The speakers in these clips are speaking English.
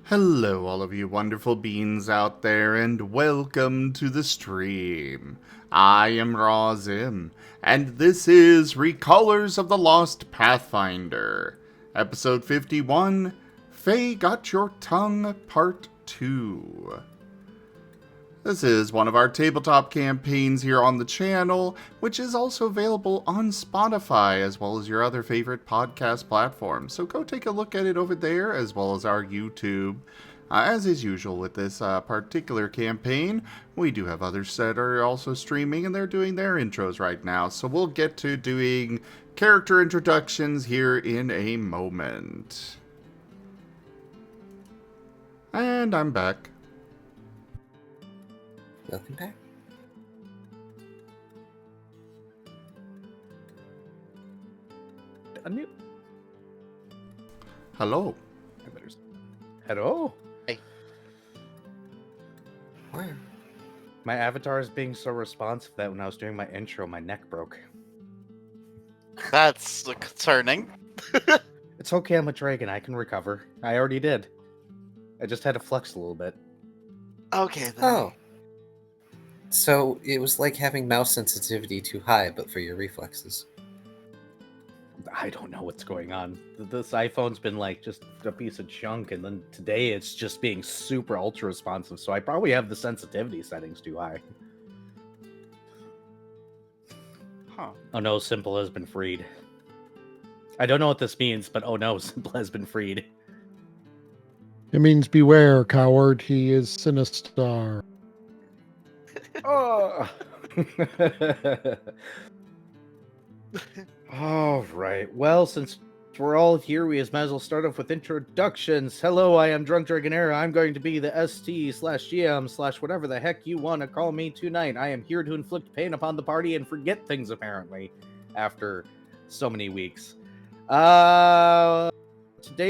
Hello, all of you wonderful beings out there, and welcome to the stream. I am Razim, and this is Recallers of the Lost Pathfinder, Episode 51, Faye Got Your Tongue, Part 2. This is one of our tabletop campaigns here on the channel, which is also available on Spotify as well as your other favorite podcast platforms. So go take a look at it over there as well as our YouTube. As is usual with this particular campaign, we do have others that are also streaming and they're doing their intros right now. So we'll get to doing character introductions here in a moment. And I'm back. Welcome back. Unmute. Hello. Hello. Hey. Where? My avatar is being so responsive that when I was doing my intro, my neck broke. That's concerning. It's okay, I'm a dragon. I can recover. I already did. I just had to flex a little bit. Okay, then. Oh. So it was like having mouse sensitivity too high, but for your reflexes. I don't know what's going on. This iPhone's been like just a piece of junk, and then today it's just being super ultra responsive. So I probably have the sensitivity settings too high. Huh. Oh no, Simple has been freed. I don't know what this means, but oh no, Simple has been freed. It means beware, coward. He is Sinistar. Oh. All right. Well, since we're all here, we might as well start off with introductions. Hello, I am Drunk Dragonera. I'm going to be the ST/GM/whatever the heck you want to call me tonight. I am here to inflict pain upon the party and forget things, apparently, after so many weeks. Today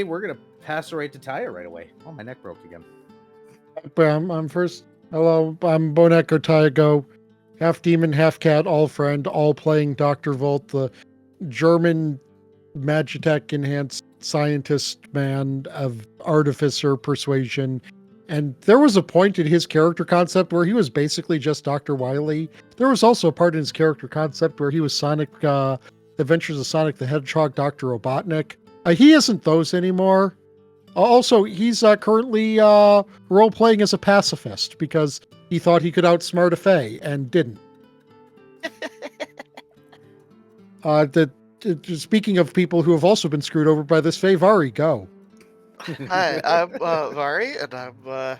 we're going to pass it right to Taya right away. Oh, my neck broke again. I'm first. Hello, I'm Boneko Taigo. Half demon, half cat, all friend, all playing Dr. Volt, the German Magitech enhanced scientist man of artificer persuasion. And there was a point in his character concept where he was basically just Dr. Wily. There was also a part in his character concept where he was Sonic, Adventures of Sonic the Hedgehog, Dr. Robotnik. He isn't those anymore. Also, he's currently role-playing as a pacifist because he thought he could outsmart a Fae and didn't. Speaking of people who have also been screwed over by this Fae, Vari, go. Hi, I'm Vari, and I'm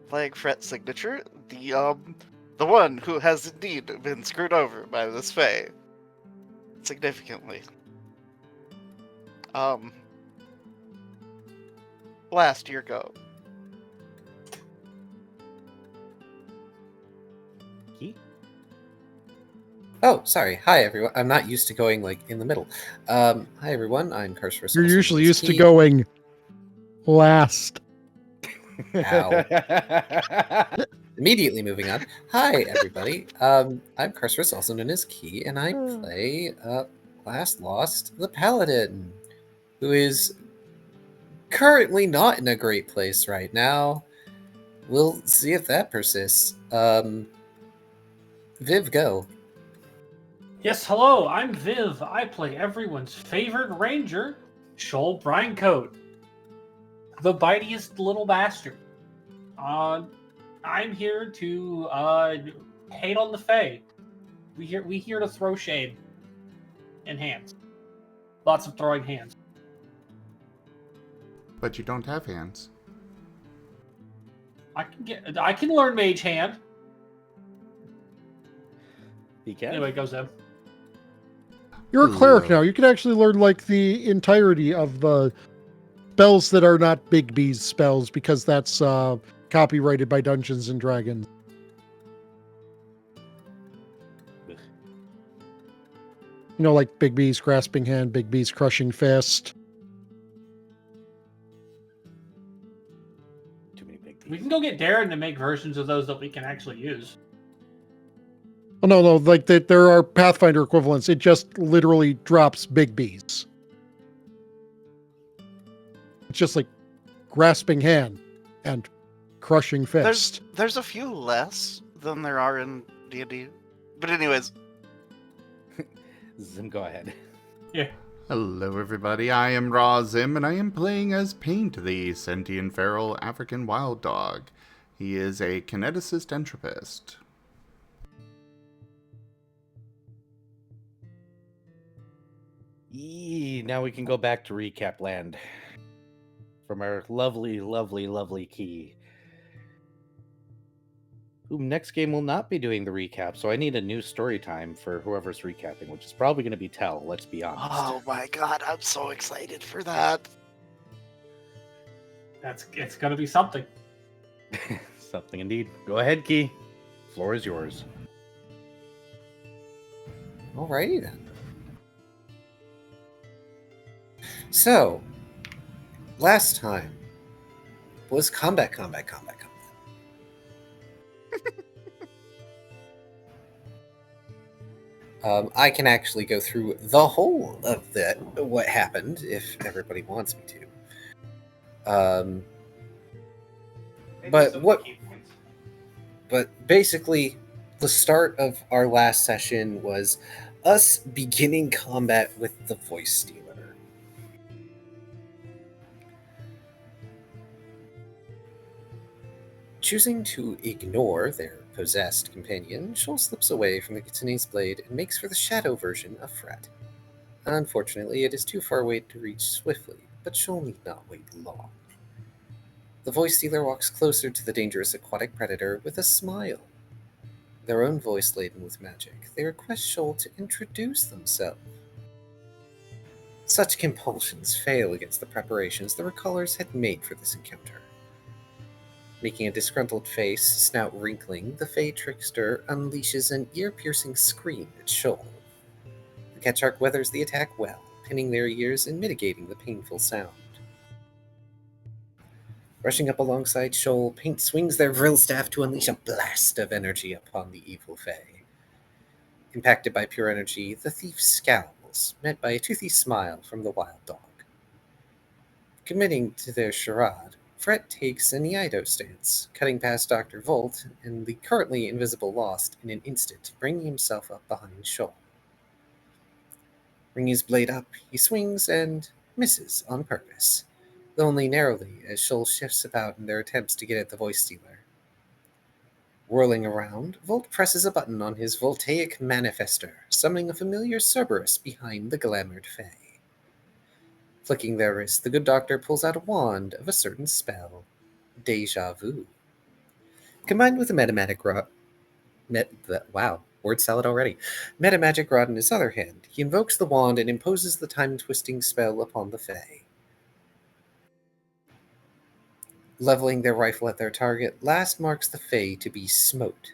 playing Fret Signature, the one who has indeed been screwed over by this Fae. Significantly. Last year go. Oh, sorry. Hi, everyone. I'm not used to going, like, in the middle. Hi, everyone. I'm Cursor. You're usually used to going last. Ow. Immediately moving on. Hi, everybody. I'm Cursor, also known as Key, and I play Last Lost the Paladin, who is currently not in a great place right now. We'll see if that persists. Viv, go. Yes, hello, I'm Viv. I play everyone's favorite ranger, Shoal Brinecoat, the bitiest little bastard. I'm here to hate on the Fae. We here to throw shade and hands. Lots of throwing hands. But you don't have hands. I can learn Mage Hand. He can. Anyway, goes in. You're a cleric now. You can actually learn like the entirety of the spells that are not Big B's spells because that's copyrighted by Dungeons and Dragons. You know, like Big B's Grasping Hand, Big B's Crushing Fist. Too many big We can go get Darren to make versions of those that we can actually use. Oh, no, like that. There are Pathfinder equivalents. It just literally drops Big B's. It's just like Grasping Hand, and crushing fist. There's a few less than there are in D&D. But anyways, Zim, go ahead. Yeah. Hello, everybody. I am Raw Zim, and I am playing as Paint, the sentient feral African wild dog. He is a kineticist entropist. Now we can go back to recap land from our lovely, lovely, lovely key. Who next game will not be doing the recap, so I need a new story time for whoever's recapping, which is probably going to be Tell, let's be honest. oh my god, I'm so excited for that. It's gonna be something. Something indeed. Go ahead, Key. Floor is yours. Alrighty then. So, last time was combat. I can actually go through the whole of what happened if everybody wants me to. But basically, the start of our last session was us beginning combat with the voice stealer. Choosing to ignore their possessed companion, Shoal slips away from the Kitsune's blade and makes for the shadow version of Fret. Unfortunately, it is too far away to reach swiftly, but Shoal need not wait long. The voice stealer walks closer to the dangerous aquatic predator with a smile. Their own voice laden with magic, they request Shoal to introduce themselves. Such compulsions fail against the preparations the recallers had made for this encounter. Making a disgruntled face, snout wrinkling, the Fey trickster unleashes an ear-piercing scream at Shoal. The Ketchark weathers the attack well, pinning their ears and mitigating the painful sound. Rushing up alongside Shoal, Paint swings their vril staff to unleash a blast of energy upon the evil Fey. Impacted by pure energy, the thief scowls, met by a toothy smile from the wild dog. Committing to their charade, Fret takes an Iaido stance, cutting past Dr. Volt and the currently invisible Lost in an instant, bringing himself up behind Shoal. Bringing his blade up, he swings and misses on purpose, though only narrowly as Shoal shifts about in their attempts to get at the voice stealer. Whirling around, Volt presses a button on his voltaic manifester, summoning a familiar Cerberus behind the glamoured Fey. Flicking their wrist, the good doctor pulls out a wand of a certain spell, Deja Vu. Combined with a metamagic rod, word salad already. Metamagic rod in his other hand, he invokes the wand and imposes the time-twisting spell upon the Fey. Leveling their rifle at their target, last marks the Fey to be smote.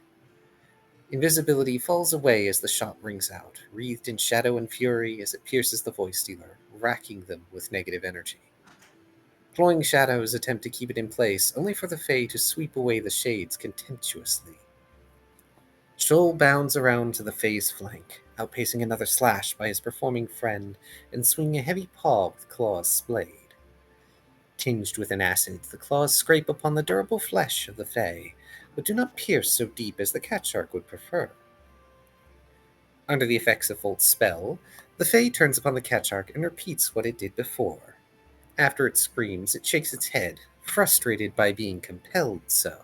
Invisibility falls away as the shot rings out, wreathed in shadow and fury as it pierces the voice stealer, racking them with negative energy. Glowing shadows attempt to keep it in place, only for the Fey to sweep away the shades contemptuously. Shoal bounds around to the Fey's flank, outpacing another slash by his performing friend, and swinging a heavy paw with claws splayed. Tinged with an acid, the claws scrape upon the durable flesh of the Fey, but do not pierce so deep as the Catshark would prefer. Under the effects of Volt's spell, the Fey turns upon the Catshark and repeats what it did before. After it screams, it shakes its head, frustrated by being compelled so.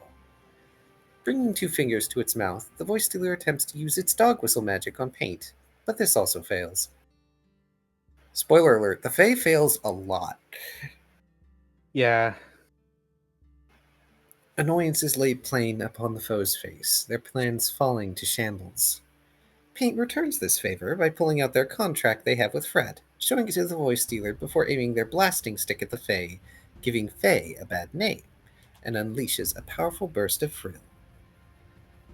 Bringing 2 fingers to its mouth, the voice stealer attempts to use its dog whistle magic on Paint, but this also fails. Spoiler alert, the Fey fails a lot. Yeah. Annoyance is laid plain upon the foe's face, their plans falling to shambles. Paint returns this favor by pulling out their contract they have with Fred, showing it to the voice stealer before aiming their blasting stick at the Fey, giving Fey a bad name, and unleashes a powerful burst of frill.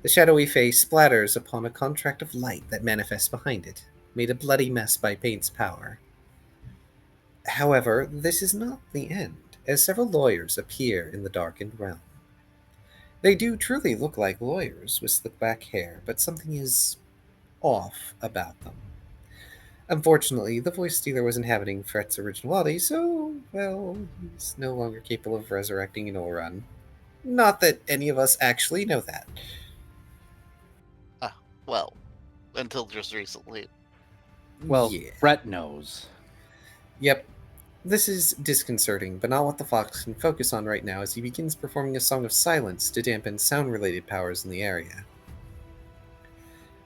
The shadowy Fey splatters upon a contract of light that manifests behind it, made a bloody mess by Paint's power. However, this is not the end, as several lawyers appear in the darkened realm. They do truly look like lawyers with slick back hair, but something is off about them. Unfortunately, the voice stealer was inhabiting Fret's originality, so, well, he's no longer capable of resurrecting an Oran. Not that any of us actually know that. Well, until just recently. Well, Yeah. Brett knows. Yep. This is disconcerting, but not what the fox can focus on right now as he begins performing a song of silence to dampen sound-related powers in the area.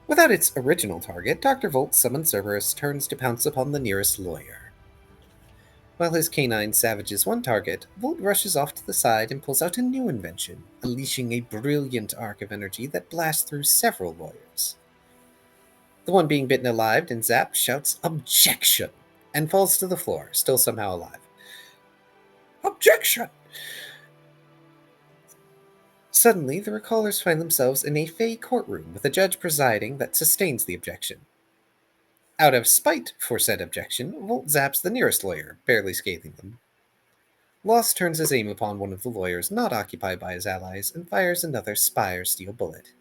Without its original target, Dr. Volt's summoned Cerberus turns to pounce upon the nearest lawyer. While his canine savages one target, Volt rushes off to the side and pulls out a new invention, unleashing a brilliant arc of energy that blasts through several lawyers. The one being bitten alive and zapped shouts, "Objection!" and falls to the floor, still somehow alive. Objection! Suddenly, the recallers find themselves in a Fey courtroom with a judge presiding that sustains the objection. Out of spite for said objection, Volt zaps the nearest lawyer, barely scathing them. Lost turns his aim upon one of the lawyers not occupied by his allies and fires another spire steel bullet.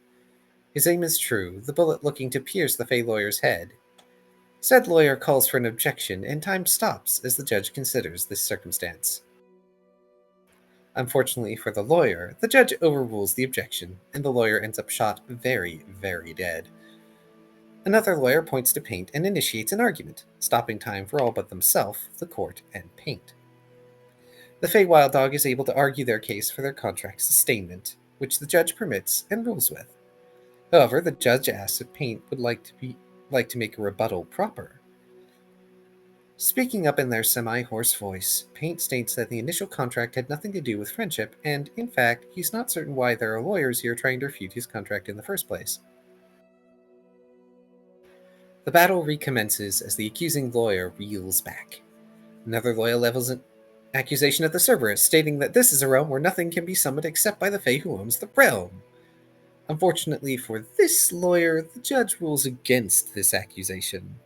His aim is true, the bullet looking to pierce the Fey lawyer's head. Said lawyer calls for an objection, and time stops as the judge considers this circumstance. Unfortunately for the lawyer, the judge overrules the objection, and the lawyer ends up shot very, very dead. Another lawyer points to Paint and initiates an argument, stopping time for all but themselves, the court, and Paint. The Fey Wild Dog is able to argue their case for their contract sustainment, which the judge permits and rules with. However, the judge asks if Paint would like to make a rebuttal proper. Speaking up in their semi-hoarse voice, Paint states that the initial contract had nothing to do with friendship, and, in fact, he's not certain why there are lawyers here trying to refute his contract in the first place. The battle recommences as the accusing lawyer reels back. Another lawyer levels an accusation at the Cerberus, stating that this is a realm where nothing can be summoned except by the Fae who owns the realm. Unfortunately for this lawyer, the judge rules against this accusation.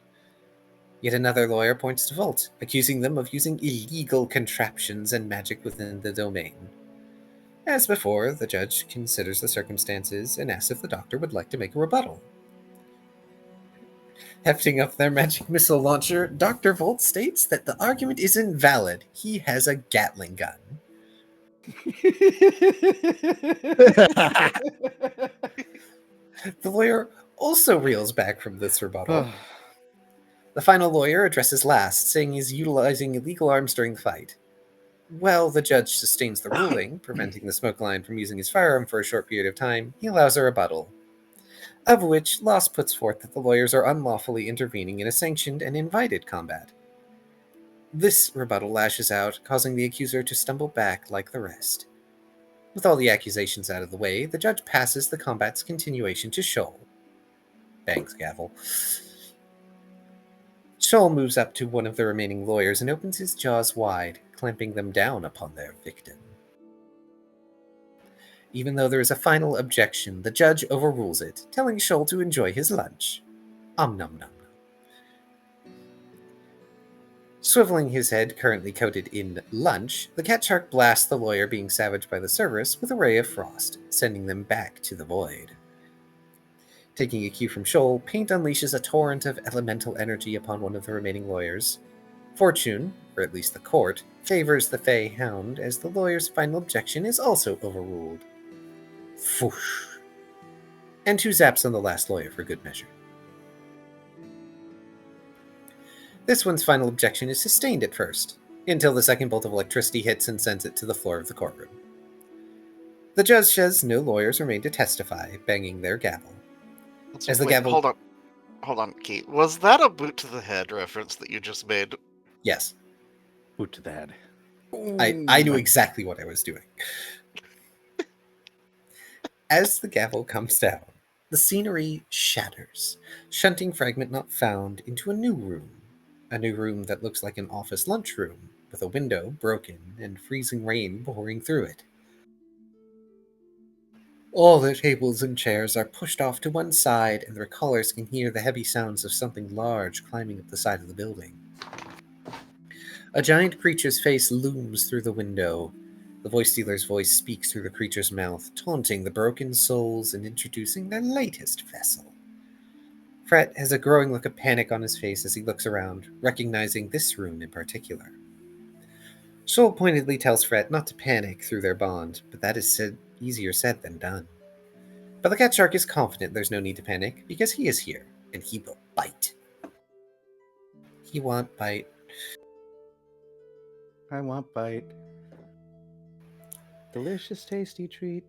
Yet another lawyer points to Volt, accusing them of using illegal contraptions and magic within the domain. As before, the judge considers the circumstances and asks if the doctor would like to make a rebuttal. Hefting up their magic missile launcher, Dr. Volt states that the argument is invalid. He has a Gatling gun. The lawyer also reels back from this rebuttal. The final lawyer addresses last, saying he's utilizing illegal arms during the fight. While the judge sustains the ruling, preventing the smoke line from using his firearm for a short period of time, he allows a rebuttal, of which Lost puts forth that the lawyers are unlawfully intervening in a sanctioned and invited combat. This rebuttal lashes out, causing the accuser to stumble back like the rest. With all the accusations out of the way, the judge passes the combat's continuation to Shoal. Bangs gavel. Shoal moves up to one of the remaining lawyers and opens his jaws wide, clamping them down upon their victim. Even though there is a final objection, the judge overrules it, telling Shoal to enjoy his lunch. Nom nom nom. Swiveling his head, currently coated in lunch, the cat shark blasts the lawyer being savaged by the Cerberus with a ray of frost, sending them back to the void. Taking a cue from Shoal, Paint unleashes a torrent of elemental energy upon one of the remaining lawyers. Fortune, or at least the court, favors the Fey Hound, as the lawyer's final objection is also overruled. Foosh. And 2 zaps on the last lawyer for good measure. This one's final objection is sustained at first, until the second bolt of electricity hits and sends it to the floor of the courtroom. The judge says no lawyers remain to testify, banging their gavel. As the gavel... Hold on, Kate. Was that a boot to the head reference that you just made? Yes. Boot to the head. I knew exactly what I was doing. As the gavel comes down, the scenery shatters, shunting fragment not found into a new room. A new room that looks like an office lunchroom, with a window broken and freezing rain pouring through it. All the tables and chairs are pushed off to one side, and the recallers can hear the heavy sounds of something large climbing up the side of the building. A giant creature's face looms through the window. The voice dealer's voice speaks through the creature's mouth, taunting the broken souls and introducing their latest vessel. Fret has a growing look of panic on his face as he looks around, recognizing this room in particular. Shoal pointedly tells Fred not to panic through their bond, but that is easier said than done. But the cat shark is confident there's no need to panic, because he is here, and he will bite. He want bite. I want bite. Delicious, tasty treat.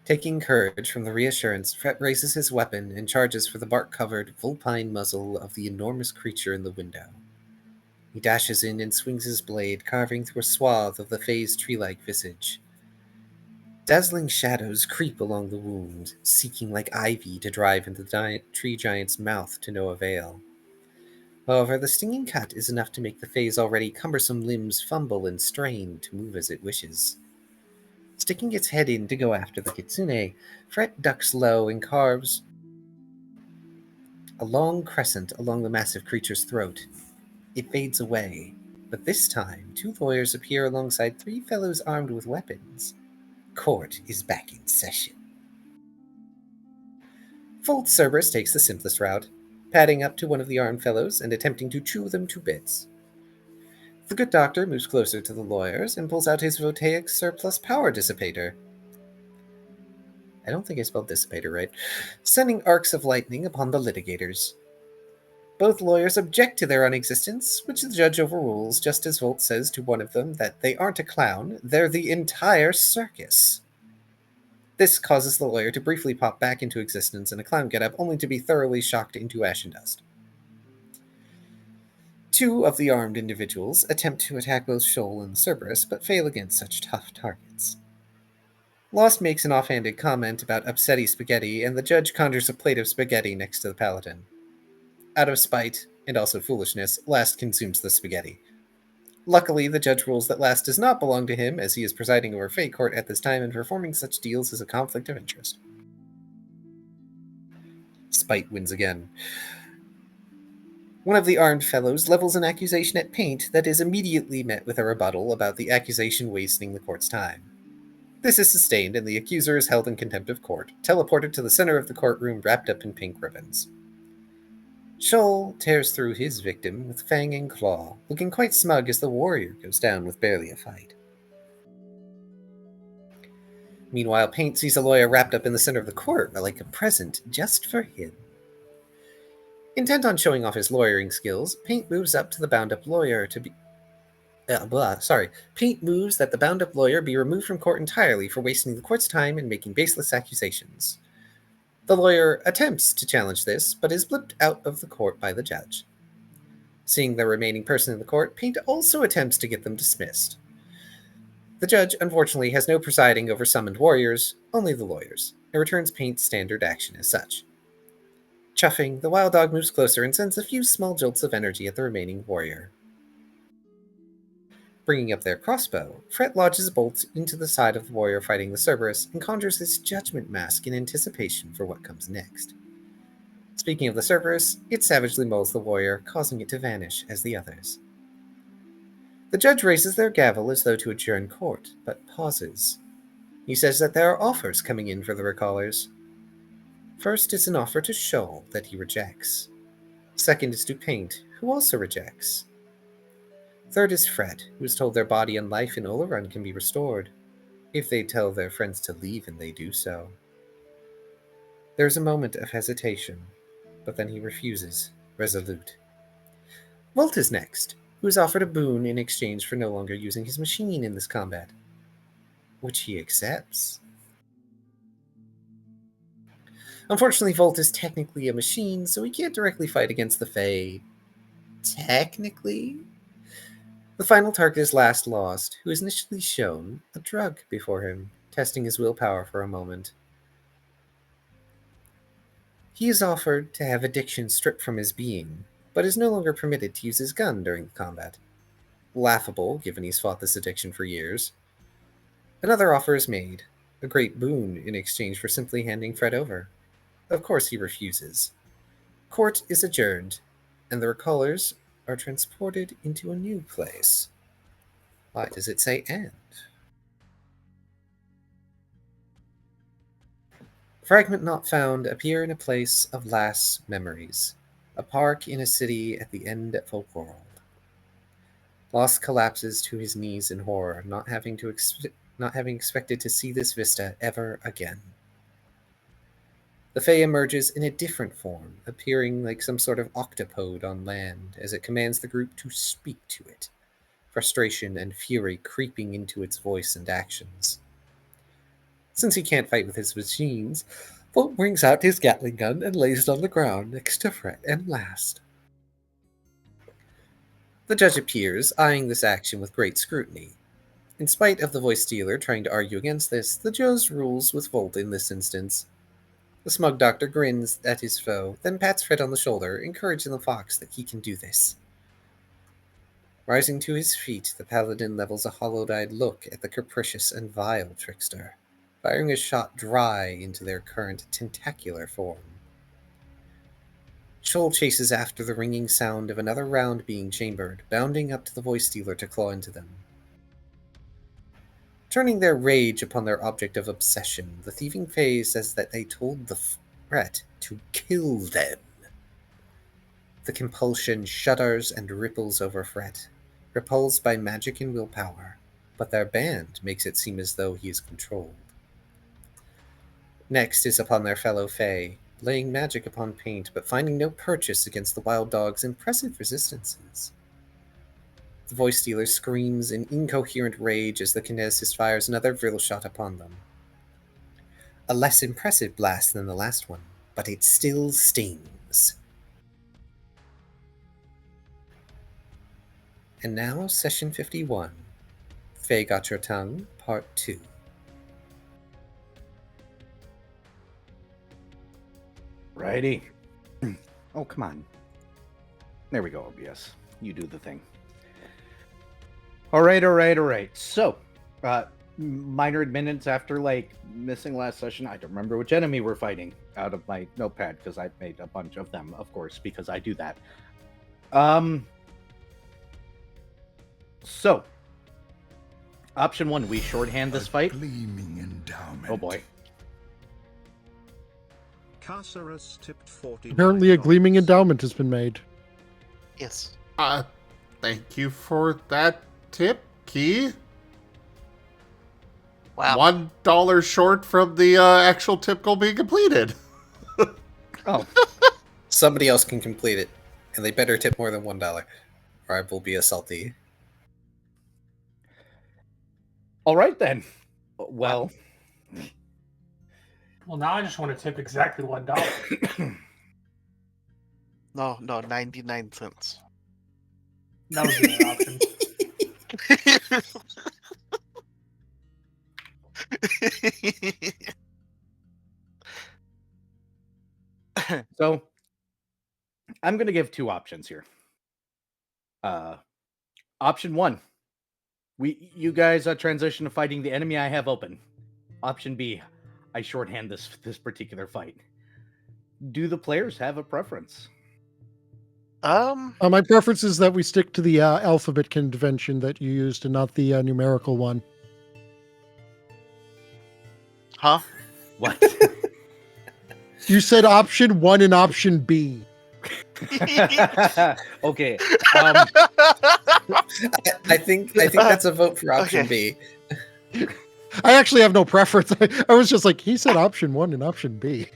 Taking courage from the reassurance, Fred raises his weapon and charges for the bark-covered, vulpine muzzle of the enormous creature in the window. He dashes in and swings his blade, carving through a swath of the Fae's tree-like visage. Dazzling shadows creep along the wound, seeking like ivy to drive into the tree giant's mouth to no avail. However, the stinging cut is enough to make the Fae's already cumbersome limbs fumble and strain to move as it wishes. Sticking its head in to go after the kitsune, Fret ducks low and carves a long crescent along the massive creature's throat. It fades away, but this time 2 lawyers appear alongside 3 fellows armed with weapons. Court is back in session. Fold Cerberus takes the simplest route, padding up to one of the armed fellows and attempting to chew them to bits. The good doctor moves closer to the lawyers and pulls out his Voltaic surplus power dissipator. I don't think I spelled dissipator right. Sending arcs of lightning upon the litigators. Both lawyers object to their unexistence, which the judge overrules just as Volt says to one of them that they aren't a clown, they're the entire circus. This causes the lawyer to briefly pop back into existence in a clown getup, only to be thoroughly shocked into ash and dust. 2 of the armed individuals attempt to attack both Shoal and Cerberus, but fail against such tough targets. Lost makes an offhanded comment about upsetty spaghetti, and the judge conjures a plate of spaghetti next to the paladin. Out of spite, and also foolishness, Last consumes the spaghetti. Luckily, the judge rules that Last does not belong to him, as he is presiding over Fate Court at this time, and performing such deals is a conflict of interest. Spite wins again. One of the armed fellows levels an accusation at Paint that is immediately met with a rebuttal about the accusation wasting the court's time. This is sustained, and the accuser is held in contempt of court, teleported to the center of the courtroom wrapped up in pink ribbons. Shoal tears through his victim with fang and claw, looking quite smug as the warrior goes down with barely a fight. Meanwhile, Paint sees a lawyer wrapped up in the center of the court like a present just for him. Intent on showing off his lawyering skills, Paint moves up to the bound-up lawyer to be... Paint moves that the bound-up lawyer be removed from court entirely for wasting the court's time and making baseless accusations. The lawyer attempts to challenge this, but is blipped out of the court by the judge. Seeing the remaining person in the court, Paint also attempts to get them dismissed. The judge, unfortunately, has no presiding over summoned warriors, only the lawyers, and returns Paint's standard action as such. Chuffing, the wild dog moves closer and sends a few small jolts of energy at the remaining warrior. Bringing up their crossbow, Fret lodges a bolt into the side of the warrior fighting the Cerberus and conjures his judgment mask in anticipation for what comes next. Speaking of the Cerberus, it savagely mauls the warrior, causing it to vanish as the others. The judge raises their gavel as though to adjourn court, but pauses. He says that there are offers coming in for the recallers. First is an offer to Shoal that he rejects. Second is to Paint, who also rejects. Third is Fred, who is told their body and life in Olerun can be restored, if they tell their friends to leave and they do so. There is a moment of hesitation, but then he refuses, resolute. Volt is next, who is offered a boon in exchange for no longer using his machine in this combat, which he accepts. Unfortunately, Volt is technically a machine, so he can't directly fight against the Fae. Technically? The final target is Last Lost, who is initially shown a drug before him, testing his willpower for a moment. He is offered to have addiction stripped from his being, but is no longer permitted to use his gun during the combat. Laughable, given he's fought this addiction for years. Another offer is made, a great boon in exchange for simply handing Fred over. Of course he refuses. Court is adjourned, and the recallers are transported into a new place. Why does it say end? Fragment not found appear in a place of last memories, a park in a city at the end of a world. Lost collapses to his knees in horror, not having expected to see this vista ever again. The Fae emerges in a different form, appearing like some sort of octopode on land as it commands the group to speak to it, frustration and fury creeping into its voice and actions. Since he can't fight with his machines, Volt brings out his Gatling gun and lays it on the ground next to Fret and Last. The judge appears, eyeing this action with great scrutiny. In spite of the voice dealer trying to argue against this, the judge rules with Volt in this instance. The smug doctor grins at his foe, then pats Fred on the shoulder, encouraging the fox that he can do this. Rising to his feet, the paladin levels a hollow-eyed look at the capricious and vile trickster, firing a shot dry into their current tentacular form. Shoal chases after the ringing sound of another round being chambered, bounding up to the voice dealer to claw into them. Turning their rage upon their object of obsession, the thieving Fae says that they told the Fret to kill them. The compulsion shudders and ripples over Fret, repulsed by magic and willpower, but their band makes it seem as though he is controlled. Next is upon their fellow Fae, laying magic upon paint, but finding no purchase against the wild dog's impressive resistances. The voice dealer screams in incoherent rage as the kineticist fires another vril shot upon them. A less impressive blast than the last one, but it still stings. And now, Session 51, Fae Got Your Tongue, Part 2. Righty. Oh, come on. There we go, OBS. You do the thing. All right. So, minor minutes after, missing last session, I don't remember which enemy we're fighting out of my notepad, because I made a bunch of them, of course, because I do that. So, option 1, we shorthand this fight. Gleaming endowment. Oh boy. Carcerus tipped 40. Apparently, a gleaming endowment has been made. Yes. Thank you for that tip, Key. Wow. $1 short from the actual tip goal being completed. Oh. Somebody else can complete it, and they better tip more than $1, or I will be a salty. All right, then. Well. Well, now I just want to tip exactly $1. No, 99 cents. That would be an option. So, I'm going to give 2 options here. Option 1, you guys transition to fighting the enemy I have open. Option B, I shorthand this particular fight. Do the players have a preference? My preference is that we stick to the alphabet convention that you used and not the numerical one. Huh? What? You said option 1 and option B. Okay. I think that's a vote for option Okay. B. I actually have no preference. I was just like, he said option 1 and option B.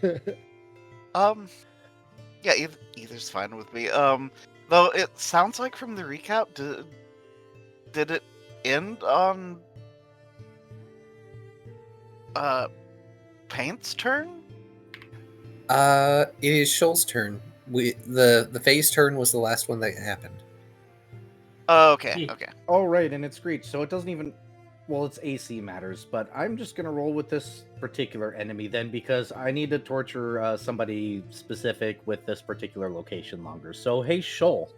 Yeah, either's fine with me. Though it sounds like from the recap, did it end on Paint's turn? It is Shoal's turn. The phase turn was the last one that happened. Oh, okay, Yeah. okay. All right, and it's Screech, so it doesn't even... Well, it's AC matters, but I'm just going to roll with this particular enemy then, because I need to torture somebody specific with this particular location longer. So, hey, Shoal.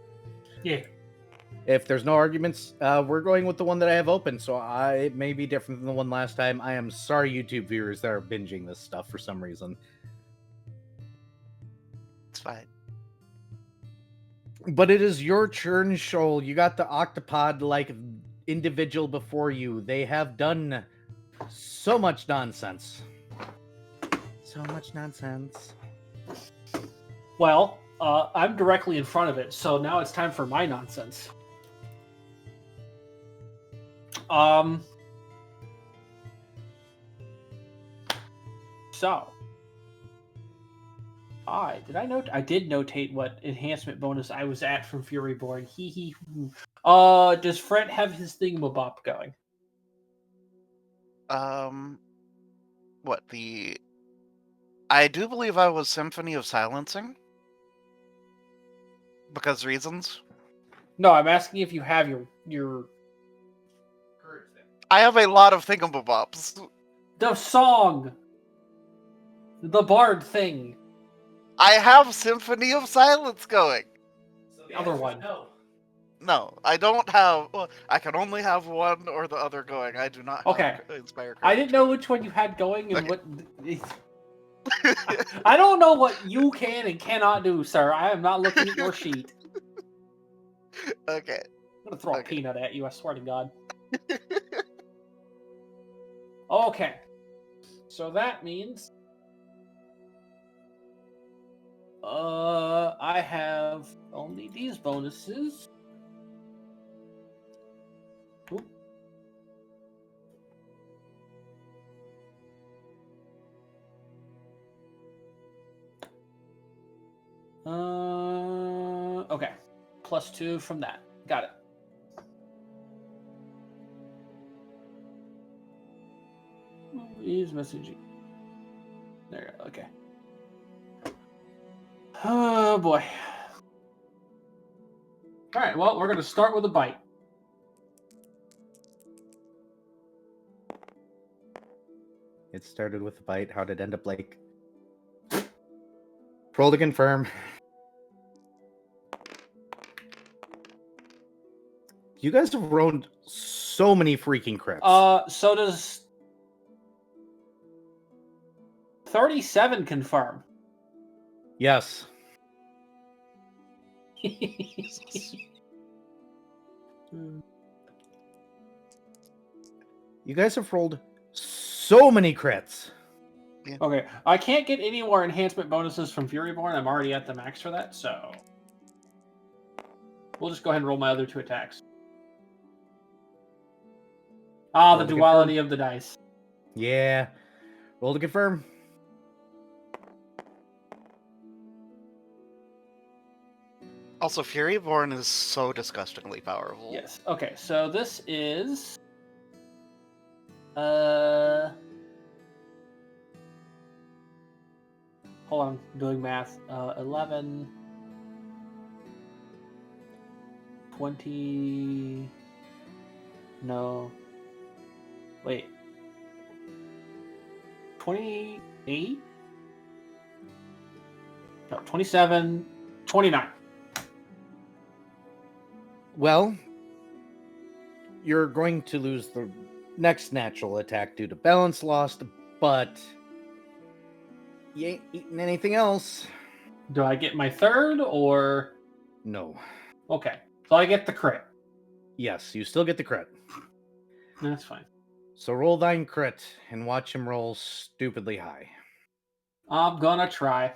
Yeah. If there's no arguments, we're going with the one that I have open, so it may be different than the one last time. I am sorry, YouTube viewers that are binging this stuff for some reason. It's fine. But it is your turn, Shoal. You got the octopod-like individual before you. They have done so much nonsense. So much nonsense. Well, I'm directly in front of it, so now it's time for my nonsense. So, I did notate what enhancement bonus I was at from Fury Born. Hee. Does Fred have his thingamabop going? What the? I do believe I was Symphony of Silencing. Because reasons. No, I'm asking if you have your. I have a lot of thingamabobs. The song, the bard thing. I have Symphony of Silence going. The other one. No, I don't have. Well, I can only have one or the other going. I do not have Okay. Inspire Courage. I didn't know which one you had going and Okay. what. I don't know what you can and cannot do, sir. I am not looking at your sheet. Okay. I'm gonna throw a Okay. peanut at you. I swear to God. Okay. So that means I have only these bonuses. Oop. Okay. +2 from that. Got it. He's messaging. There. Okay. Oh boy. All right. Well, we're gonna start with a bite. It started with a bite. How did it end up like? Roll to confirm. You guys have rolled so many freaking crits. So does 37 confirm? Yes. You guys have rolled so many crits. Okay, I can't get any more enhancement bonuses from Furyborn. I'm already at the max for that, so we'll just go ahead and roll my other 2 attacks. Ah, the Roll to duality confirm. of the dice. Yeah. Roll to confirm. Also, Furyborn is so disgustingly powerful. Yes. Okay, so this is hold on, I'm doing math. 11 20 no. Wait. 28? No, 27, 29. Well, you're going to lose the next natural attack due to balance lost, but you ain't eating anything else. Do I get my third or No. okay? So I get the crit. Yes, you still get the crit. That's fine. So roll thine crit and watch him roll stupidly high. I'm gonna try.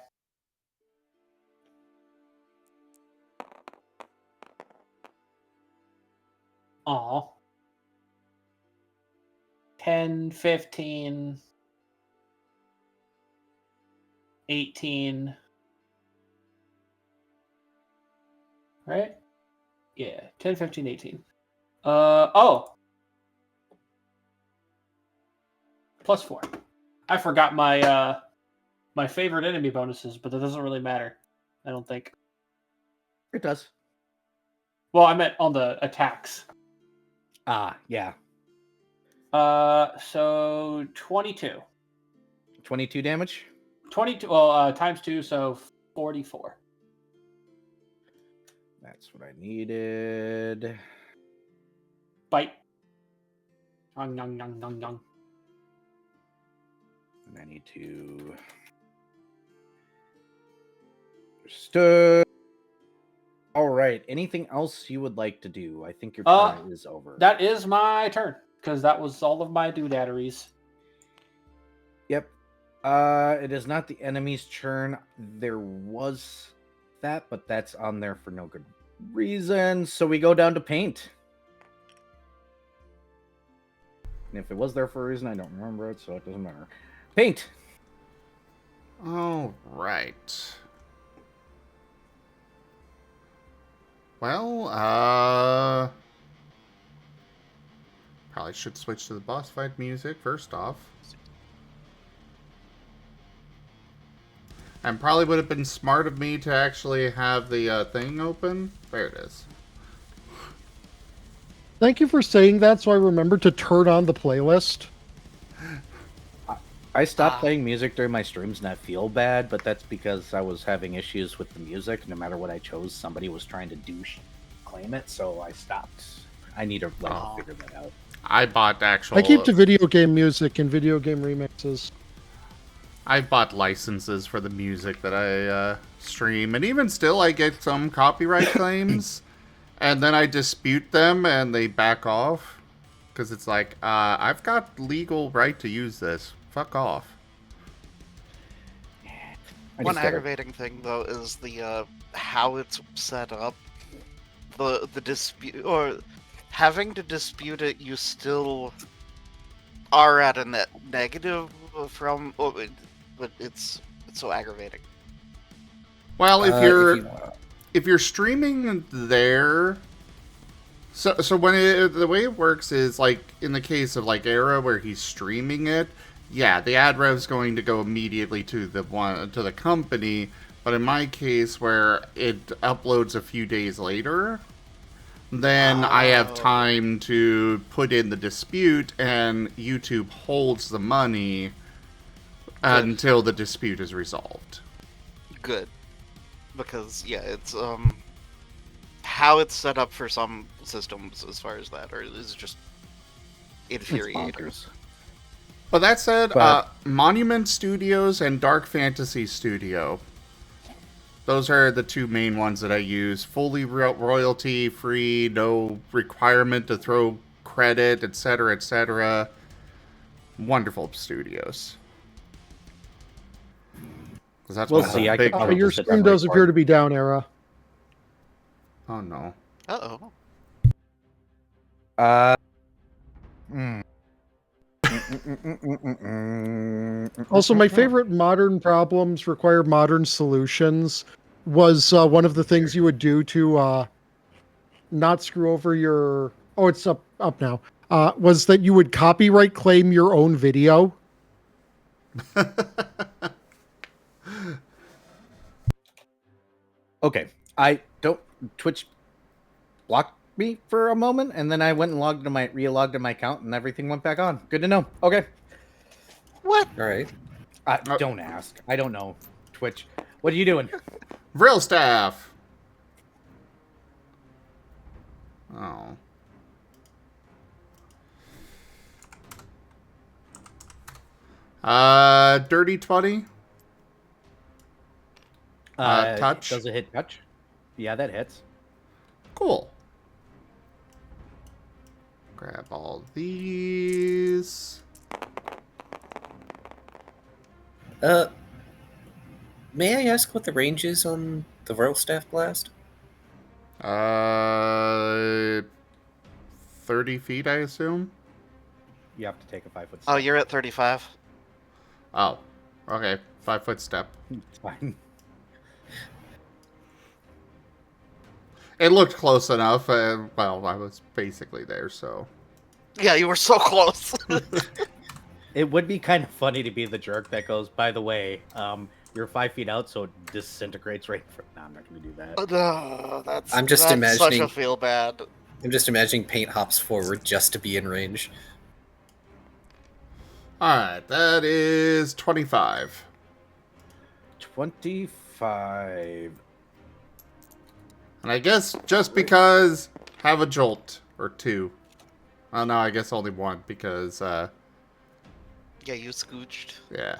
Aw. 10, 15, 18. Right? Yeah, 10, 15, 18. Oh. +4. I forgot my my favorite enemy bonuses, but that doesn't really matter. I don't think. It does. Well, I meant on the attacks. Ah, yeah. So 22. 22 damage. 22, well, times 2, so 44. That's what I needed. Bite. Yong, yong, yong, yong, yong. And I need to... Understood. All right. Anything else you would like to do? I think your turn is over. That is my turn, because that was all of my doodatteries. Yep. It is not the enemy's turn. There was that, but that's on there for no good reason. So we go down to paint. And if it was there for a reason, I don't remember it, so it doesn't matter. Paint. All right. Well, probably should switch to the boss fight music first off. And probably would have been smart of me to actually have the thing open. There it is. Thank you for saying that, so I remember to turn on the playlist. I stopped playing music during my streams and I feel bad, but that's because I was having issues with the music. No matter what I chose, somebody was trying to claim it, so I stopped. I need to figure that out. I bought actual... I keep the video game music and video game remixes. I bought licenses for the music that I stream, and even still I get some copyright claims, and then I dispute them and they back off, because it's like, I've got legal right to use this. Fuck off. One aggravating thing, though, is the how it's set up. The dispute, or having to dispute it, you still are at a net negative from, but it's so aggravating. Well, if you're streaming there, so when the way it works is like in the case of like Era where he's streaming it, yeah, the ad rev's going to go immediately to the company. But in my case, where it uploads a few days later, then I have time to put in the dispute, and YouTube holds the money until the dispute is resolved. Good, because yeah, it's how it's set up for some systems as far as that, or is just infuriating. But that said, Monument Studios and Dark Fantasy Studio. Those are the two main ones that I use. Fully royalty free, no requirement to throw credit, etc., etc. Wonderful studios. That's we'll see. Your stream does appear to be down, Era. Oh no. Also, my favorite modern problems require modern solutions was one of the things you would do to not screw over your... Oh, it's up now. Was that you would copyright claim your own video. Okay. Twitch blocked me for a moment, and then I went and re-logged in my account, and everything went back on. Good to know. Okay. What? All right. Don't ask. I don't know. Twitch. What are you doing? Vril staff. Oh. Dirty 20. Touch. Does it hit touch? Yeah, that hits. Cool. Grab all these. May I ask what the range is on the Royal Staff Blast? 30 feet, I assume. You have to take a 5-foot step. Oh, you're at 35. Oh, okay. 5-foot step. It's fine. It looked close enough. Well, I was basically there, so. Yeah, you were so close. It would be kind of funny to be the jerk that goes, by the way, you're 5 feet out, so it disintegrates right from... No, I'm not going to do that. I'm just that's imagining... such a feel bad. I'm just imagining Paint hops forward just to be in range. Alright, that is 25. 25. And I guess just because, have a jolt or two. Oh no, I guess only one because, Yeah, you scooched. Yeah.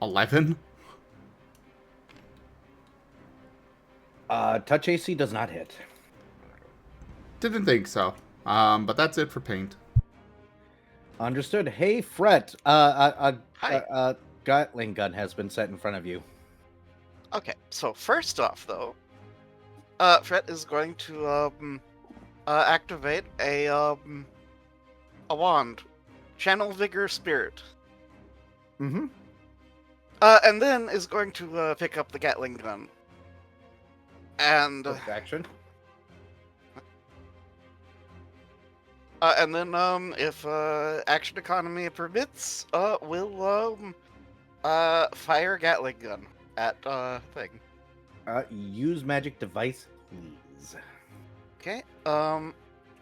11? Touch AC does not hit. Didn't think so. But that's it for paint. Understood. Hey, Fret. Hi. A Gatling gun has been set in front of you. Okay, so first off, though, Fret is going to activate a wand, channel vigor spirit, Mm-hmm. and then is going to pick up the Gatling gun. And Action. if action economy permits, we'll fire Gatling gun at thing. Use magic device, please. Okay.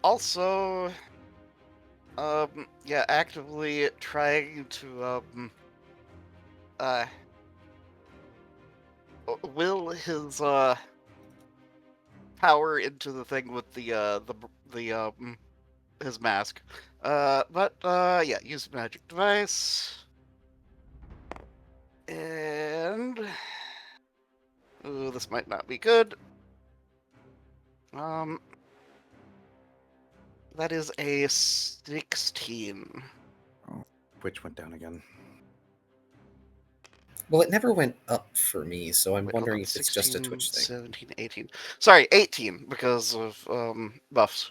Also, yeah, actively trying to will his power into the thing with the his mask. But yeah, use magic device. And ooh, this might not be good. That is a 16. Twitch went down again. Well, it never went up for me, so I'm Wait, hold wondering on, if it's just a 16, Twitch thing. 17, 18. Sorry, 18 because of buffs.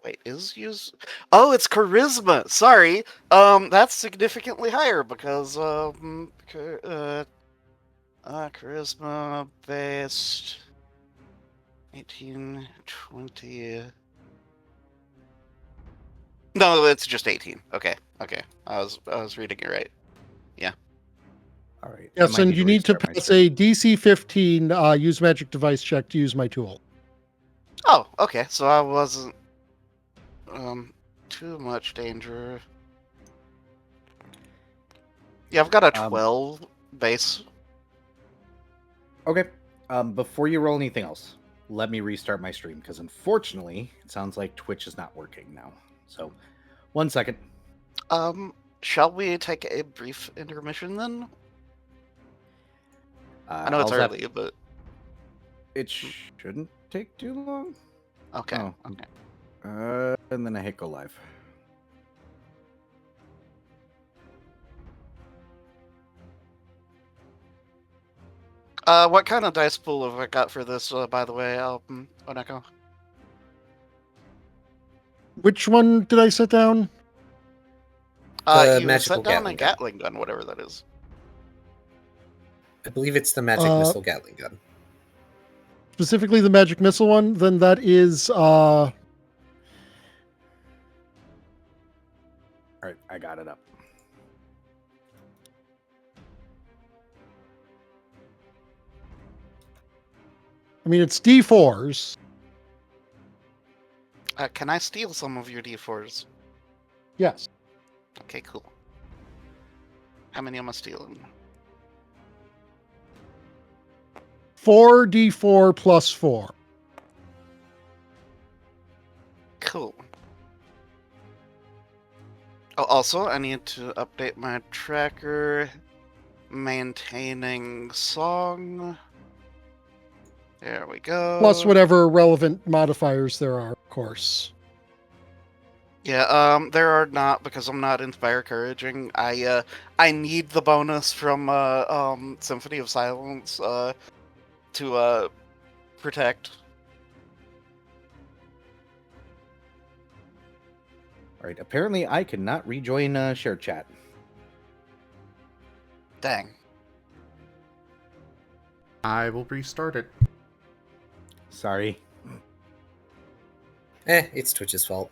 Wait, is use? Oh, it's charisma. Sorry. That's significantly higher because charisma based 18, 20. No, it's just 18. Okay. I was reading it right. All right. Yes, and you need to pass a DC 15 use magic device check to use my tool. Oh, okay. So I wasn't too much danger. Yeah, I've got a 12 base. Okay. Before you roll anything else, let me restart my stream because unfortunately, it sounds like Twitch is not working now. So, 1 second. Shall we take a brief intermission then? I know it's I'll early, but it shouldn't take too long. okay. Oh. Okay. And then I hit go live. What kind of dice pool have I got for this? By the way, Oneko. Which one did I set down? The You magical set down a Gatling gun. Gatling gun, whatever that is. I believe it's the magic missile Gatling gun. Specifically the magic missile one, then that is All right, I got it up. I mean it's D4s. Can I steal some of your D4s? Yes. Okay, cool. How many am I stealing? 4d4 plus 4. Cool. Oh, also, I need to update my tracker. Maintaining song. There we go. Plus whatever relevant modifiers there are, of course. Yeah, there are not because I'm not Inspire Couraging. I need the bonus from Symphony of Silence to protect. All right. Apparently, I cannot rejoin share chat. Dang. I will restart it. Sorry. It's Twitch's fault.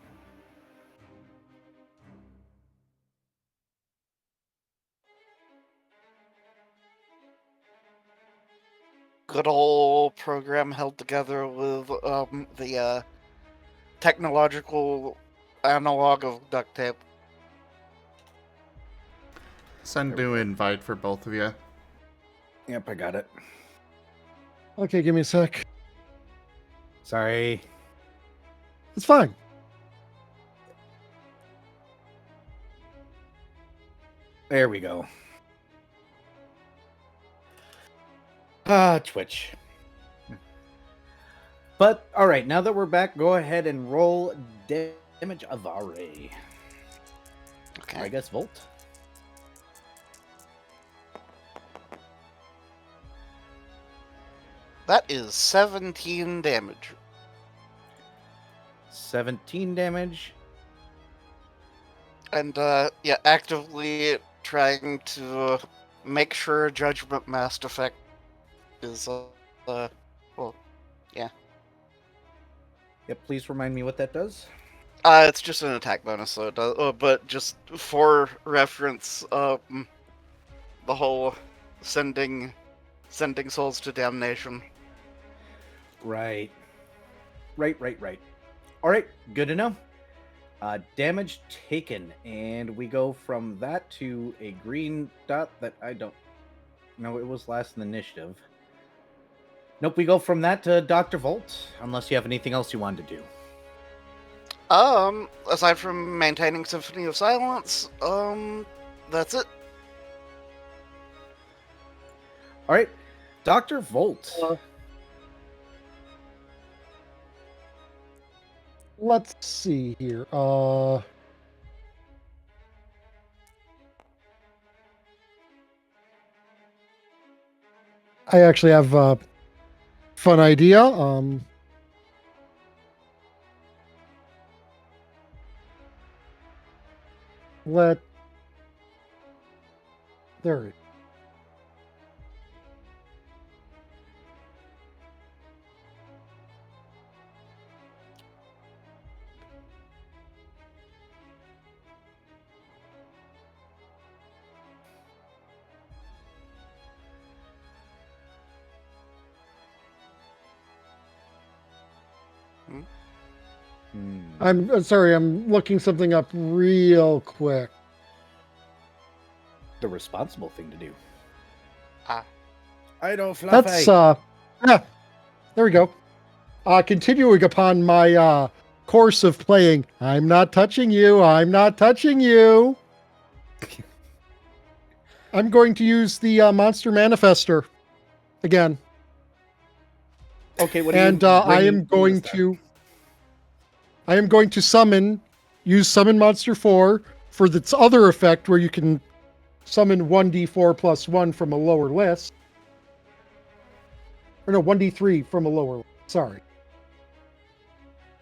Good old program held together with the technological analog of duct tape. Send new invite for both of you. Yep, I got it. Okay, give me a sec. Sorry. It's fine. There we go. Twitch. But, all right, now that we're back, go ahead and roll damage of Varien. Okay. I guess Volt. That is 17 damage. 17 damage. And yeah, actively trying to make sure Judgment Mass effect is well, yeah. Yep, please remind me what that does. It's just an attack bonus, so it does. But just for reference, the whole sending souls to damnation. Right. Right. All right, good to know. Damage taken, and we go from that to a green dot that I don't... No, it was last in the initiative. Nope, we go from that to Dr. Volt, unless you have anything else you wanted to do. Aside from maintaining Symphony of Silence, that's it. All right, Dr. Volt. Let's see here. I actually have a fun idea. There it. I'm sorry, I'm looking something up real quick. The responsible thing to do. Ah. I don't fluffy. That's yeah, there we go. Continuing upon my course of playing, I'm not touching you, I'm not touching you. I'm going to use the Monster Manifester again. Okay, what and I am going to use Summon Monster 4 for its other effect where you can summon 1d4 plus 1 from a lower list. Or no, 1d3 from a lower list. Sorry.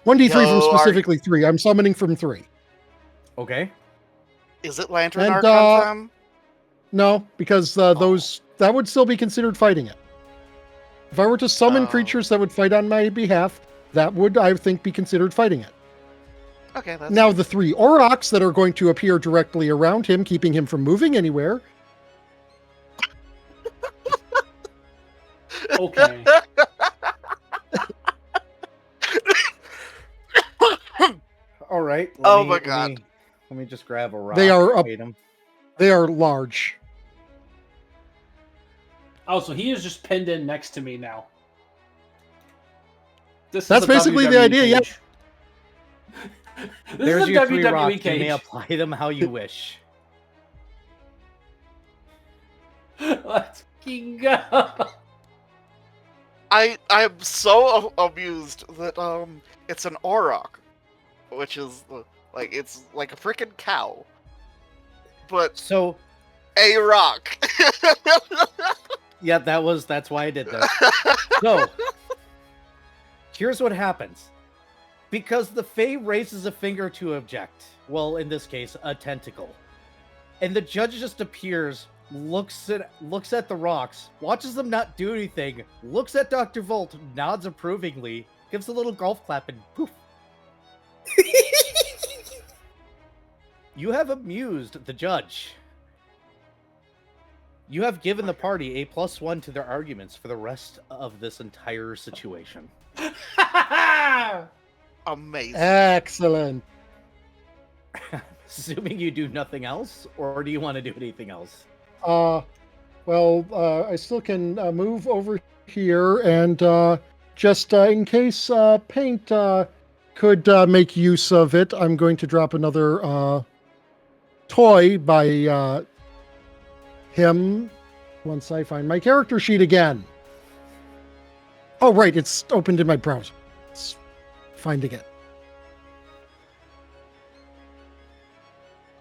1d3 from specifically 3. I'm summoning from 3. Okay. Is it Lantern And, Archon time? No, because those that would still be considered fighting it. If I were to summon creatures that would fight on my behalf, that would, I think, be considered fighting it. Okay, that's Now, the 3 Aurochs that are going to appear directly around him, keeping him from moving anywhere. Okay. All right. Oh my God. Let me just grab a rock. They are item. They are large. Oh, so he is just pinned in next to me now. That's basically the idea, yeah. This There's is a your 3 WWE rocks. You cage. may apply them how you wish. Let's fucking go. I'm so amused that it's an Auroch, which is like it's like a freaking cow, but So a rock. yeah, that's why I did that. So here's what happens. Because the Fae raises a finger to object, well, in this case, a tentacle, and the judge just appears, looks at the rocks, watches them not do anything, looks at Dr. Volt, nods approvingly, gives a little golf clap, and poof. You have amused the judge. You have given the party a +1 to their arguments for the rest of this entire situation. Amazing. Excellent. Assuming you do nothing else, or do you want to do anything else? Well, I still can move over here and just in case Paint could make use of it, I'm going to drop another toy by him once I find my character sheet again. Oh, right, it's opened in my browser. It's finding it.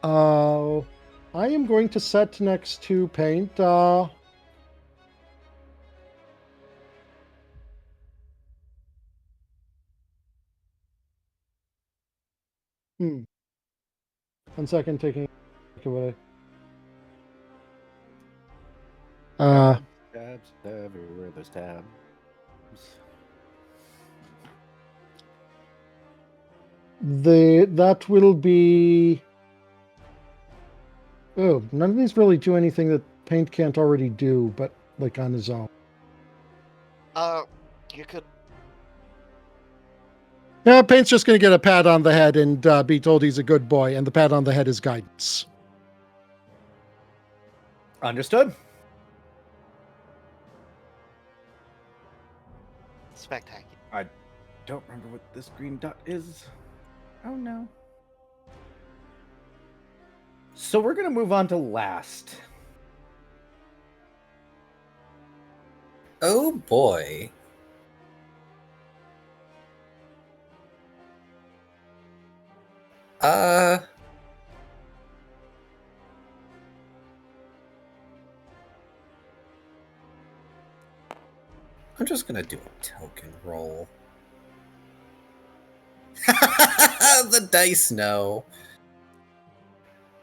I am going to set next to Paint. 1 second, taking away. Tabs everywhere. There's tabs. That will be. Oh, none of these really do anything that Paint can't already do, but like on his own. You could. Yeah, Paint's just going to get a pat on the head and be told he's a good boy, and the pat on the head is guidance. Understood. Spectacular. I don't remember what this green dot is. Oh no. So we're gonna move on to last. Oh boy. I'm just gonna do a token roll. The dice know.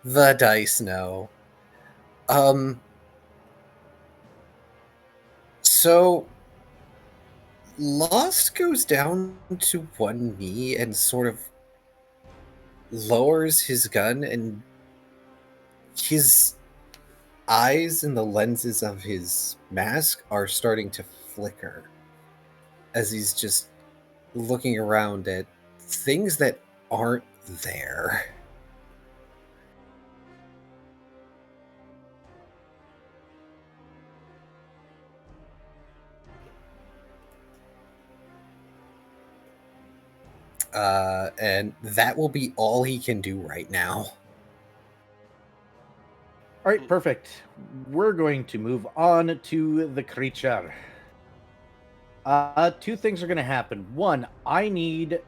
The dice know. So Lost goes down to one knee and sort of lowers his gun, and his eyes and the lenses of his mask are starting to flicker as he's just looking around at things that aren't there. And that will be all he can do right now. All right, perfect. We're going to move on to the creature. Two things are going to happen. One, I need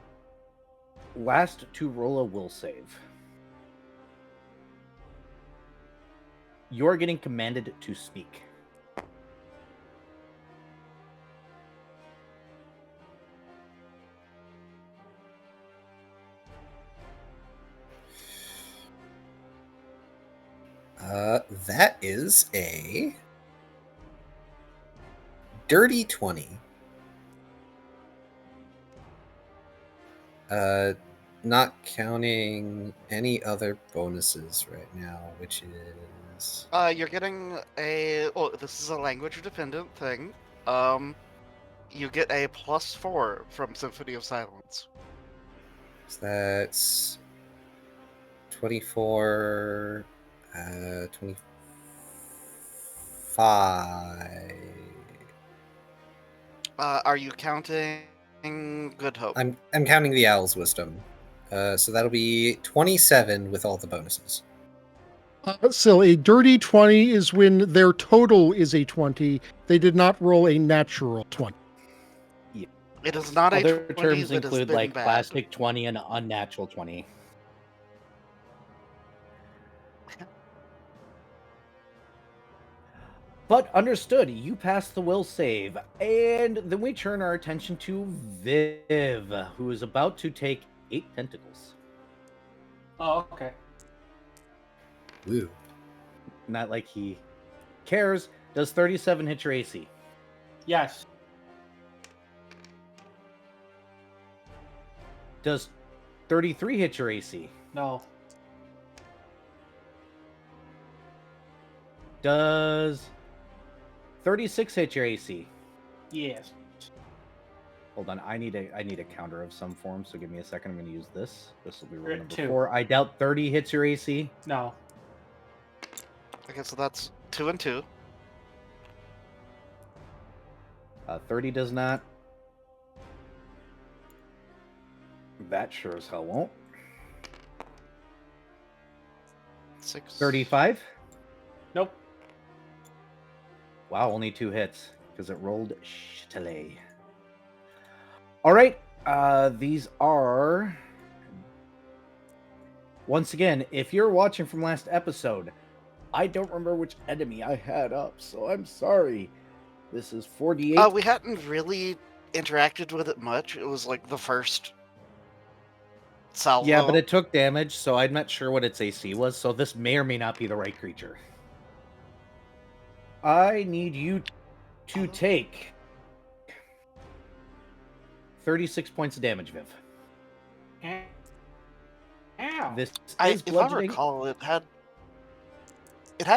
last to roll a will save. You're getting commanded to speak. That is a dirty 20. Not counting any other bonuses right now, which is... You're getting a. Oh, this is a language dependent thing. You get a +4 from Symphony of Silence. So that's 24, 25. Are you counting Good Hope? I'm counting the Owl's Wisdom. So that'll be 27 with all the bonuses. So a dirty 20 is when their total is a 20. They did not roll a natural 20. It is not a Other 20 terms that has include been like bad. plastic 20 and unnatural 20. But understood, you pass the will save. And then we turn our attention to Viv, who is about to take 8 tentacles. Oh, okay. Woo. Not like he cares. Does 37 hit your AC? Yes. Does 33 hit your AC? No. Does 36 hit your AC? Yes. Hold on, I need a counter of some form, so give me a second. I'm going to use this. This will be roll You're at number 2. 4. I doubt 30 hits your AC. No. Okay, so that's 2 and 2. 30 does not. That sure as hell won't. 6. 35? Nope. Wow, only 2 hits because it rolled shittily. All right, these are... Once again, if you're watching from last episode, I don't remember which enemy I had up, so I'm sorry. This is 48. We hadn't really interacted with it much. It was like the first salvo. Yeah, but it took damage, so I'm not sure what its AC was, so this may or may not be the right creature. I need you to take 36 points of damage, Viv. Ow. This If I bludgeoning. recall, it had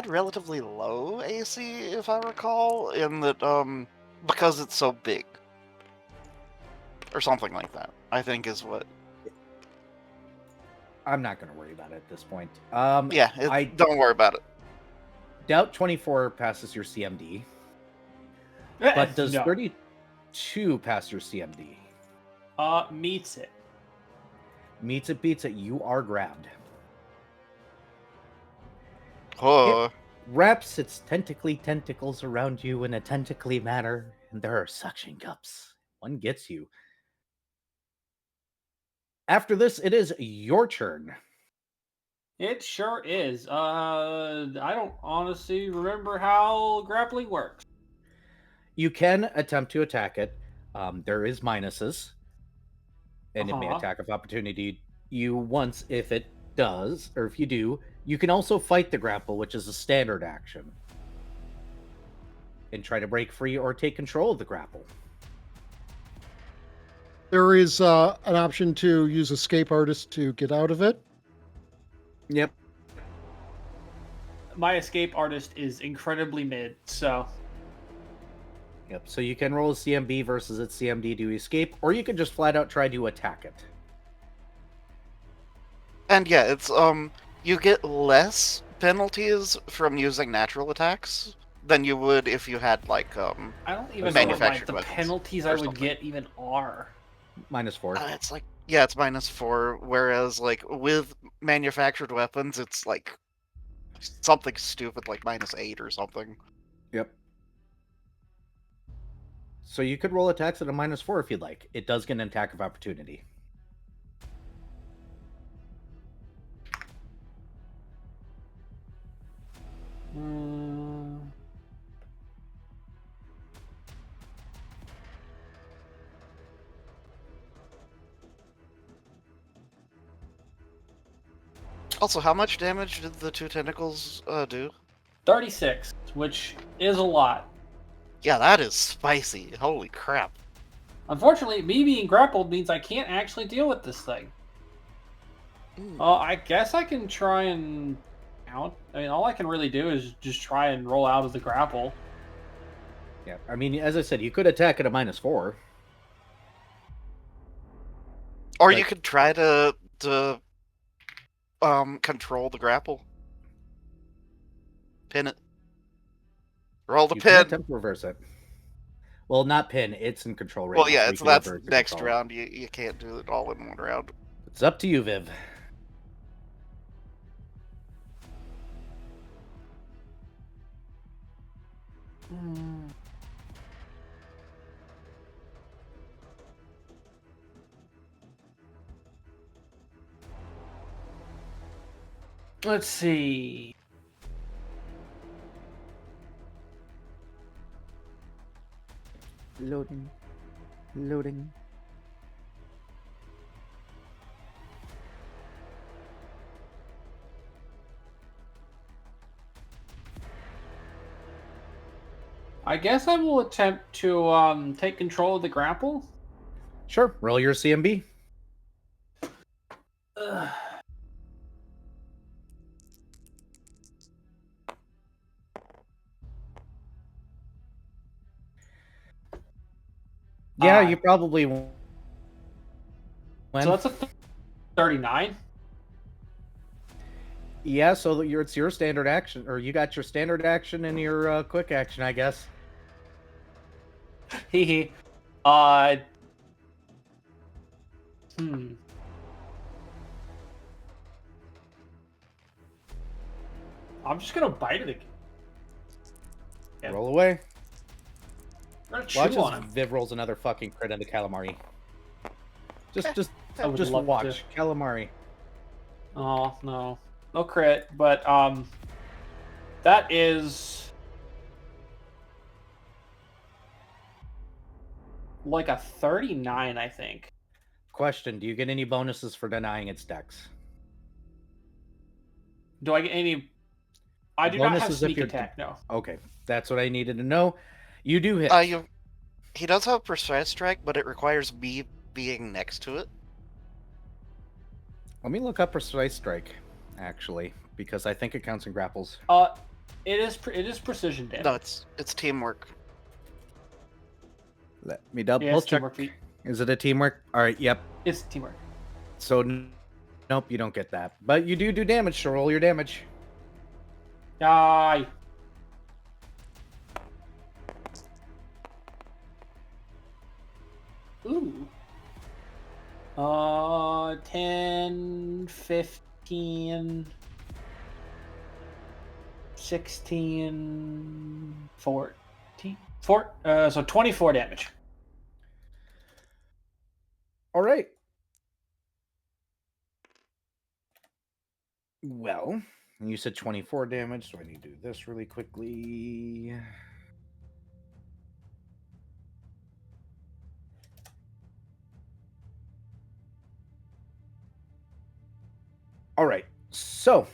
relatively low AC, if I recall, in that because it's so big, or something like that. I think is what. I'm not going to worry about it at this point. Yeah, I don't worry about it. doubt 24 passes your CMD, but does No. 32 pass your CMD? Meets it. Meets it, beats it. You are grabbed. Oh, Wraps its tentacles around you in a tentacly manner, and there are suction cups. One gets you. After this, it is your turn. It sure is. I don't honestly remember how grappling works. You can attempt to attack it. There is minuses, and it may Uh-huh. attack of opportunity you once if it does, or if you do. You can also fight the grapple, which is a standard action, and try to break free or take control of the grapple. There is an option to use Escape Artist to get out of it. Yep. My escape artist is incredibly mid, so Yep. So you can roll a CMB versus its CMD to escape, or you can just flat out try to attack it. and yeah, it's you get less penalties from using natural attacks than you would if you had like I don't even know what manufactured the weapons penalties or I would something. get even are. -4. It's like it's -4, whereas like with manufactured weapons, it's like something stupid like -8 or something. Yep. So you could roll attacks at a -4 if you'd like. It does get an attack of opportunity. Also, how much damage did the two tentacles do? 36, which is a lot. Yeah, that is spicy. Holy crap. Unfortunately, me being grappled means I can't actually deal with this thing. I guess I can try and out. I mean, all I can really do is just try and roll out of the grapple. Yeah, I mean, as I said, you could attack at a -4. Or Like- you could try to control the grapple. Pin it. Roll the You can pin. attempt to reverse it. Well, not pin. It's in control right Well, now. yeah, so you it's can that's revert to next control. round. You can't do it all in one round. It's up to you, Viv. Let's see. Loading. Loading. I guess I will attempt to take control of the grapple. Sure. Roll your CMB. Ugh. Yeah, you probably win. So that's a 39. Yeah, so it's your standard action, or you got your standard action and your quick action, I guess. Hehe. I'm just gonna bite it again. Yeah. Roll away. I'm gonna chew Watch on as him. Viv rolls another fucking crit into calamari. Just I would just love watch to. calamari. Oh no, no crit, but that is like a 39, I think. Question: do you get any bonuses for denying its dex? Do I get any? I do not have Bonuses if sneak you're attack. No. Okay, that's what I needed to know. You do hit. He does have precise strike, but it requires me being next to it. Let me look up precise strike, actually, because I think it counts in grapples. It is precision damage. No, it's teamwork. Let me double Yeah, it's check. teamwork feat. Is it a teamwork? All right. Yep. It's teamwork. So, nope, you don't get that, but you do damage. So roll your damage. Die. Ooh. 10, 15, 16, 14. So 24 damage. All right. Well, you said 24 damage, so I need to do this really quickly. All right. So,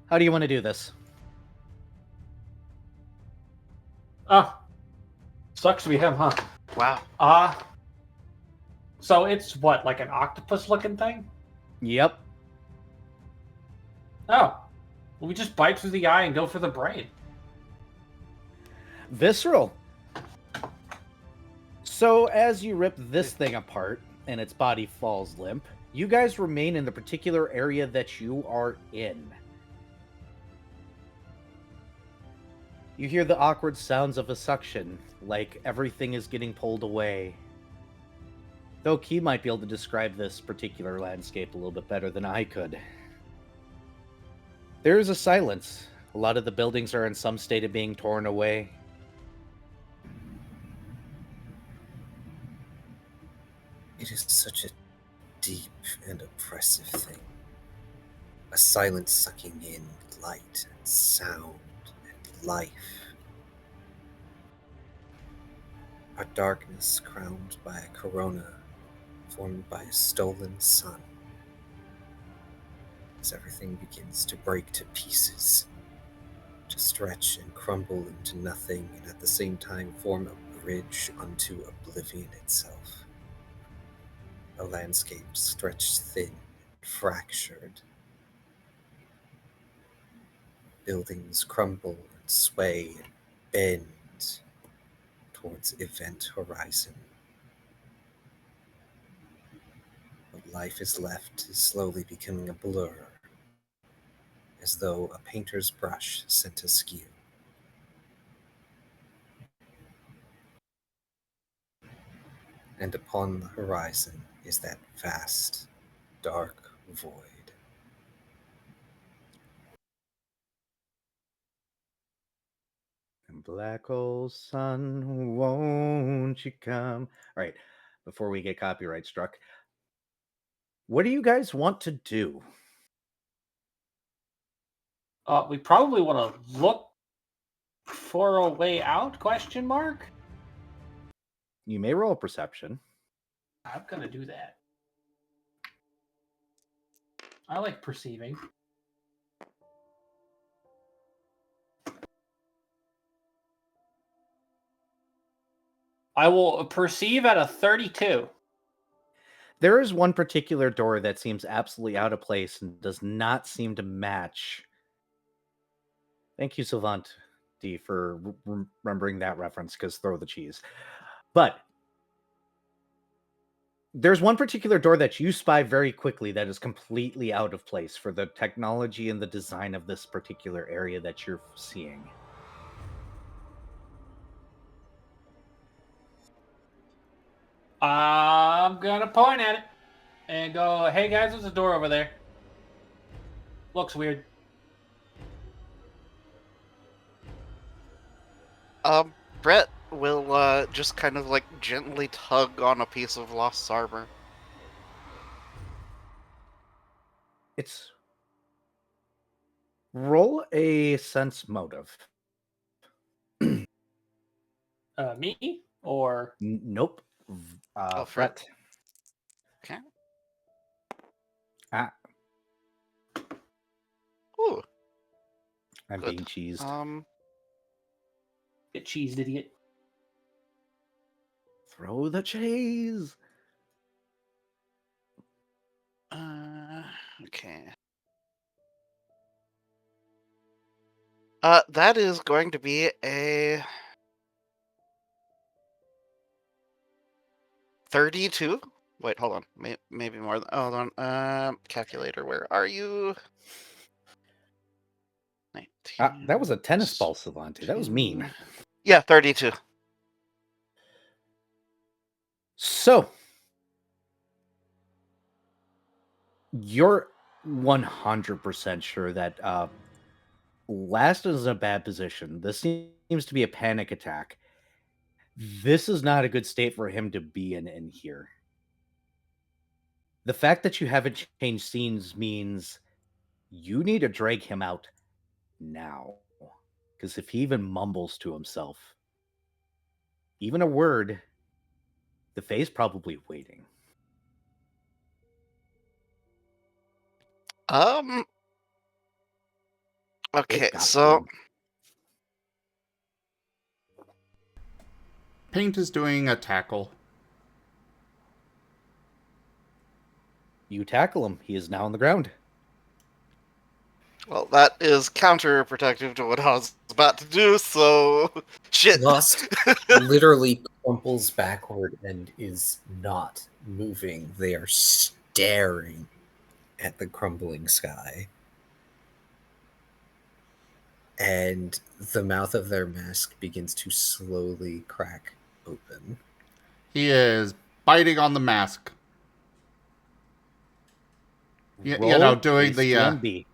how do you want to do this? Sucks to be him, huh? Wow. So it's what, like an octopus looking thing? Yep. Oh. Well, we just bite through the eye and go for the brain. Visceral. So as you rip this thing apart and its body falls limp, you guys remain in the particular area that you are in. You hear the awkward sounds of a suction, like everything is getting pulled away. Though Key might be able to describe this particular landscape a little bit better than I could. There is a silence. A lot of the buildings are in some state of being torn away. It is such a deep and oppressive thing. A silence sucking in light and sound and life. A darkness crowned by a corona formed by a stolen sun. As everything begins to break to pieces, to stretch and crumble into nothing, and at the same time form a bridge unto oblivion itself. A landscape stretched thin, fractured. Buildings crumble and sway and bend towards event horizon. What life is left is slowly becoming a blur, as though a painter's brush sent askew. And upon the horizon is that vast, dark void. And black hole sun, won't you come? All right, before we get copyright struck, what do you guys want to do? We probably want to look for a way out, question mark? You may roll a perception. I'm going to do that. I like perceiving. I will perceive at a 32. There is one particular door that seems absolutely out of place and does not seem to match. Thank you, Savant D, for remembering that reference, because throw the cheese. But there's one particular door that you spy very quickly that is completely out of place for the technology and the design of this particular area that you're seeing. I'm going to point at it and go, hey guys, there's a door over there. Looks weird. Brett will just kind of like gently tug on a piece of lost armor. It's roll a sense motive. Me or Nope. Fred. Fret. Okay. Ah, Ooh. I'm Good. being cheesed. Get cheesed, idiot. Throw the cheese. Okay. That is going to be a 32. Wait, hold on. Maybe more than. Hold on. Calculator, where are you? 19. That was a tennis ball, Savante. That was mean. Yeah, 32. So, you're 100% sure that Last is in a bad position. This seems to be a panic attack. This is not a good state for him to be in here. The fact that you haven't changed scenes means you need to drag him out now. Because if he even mumbles to himself, even a word, the Fae's probably waiting. Okay, It got so to. Paint is doing a tackle. You tackle him. He is now on the ground. well, that is counterproductive to what I was about to do. So shit. Lost literally crumples backward and is not moving. They are staring at the crumbling sky. And the mouth of their mask begins to slowly crack open. He is biting on the mask. You know, Roll doing a the CMB.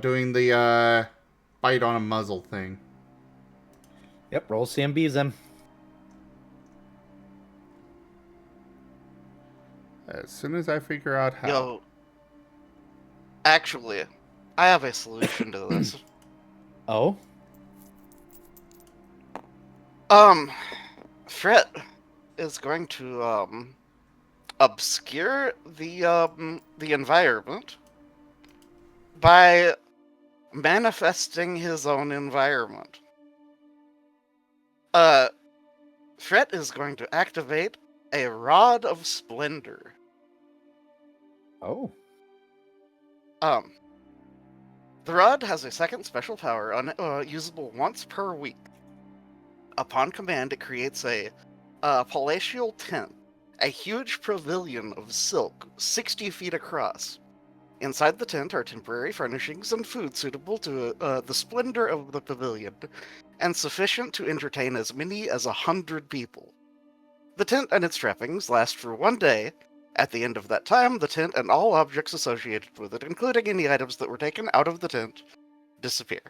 doing the bite on a muzzle thing. Yep, roll CMBs then. As soon as I figure out how. Yo, actually, I have a solution to this. Oh? Fret is going to obscure the environment by manifesting his own environment. Fret is going to activate a Rod of Splendor. Oh. The rod has a second special power, usable once per week. Upon command, it creates a palatial tent, a huge pavilion of silk, 60 feet across. Inside the tent are temporary furnishings and food suitable to the splendor of the pavilion, and sufficient to entertain as many as 100 people. The tent and its trappings last for 1 day. At the end of that time, the tent and all objects associated with it, including any items that were taken out of the tent, disappear.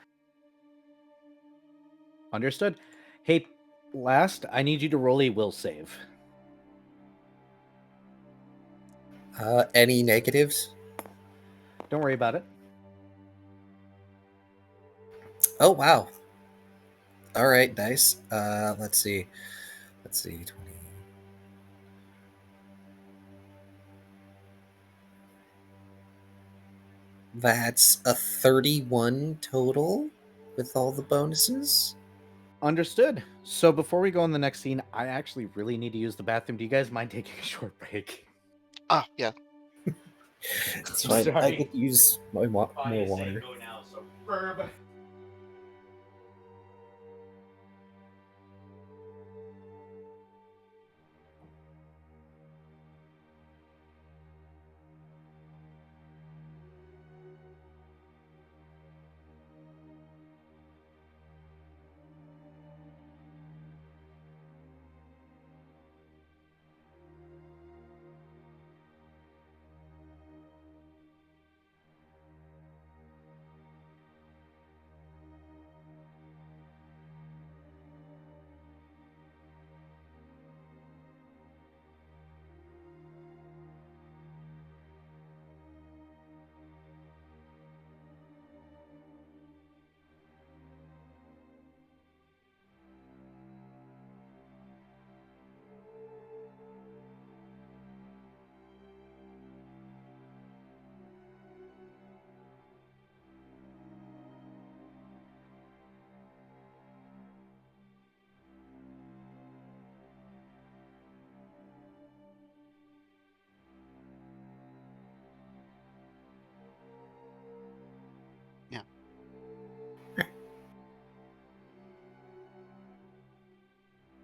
Understood. Hey, last, I need you to roll a will save. Any negatives? Don't worry about it. Oh, wow. All right, dice. Let's see. 20. That's a 31 total with all the bonuses. Understood. So before we go on the next scene, I actually really need to use the bathroom. Do you guys mind taking a short break? Ah, yeah. It's fine. I Sorry. could use more water. Go now, so verb.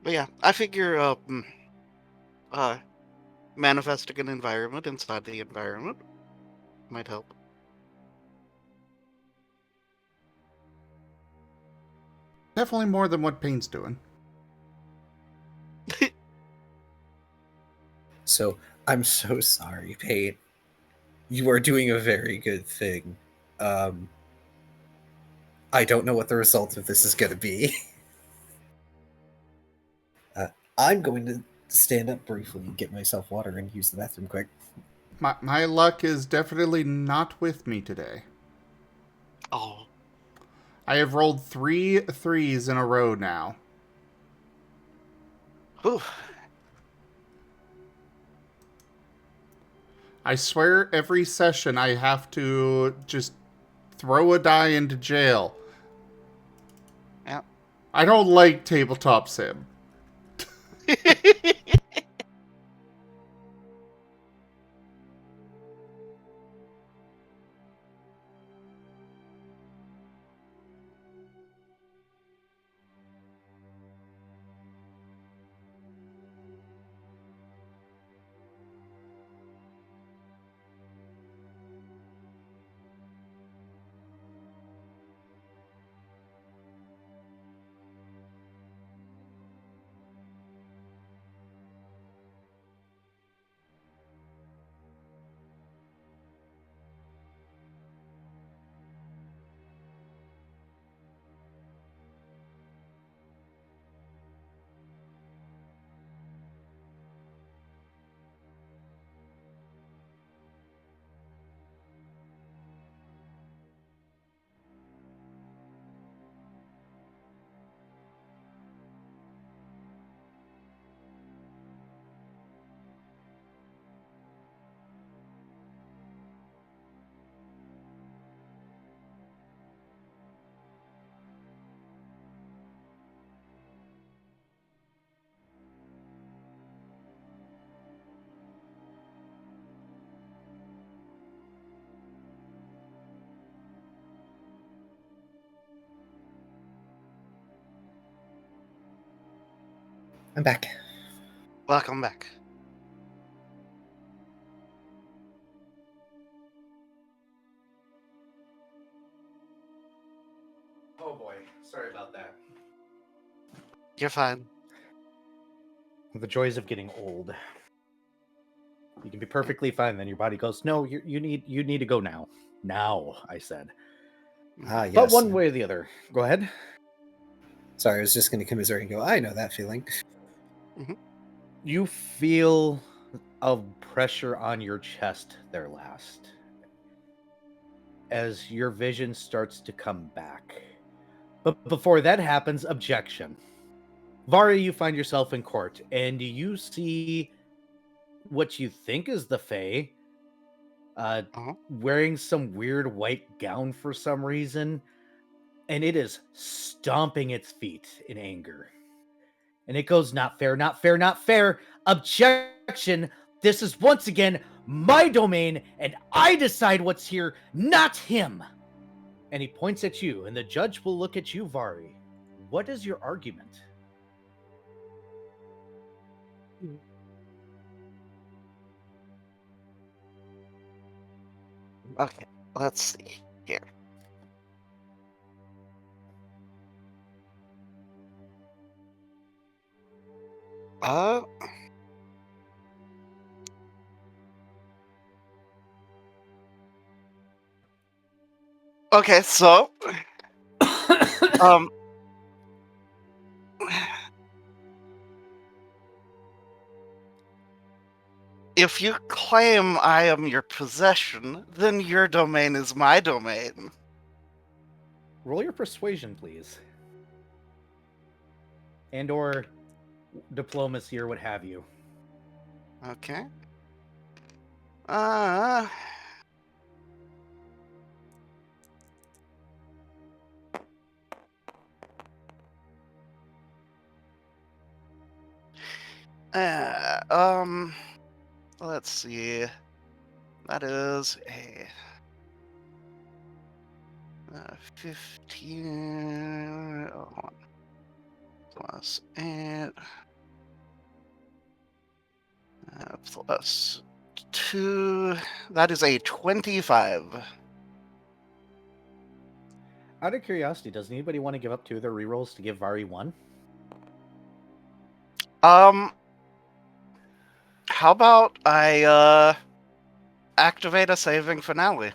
But yeah, I figure manifesting an environment inside the environment might help. Definitely more than what Pain's doing. So I'm so sorry, Pate. You are doing a very good thing. I don't know what the result of this is going to be. I'm going to stand up briefly and get myself water and use the bathroom quick. My luck is definitely not with me today. Oh, I have rolled 3 threes in a row now. whew. I swear every session I have to just throw a die into jail. Yeah. I don't like tabletop sim. I'm back. Welcome back. Oh boy, sorry about that. You're fine. The joys of getting old. You can be perfectly fine, then your body goes, "No, you need to go now." Now, I said. Ah, yes. But one way or the other. Go ahead. Sorry, I was just going to commiserate and go, I know that feeling. You feel a pressure on your chest there last. As your vision starts to come back. But before that happens, objection. Varya, you find yourself in court, and you see what you think is the Fae, Uh-huh. wearing some weird white gown for some reason, and it is stomping its feet in anger. And it goes, "Not fair, not fair, not fair. Objection. This is once again my domain, and I decide what's here, not him." And he points at you, and the judge will look at you, Vari. What is your argument? Okay, let's see here. Uh, okay, so um if you claim I am your possession, then your domain is my domain. Roll your persuasion, please. And or diplomacy or what have you. Okay. Uh uh, um let's see. That is a 15. Hold on. plus 8. Plus 2. That is a 25. Out of curiosity, does anybody want to give up 2 of their rerolls to give Vari 1? How about I activate a saving finale?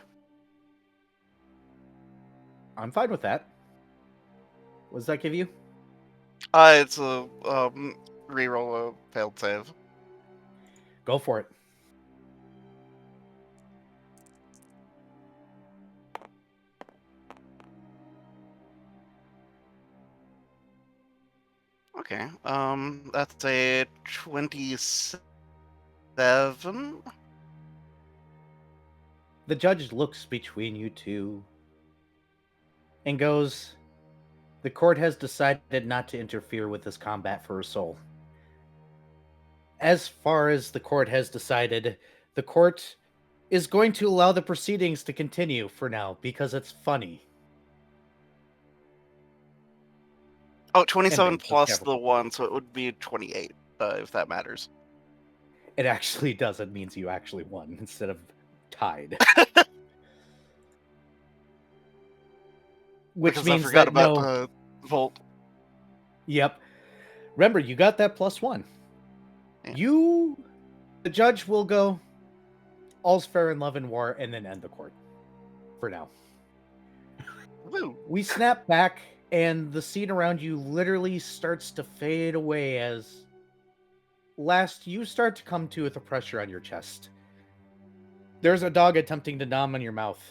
I'm fine with that. What does that give you? It's a reroll a failed save. Go for it. Okay. That's a 27. The judge looks between you two and goes, "The court has decided not to interfere with this combat for a soul. As far as the court has decided, the court is going to allow the proceedings to continue for now because it's funny." Oh, 27 And plus the 1, so it would be 28, if that matters. It actually does. It means you actually won instead of tied. Which Because means I forgot that about Volt. Yep. Remember, you got that +1. Yeah. The judge will go, "All's fair in love and war," and then end the court. For now. Woo. We snap back, and the scene around you literally starts to fade away as last you start to come to with a pressure on your chest. There's a dog attempting to nom on your mouth.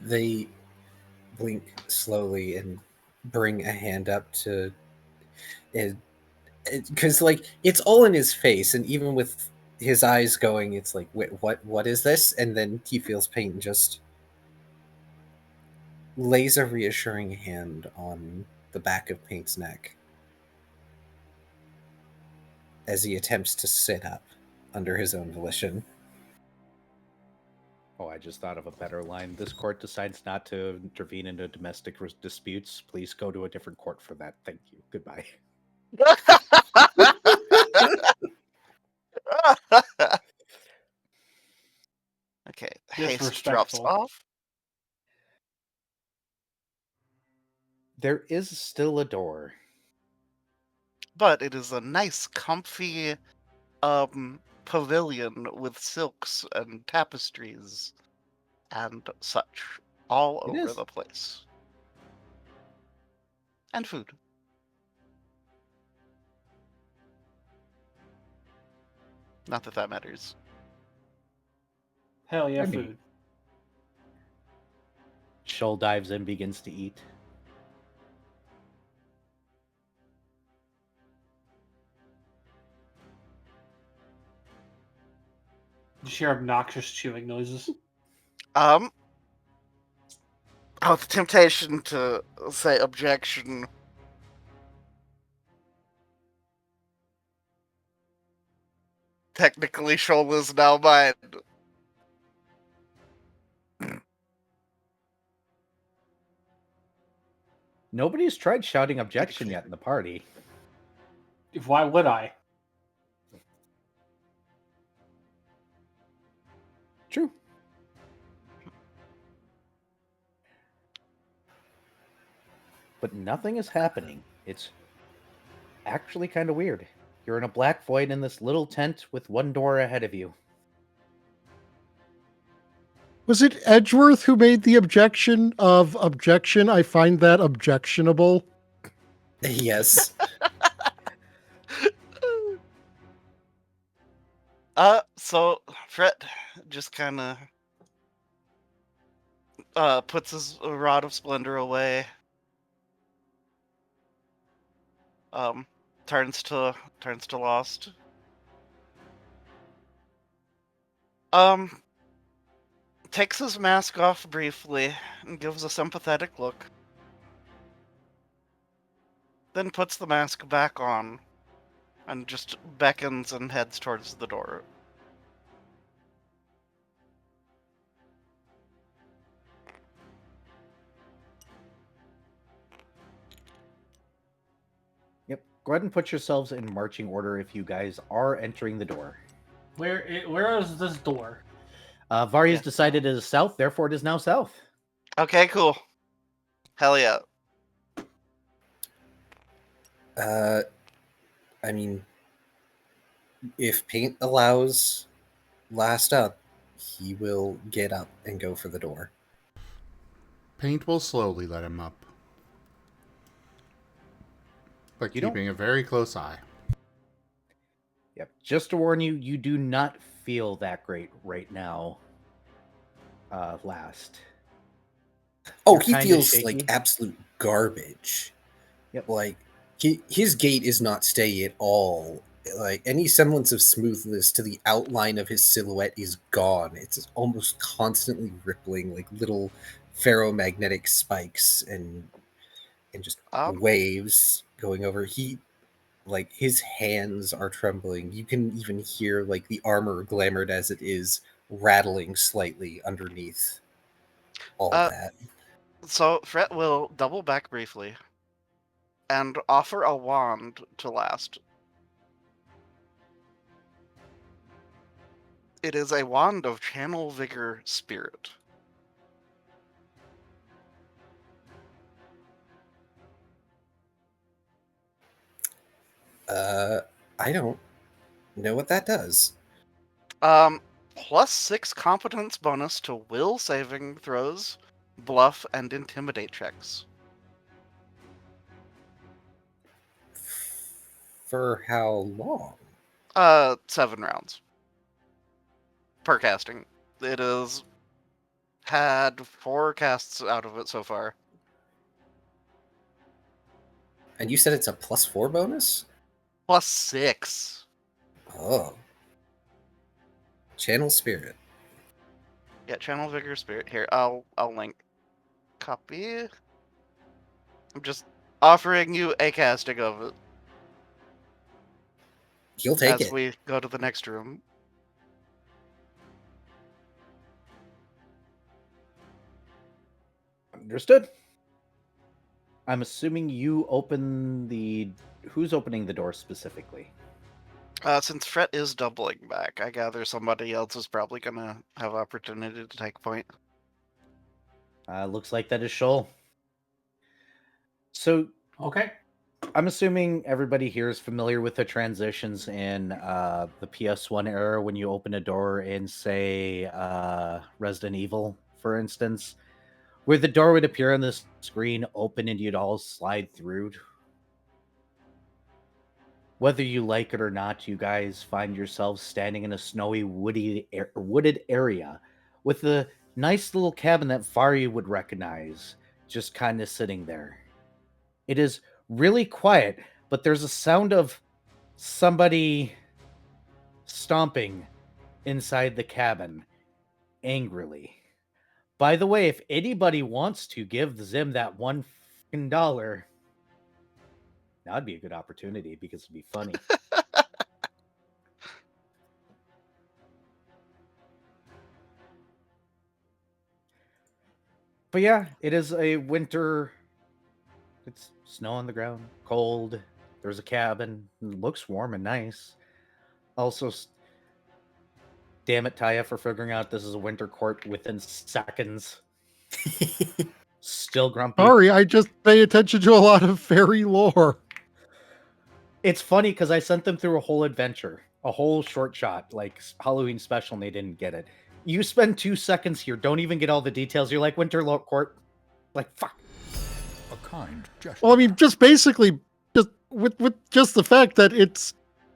They blink slowly and bring a hand up to it, because like it's all in his face, and even with his eyes going, it's like, wait, what is this? And then he feels pain and just lays a reassuring hand on the back of Paint's neck as he attempts to sit up under his own volition. Oh, I just thought of a better line. This court decides not to intervene into domestic disputes. Please go to a different court for that. Thank you. Goodbye. Okay, haste drops Disrespectful. off. There is still a door. But it is a nice, comfy pavilion with silks and tapestries and such all It over is. the place. And food. Not that that matters. Hell yeah, I mean- food. Shoal dives in, begins to eat. Just hear obnoxious chewing noises. Oh, the temptation to say objection. Technically, Shoal is now mine. Nobody's tried shouting objection yet in the party. Why would I? True. But nothing is happening. It's actually kind of weird. You're in a black void in this little tent with one door ahead of you. Was it Edgeworth who made the objection of objection? I find that objectionable. Yes. So Fret just kind of puts his rod of splendor away. Turns to Lost. Takes his mask off briefly and gives a sympathetic look. Then puts the mask back on. and just beckons and heads towards the door. Yep. Go ahead and put yourselves in marching order if you guys are entering the door. Where is this door? Vari has Yes. decided it is south, therefore it is now south. Okay, cool. Hell yeah. I mean, if Paint allows last up, he will get up and go for the door. Paint will slowly let him up, but You don't- keeping a very close eye. Yep. Just to warn you, you do not feel that great right now. Last. Oh, You're he kinda feels shaky. like absolute garbage. Yep. Like his gait is not steady at all. Like any semblance of smoothness to the outline of his silhouette is gone. It's almost constantly rippling like little ferromagnetic spikes and just waves going over. Like his hands are trembling. You can even hear like the armor, glamored as it is, rattling slightly underneath all that. So Fret will double back briefly and offer a wand to last. It is a wand of Channel Vigor Spirit. I don't know what that does. Plus 6 competence bonus to will saving throws, bluff, and intimidate checks. For how long? 7 rounds. Per casting. It has had 4 casts out of it so far. And you said it's a +4 bonus? Plus 6. Oh. Channel Spirit. Yeah, Channel Vigor Spirit. Here, I'll link. Copy. I'm just offering you a casting of it He'll take as it. we go to the next room. Understood. I'm assuming you open the... Who's opening the door specifically? Since Fret is doubling back, I gather somebody else is probably gonna have opportunity to take point. Looks like that is Shoal. So Okay. I'm assuming everybody here is familiar with the transitions in the PS1 era when you open a door in, say, Resident Evil, for instance, where the door would appear on the screen, open, and you'd all slide through. Whether you like it or not, you guys find yourselves standing in a snowy, wooded area with a nice little cabin that Furry would recognize, just kind of sitting there. It is really quiet, but there's a sound of somebody stomping inside the cabin angrily. By the way, if anybody wants to give Zim that $1, that'd be a good opportunity because it'd be funny. But yeah, it is a winter. It's snow on the ground, cold. There's a cabin. It looks warm and nice. Also, damn it, Taya, for figuring out this is a winter court within seconds. Still grumpy. Sorry, I just pay attention to a lot of fairy lore. It's funny because I sent them through a whole adventure, a whole short shot, like Halloween special, and they didn't get it. You spend 2 seconds here, don't even get all the details. You're like, winter court. Like, fuck. A kind gesture. Well, I mean, just basically, just with just the fact that it's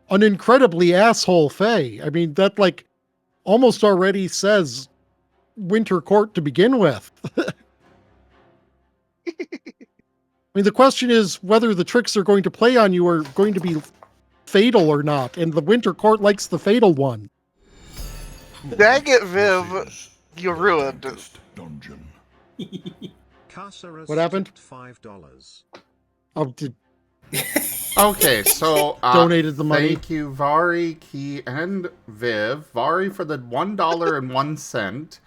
an incredibly asshole fae. I mean, that like almost already says winter court to begin with. I mean, the question is whether the tricks they're going to play on you are going to be fatal or not, and the winter court likes the fatal one. Dang it, Viv! You ruined it. Darkest dungeon. What happened? $5. Oh, did Okay, so Donated the money. Thank you, Vari, Key, and Viv. Vari for the $1.01,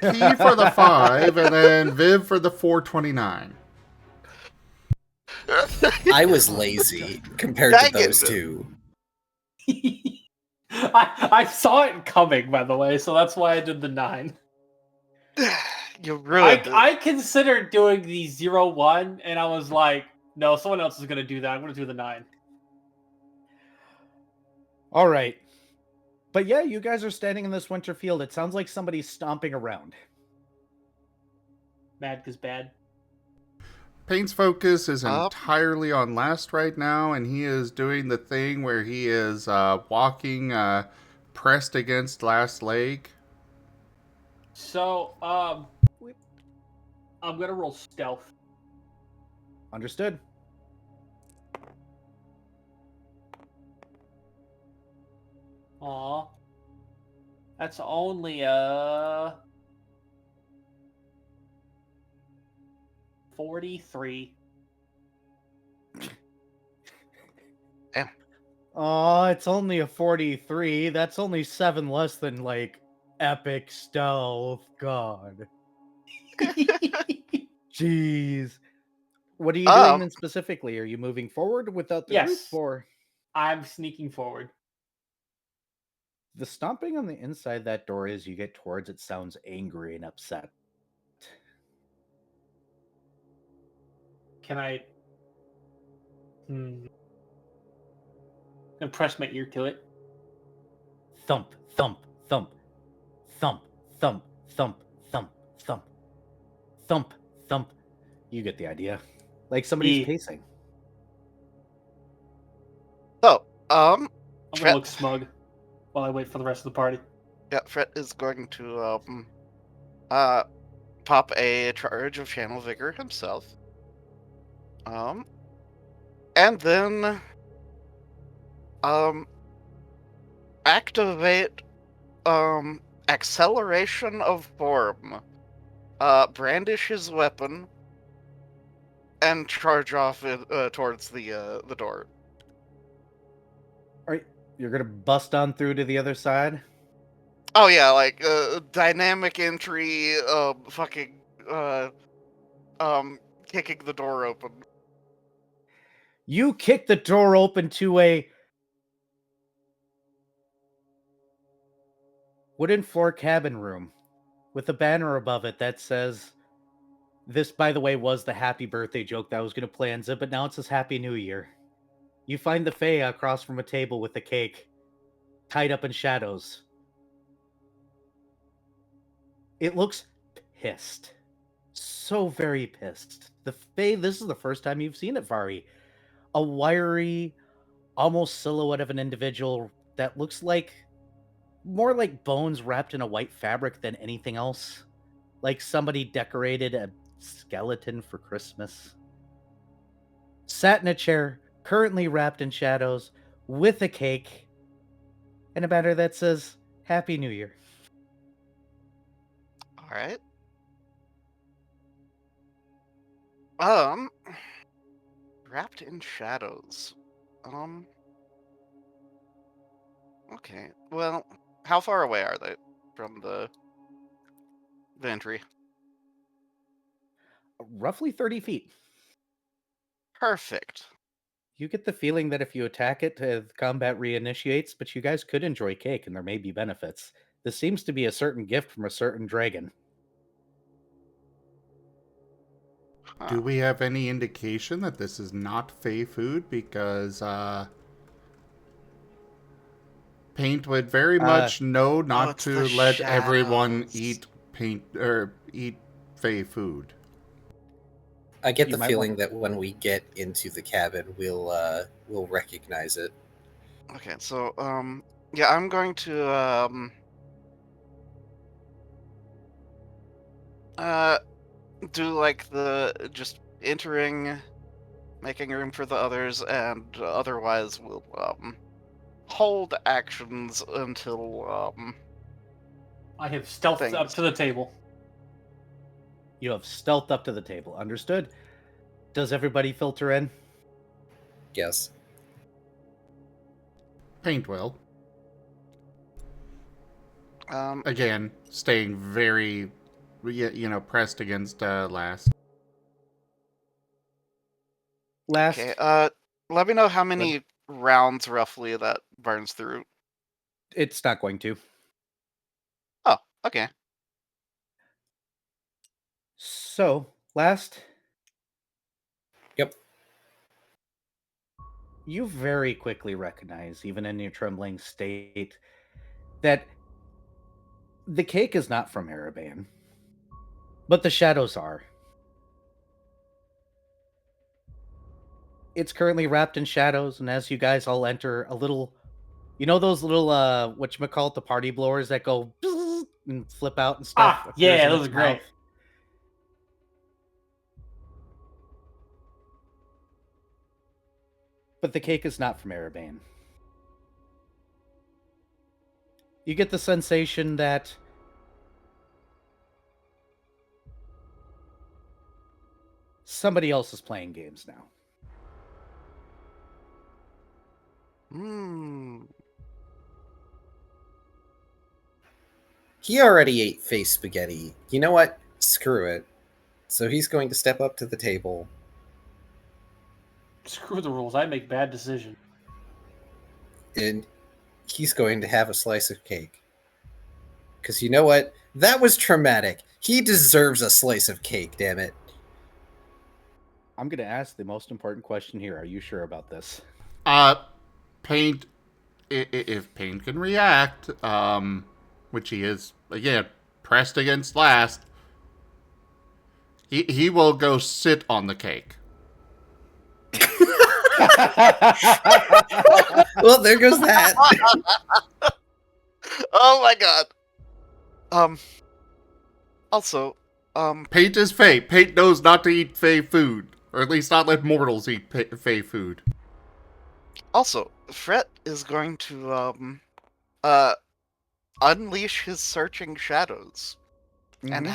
Key for the 5, and then Viv for the 4.29. I was lazy compared to Dang it. those two. I saw it coming, by the way, so that's why I did the 9. You ruined it. I considered doing the 0-1, and I was like, no, someone else is going to do that. I'm going to do the 9. All right. But yeah, you guys are standing in this winter field. It sounds like somebody's stomping around. Mad because bad. Paint's focus is Up. entirely on Last right now, and he is doing the thing where he is walking pressed against Last's leg. So, I'm going to roll stealth. Understood. Aw. That's only 43. Oh, it's only a 43. That's only 7 less than, like, epic stealth. God. Jeez. What are you doing then specifically? Are you moving forward without the group, Yes. or I'm sneaking forward. the stomping on the inside that door as you get towards it sounds angry and upset. Can I... And press my ear to it. Thump, thump, thump, thump, thump, thump, thump, thump, thump, thump. You get the idea. Like somebody's Yeah. pacing. So, I'm Fret- gonna look smug while I wait for the rest of the party. yeah, Fret is going to pop a charge of Channel Vigor himself. And then activate acceleration of form. Brandish his weapon and charge off towards the door. All right, you're gonna bust on through to the other side. Oh yeah, like dynamic entry, kicking the door open. You kick the door open to a wooden floor cabin room with a banner above it that says, this, by the way, was the happy birthday joke that I was going to play on Zip, but now it says Happy New Year. You find the Fae across from a table with a cake, tied up in shadows. It looks pissed. So very pissed. The Fae, this is the first time you've seen it, Vari. A wiry, almost silhouette of an individual that looks like more like bones wrapped in a white fabric than anything else. Like somebody decorated a skeleton for Christmas. Sat in a chair, currently wrapped in shadows, with a cake, and a banner that says, Happy New Year. Alright. Wrapped in shadows. Okay. Well, how far away are they from the entry? Roughly 30 feet. Perfect. You get the feeling that if you attack it, combat reinitiates, but you guys could enjoy cake, and there may be benefits. This seems to be a certain gift from a certain dragon. Do we have any indication that this is not Fey food? Because Paint would very much know not it's to the let everyone shadows. eat Paint or eat Fey food. I get You the might feeling that when we get into the cabin, we'll recognize it. Okay, so yeah, I'm going to do like the just entering, making room for the others, and otherwise we'll hold actions until I have stealthed up Things. to the table. You have stealthed up to the table. Understood? Does everybody filter in? Yes. Paint will. Okay. Staying very, pressed against last. Last, Let me know how many rounds roughly that burns through. it's not going to. Oh, okay. So, last, Yep. you very quickly recognize, even in your trembling state, that the cake is not from Ereban, but the shadows are. It's currently wrapped in shadows, and as you guys all enter a little, you know those little whatchamacallit, the party blowers that go bzzz and flip out and stuff? Ah, appears yeah, in those its are great. mouth? But the cake is not from Ereban. You get the sensation that somebody else is playing games now. Hmm. He already ate face spaghetti. You know what? Screw it. So he's going to step up to the table. Screw the rules. I make bad decisions. And he's going to have a slice of cake. Because you know what? That was traumatic. He deserves a slice of cake, damn it. I'm going to ask the most important question here. Are you sure about this? Paint, if Paint can react, which he is, again, pressed against last, he will go sit on the cake. Well, there goes that. Oh my god. Also, Paint is Fey. Paint knows not to eat Fey food. Or at least not let mortals eat Fey food. also, Fret is going to, unleash his searching shadows and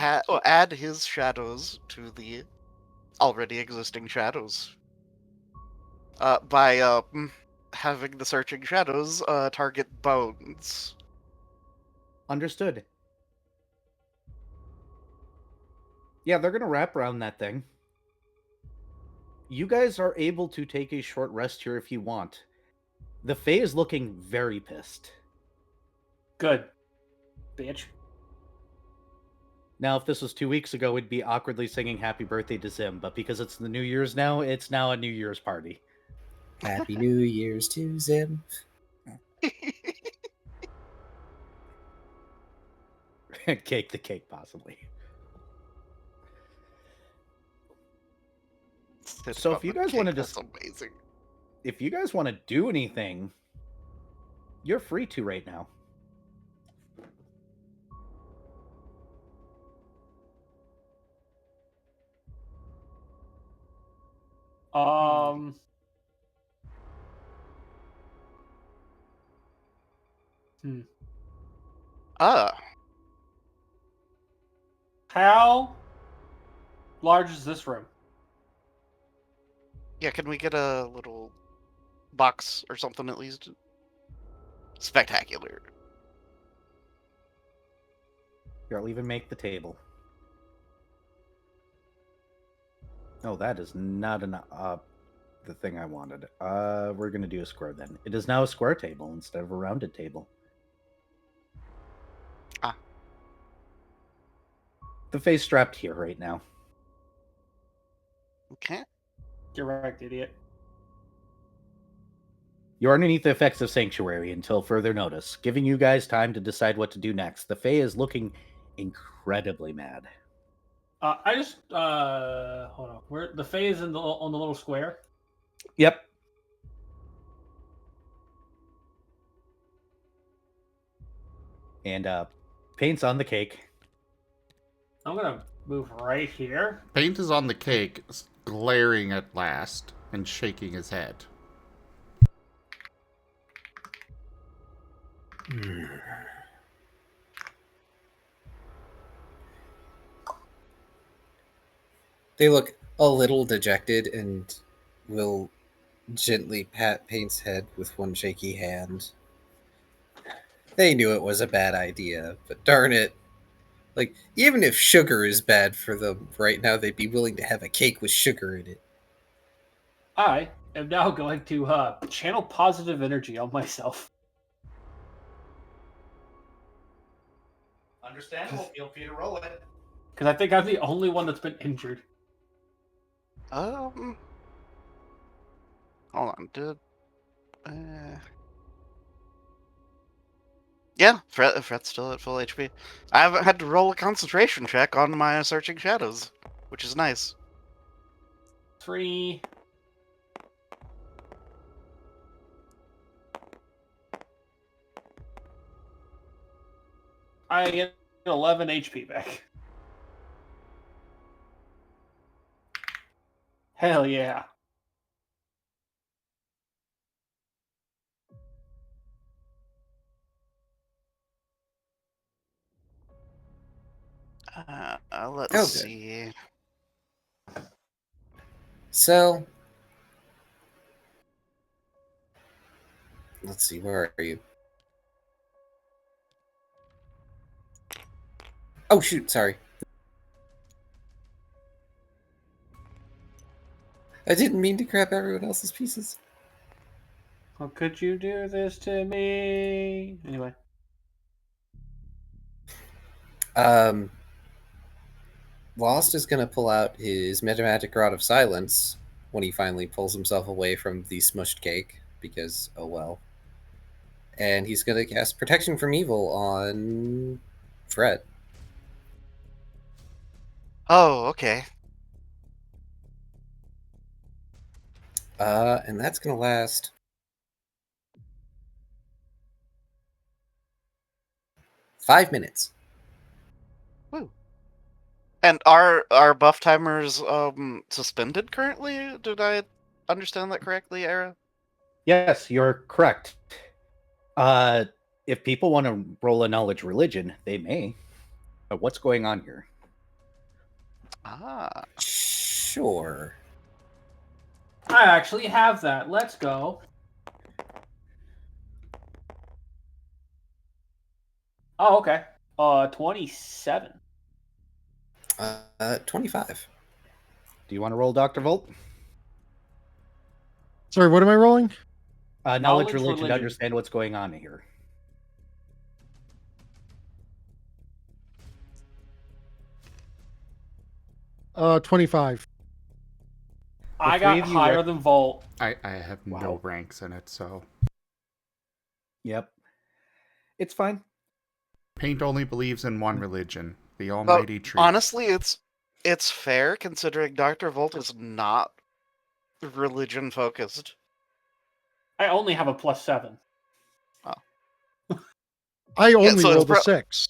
add his shadows to the already existing shadows. By having the searching shadows target bones. Understood. Yeah, they're going to wrap around that thing. You guys are able to take a short rest here if you want. The Fae is looking very pissed. Good. Bitch. Now, if this was 2 weeks ago, we'd be awkwardly singing happy birthday to Zim, but because it's the New Year's now, it's now a New Year's party. Happy New Year's to Zim. Cake the cake, possibly. So if you guys want to That's amazing. If you guys want to do anything, you're free to right now. How large is this room? Yeah, can we get a little box or something at least? Spectacular. Here, I'll even make the table. Oh, that is not the thing I wanted. We're going to do a square then. It is now a square table instead of a rounded table. Ah. The face strapped here right now. Okay. Get wrecked, idiot. You're underneath the effects of Sanctuary until further notice, giving you guys time to decide what to do next. The Fae is looking incredibly mad. I just hold on. Where the Fae is on the little square? Yep. And paint's on the cake. I'm gonna move right here. Paint is on the cake, glaring at last and shaking his head. They look a little dejected and will gently pat Paint's head with one shaky hand. They knew it was a bad idea, but darn it. Like, even if sugar is bad for them right now, they'd be willing to have a cake with sugar in it. I am now going to channel positive energy on myself. Understandable. Feel free to roll it. Because I think I'm the only one that's been injured. Hold on, dude. Yeah, Fret's still at full HP. I haven't had to roll a concentration check on my searching shadows, which is nice. 3. I get 11 HP back. Hell yeah. Okay. Let's see. So, let's see, where are you? Oh, shoot, sorry. I didn't mean to grab everyone else's pieces. How could you do this to me? Anyway. Lost is going to pull out his Metamagic Rod of Silence when he finally pulls himself away from the smushed cake, because, oh well. And he's going to cast Protection from Evil on Fred. Oh, okay. And that's going to last 5 minutes. Woo. And are buff timers suspended currently? Did I understand that correctly, Era? Yes, you're correct. If people want to roll a knowledge religion, they may. But what's going on here? Ah. Sure. I actually have that. Let's go. Oh, okay. 27. 25. Do you want to roll Dr. Volt? Sorry, what am I rolling? Knowledge religion to understand what's going on here. Uh, 25. I three got of you higher than Volt. I have no Wow. ranks in it, so. Yep. It's fine. Paint only believes in one religion, the almighty truth. Honestly, it's fair considering Dr. Volt is not religion focused. I only have a +7. I only so it's rolled a 6.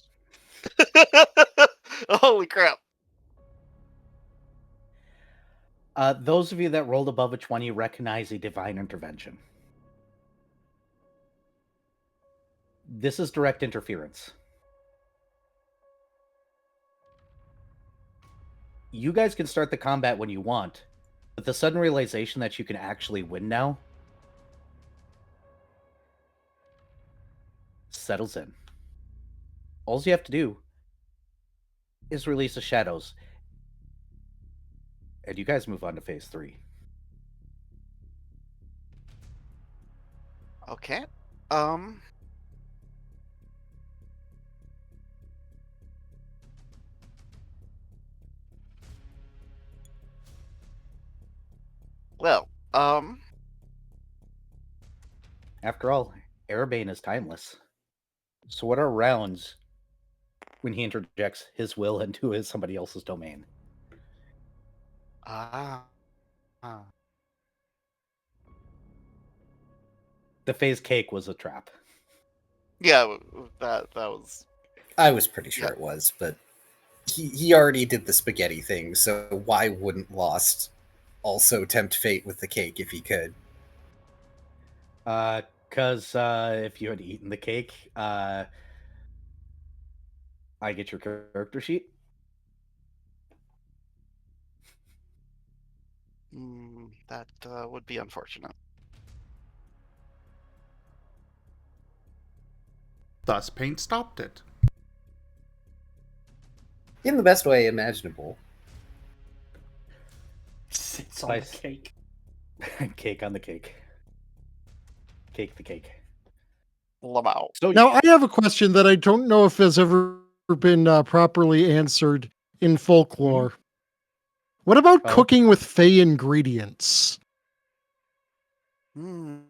Holy crap. Those of you that rolled above a 20 recognize a divine intervention. This is direct interference. You guys can start the combat when you want, but the sudden realization that you can actually win now settles in. All you have to do is release the shadows, and you guys move on to phase 3. Okay. Well, After all, Erebane is timeless. So what are rounds when he interjects his will into somebody else's domain? The phase cake was a trap. Yeah, that was. I was pretty sure it was, but he already did the spaghetti thing, so why wouldn't Lost also tempt fate with the cake if he could? Because if you had eaten the cake, I get your character sheet. That would be unfortunate. Thus, paint stopped it. In the best way imaginable. It's on the Nice. cake. Cake on the cake. Cake the cake. Lamau. So Now, I have a question that I don't know if has ever been properly answered in folklore. What about Oh. cooking with fey ingredients? Hmm.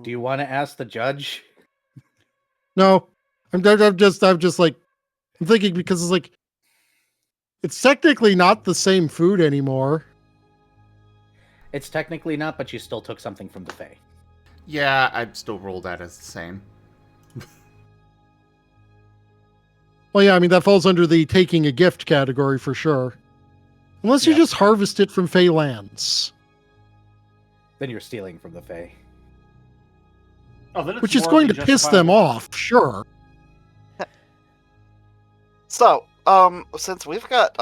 do you want to ask the judge? No, I'm just like, I'm thinking because it's like, it's technically not the same food anymore. It's technically not, but you still took something from the Fae. Yeah, I'd still roll that as the same. Well, yeah, I mean, that falls under the taking a gift category for sure. Unless you Yep. just harvest it from fey lands, Then you're stealing from the Fae. Oh, then it's which is more going than to piss them justifiable. off, sure. So, since we've got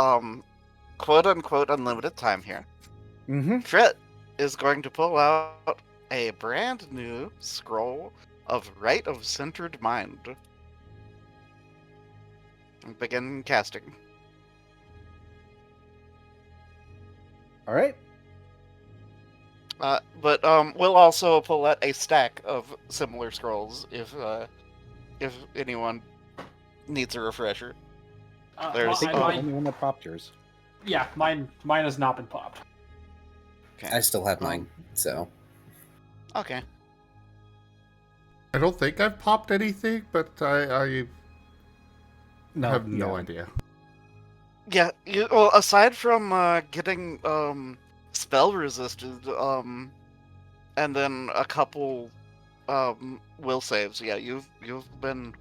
quote unquote unlimited time here, Mm-hmm. Frit is going to pull out a brand new scroll of Rite of Centered Mind. And begin casting. All right. But we'll also pull out a stack of similar scrolls if anyone needs a refresher. There's- I think Oh. you're the only one that popped yours. Yeah, mine has not been popped. Okay. I still have mine, so. Okay. I don't think I've popped anything, but I No, have no yeah. idea. Yeah. Well, aside from getting spell resisted, and then a couple will saves. Yeah, you've been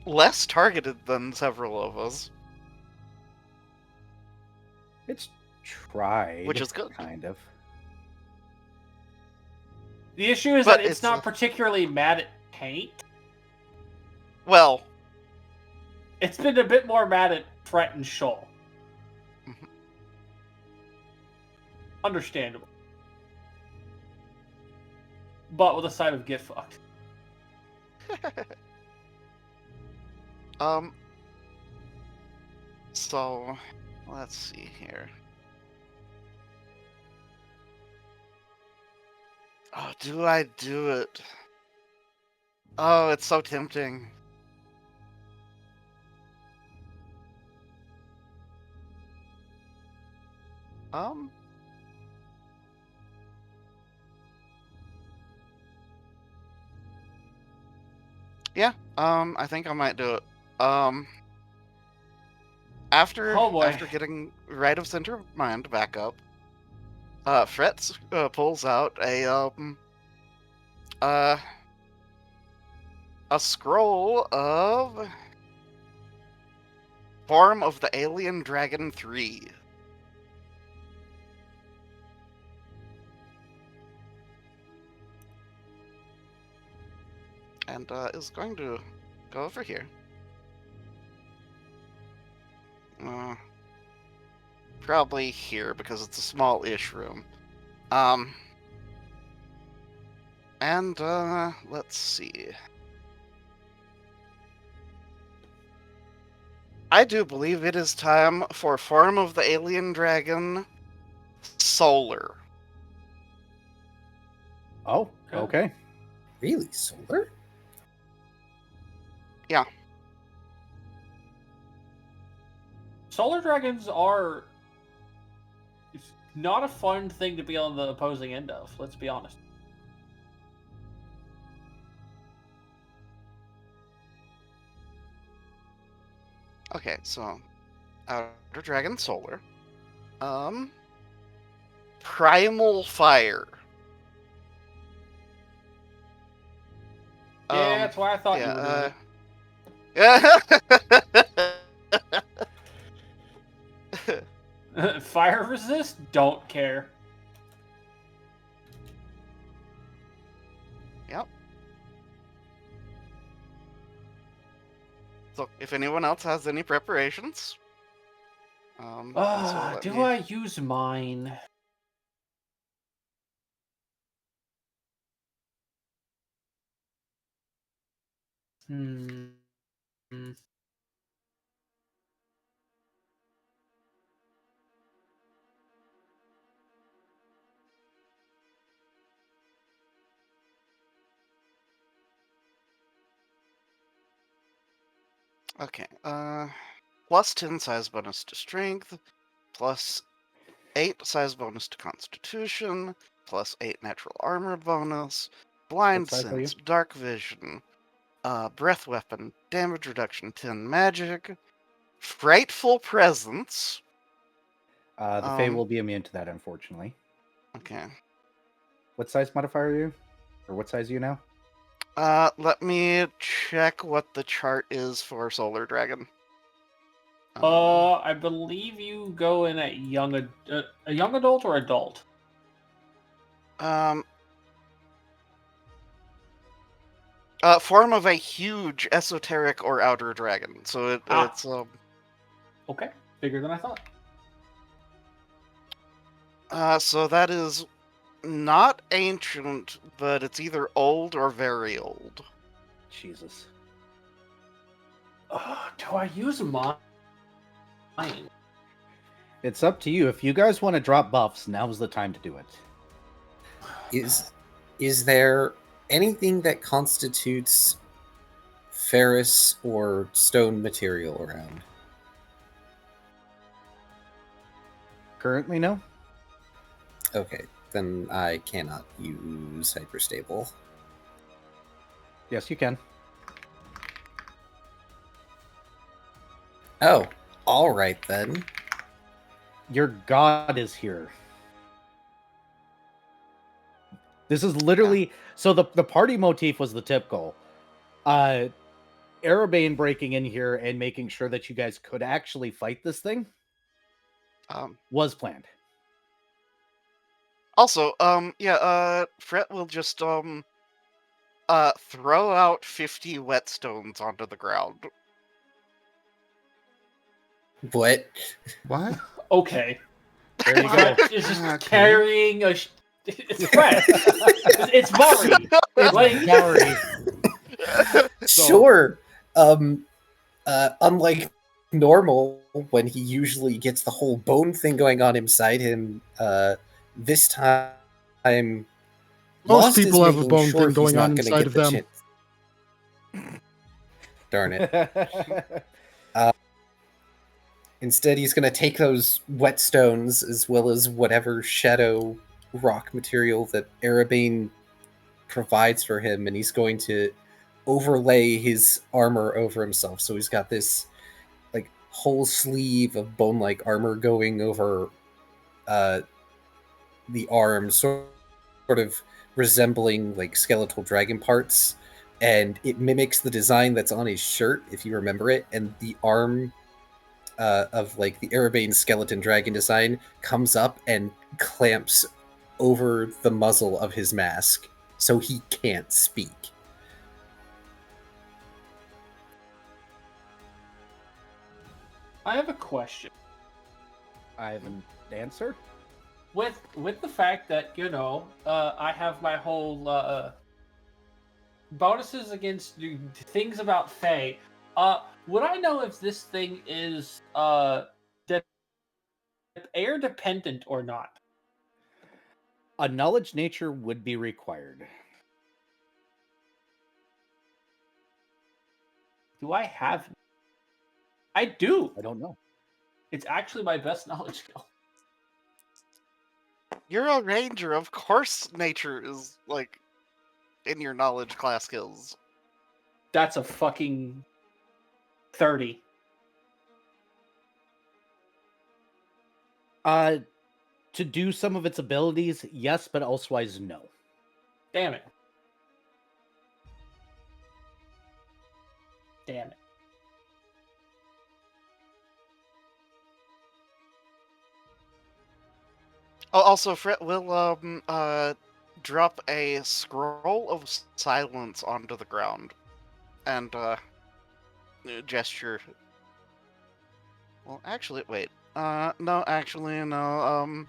less targeted than several of us, It's tried. which is good. Kind of. The issue is But that it's it's, not particularly mad at paint. Well, It's been a bit more mad at Fret and Shoal. Mhm. Understandable. But with a side of get fucked. So let's see here. Oh, do I do it? Oh, it's so tempting. Um. Yeah. I think I might do it. After Oh, boy. after getting Rite of Center Mind back up, Fretz pulls out a scroll of Form of the Alien Dragon 3. And is going to go over here. Probably here because it's a small-ish room. And let's see. I do believe it is time for Form of the Alien Dragon Solar. Oh, okay. Really? Solar? Yeah. Solar dragons are it's not a fun thing to be on the opposing end of, let's be honest. Okay, so Outer Dragon Solar. Primal Fire. Yeah, that's why I thought you were doing it. Fire resist? Don't care. Yep. So, if anyone else has any preparations, this will let Do me- I use mine? Hmm. Okay. Plus 10 size bonus to strength, plus 8 size bonus to constitution, plus 8 natural armor bonus, blind size are you? sense, dark vision, breath weapon, damage reduction 10 magic, frightful presence. The Fae will be immune to that, unfortunately. Okay. What size modifier are you? Or what size are you now? Let me check what the chart is for Solar Dragon. I believe you go in at a young adult or adult. Form of a huge esoteric or outer dragon. So it's Okay, bigger than I thought. so that is not ancient, but it's either old or very old. Jesus. Do I use mine? It's up to you. If you guys want to drop buffs, now's the time to do it. Is there anything that constitutes ferrous or stone material around? Currently, no. Okay, then I cannot use hyperstable. Yes, you can. Oh, all right then. Your god is here. This is literally so the party motif was the typical. Arabane breaking in here and making sure that you guys could actually fight this thing was planned. Also, Fret will just throw out 50 whetstones onto the ground. What? What? Okay. There you go. It's just carrying a. It's Fred. It's Vari. It's Like, Gary. Sure. Unlike normal, when he usually gets the whole bone thing going on inside him, this time Most Lost is people have a making bone sure thing going he's not on gonna inside get of the them. chance. Darn it. Instead, he's going to take those whetstones as well as whatever shadow rock material that Arabane provides for him, and he's going to overlay his armor over himself. So he's got this like whole sleeve of bone-like armor going over the arms, sort of resembling like skeletal dragon parts, and it mimics the design that's on his shirt, if you remember it, and the arm of like the Arabane skeleton dragon design comes up and clamps over the muzzle of his mask, so he can't speak. I have a question. I have an answer. With the fact that I have my whole bonuses against things about Fae. Would I know if this thing is air dependent or not? A knowledge nature would be required. Do I have? I do. I don't know. It's actually my best knowledge skill. You're a ranger, of course nature is like in your knowledge class skills. That's a fucking 30. To do some of its abilities, yes, but elsewise, no. Damn it. Damn it. Oh, also, Fret will drop a scroll of silence onto the ground, and gesture. Well, actually, wait. No, actually, no.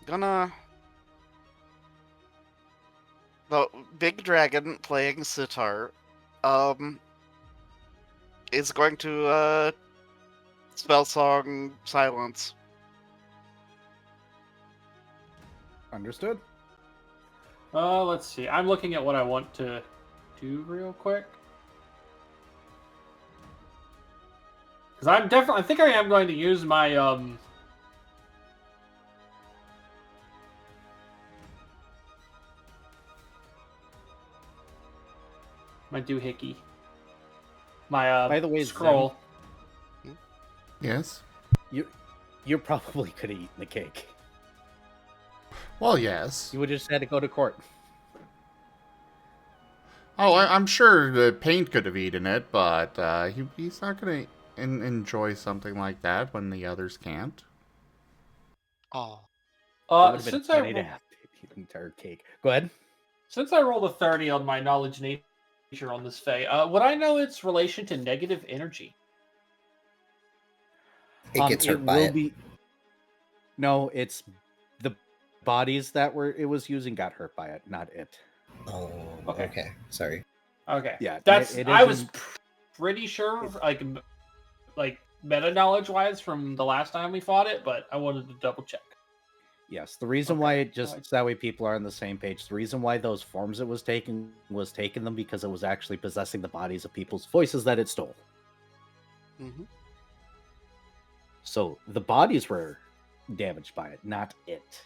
Gonna. The big dragon playing sitar. is going to spell song silence. Understood. Let's see. I'm looking at what I want to do real quick. Because I think I am going to use my, my doohickey. My, By the way, scroll. Yes? You probably could have eaten the cake. Well, yes. You would have just had to go to court. Oh, I'm sure the Paint could have eaten it, but he's not going to enjoy something like that when the others can't. Oh. It would have been Since funny to have to eat the entire cake. Go ahead. Since I rolled a 30 on my knowledge nature on this Fae, would I know its relation to negative energy? It gets hurt by it. No, it's the bodies that it was using got hurt by it, not it. Oh, Okay. okay. Sorry. Okay. Yeah, I was pretty sure, like meta knowledge wise, from the last time we fought it, but I wanted to double check. Yes, the reason why it just that way people are on the same page. The reason why those forms it was taking them because it was actually possessing the bodies of people's voices that it stole. Mm-hmm. So the bodies were damaged by it, not it.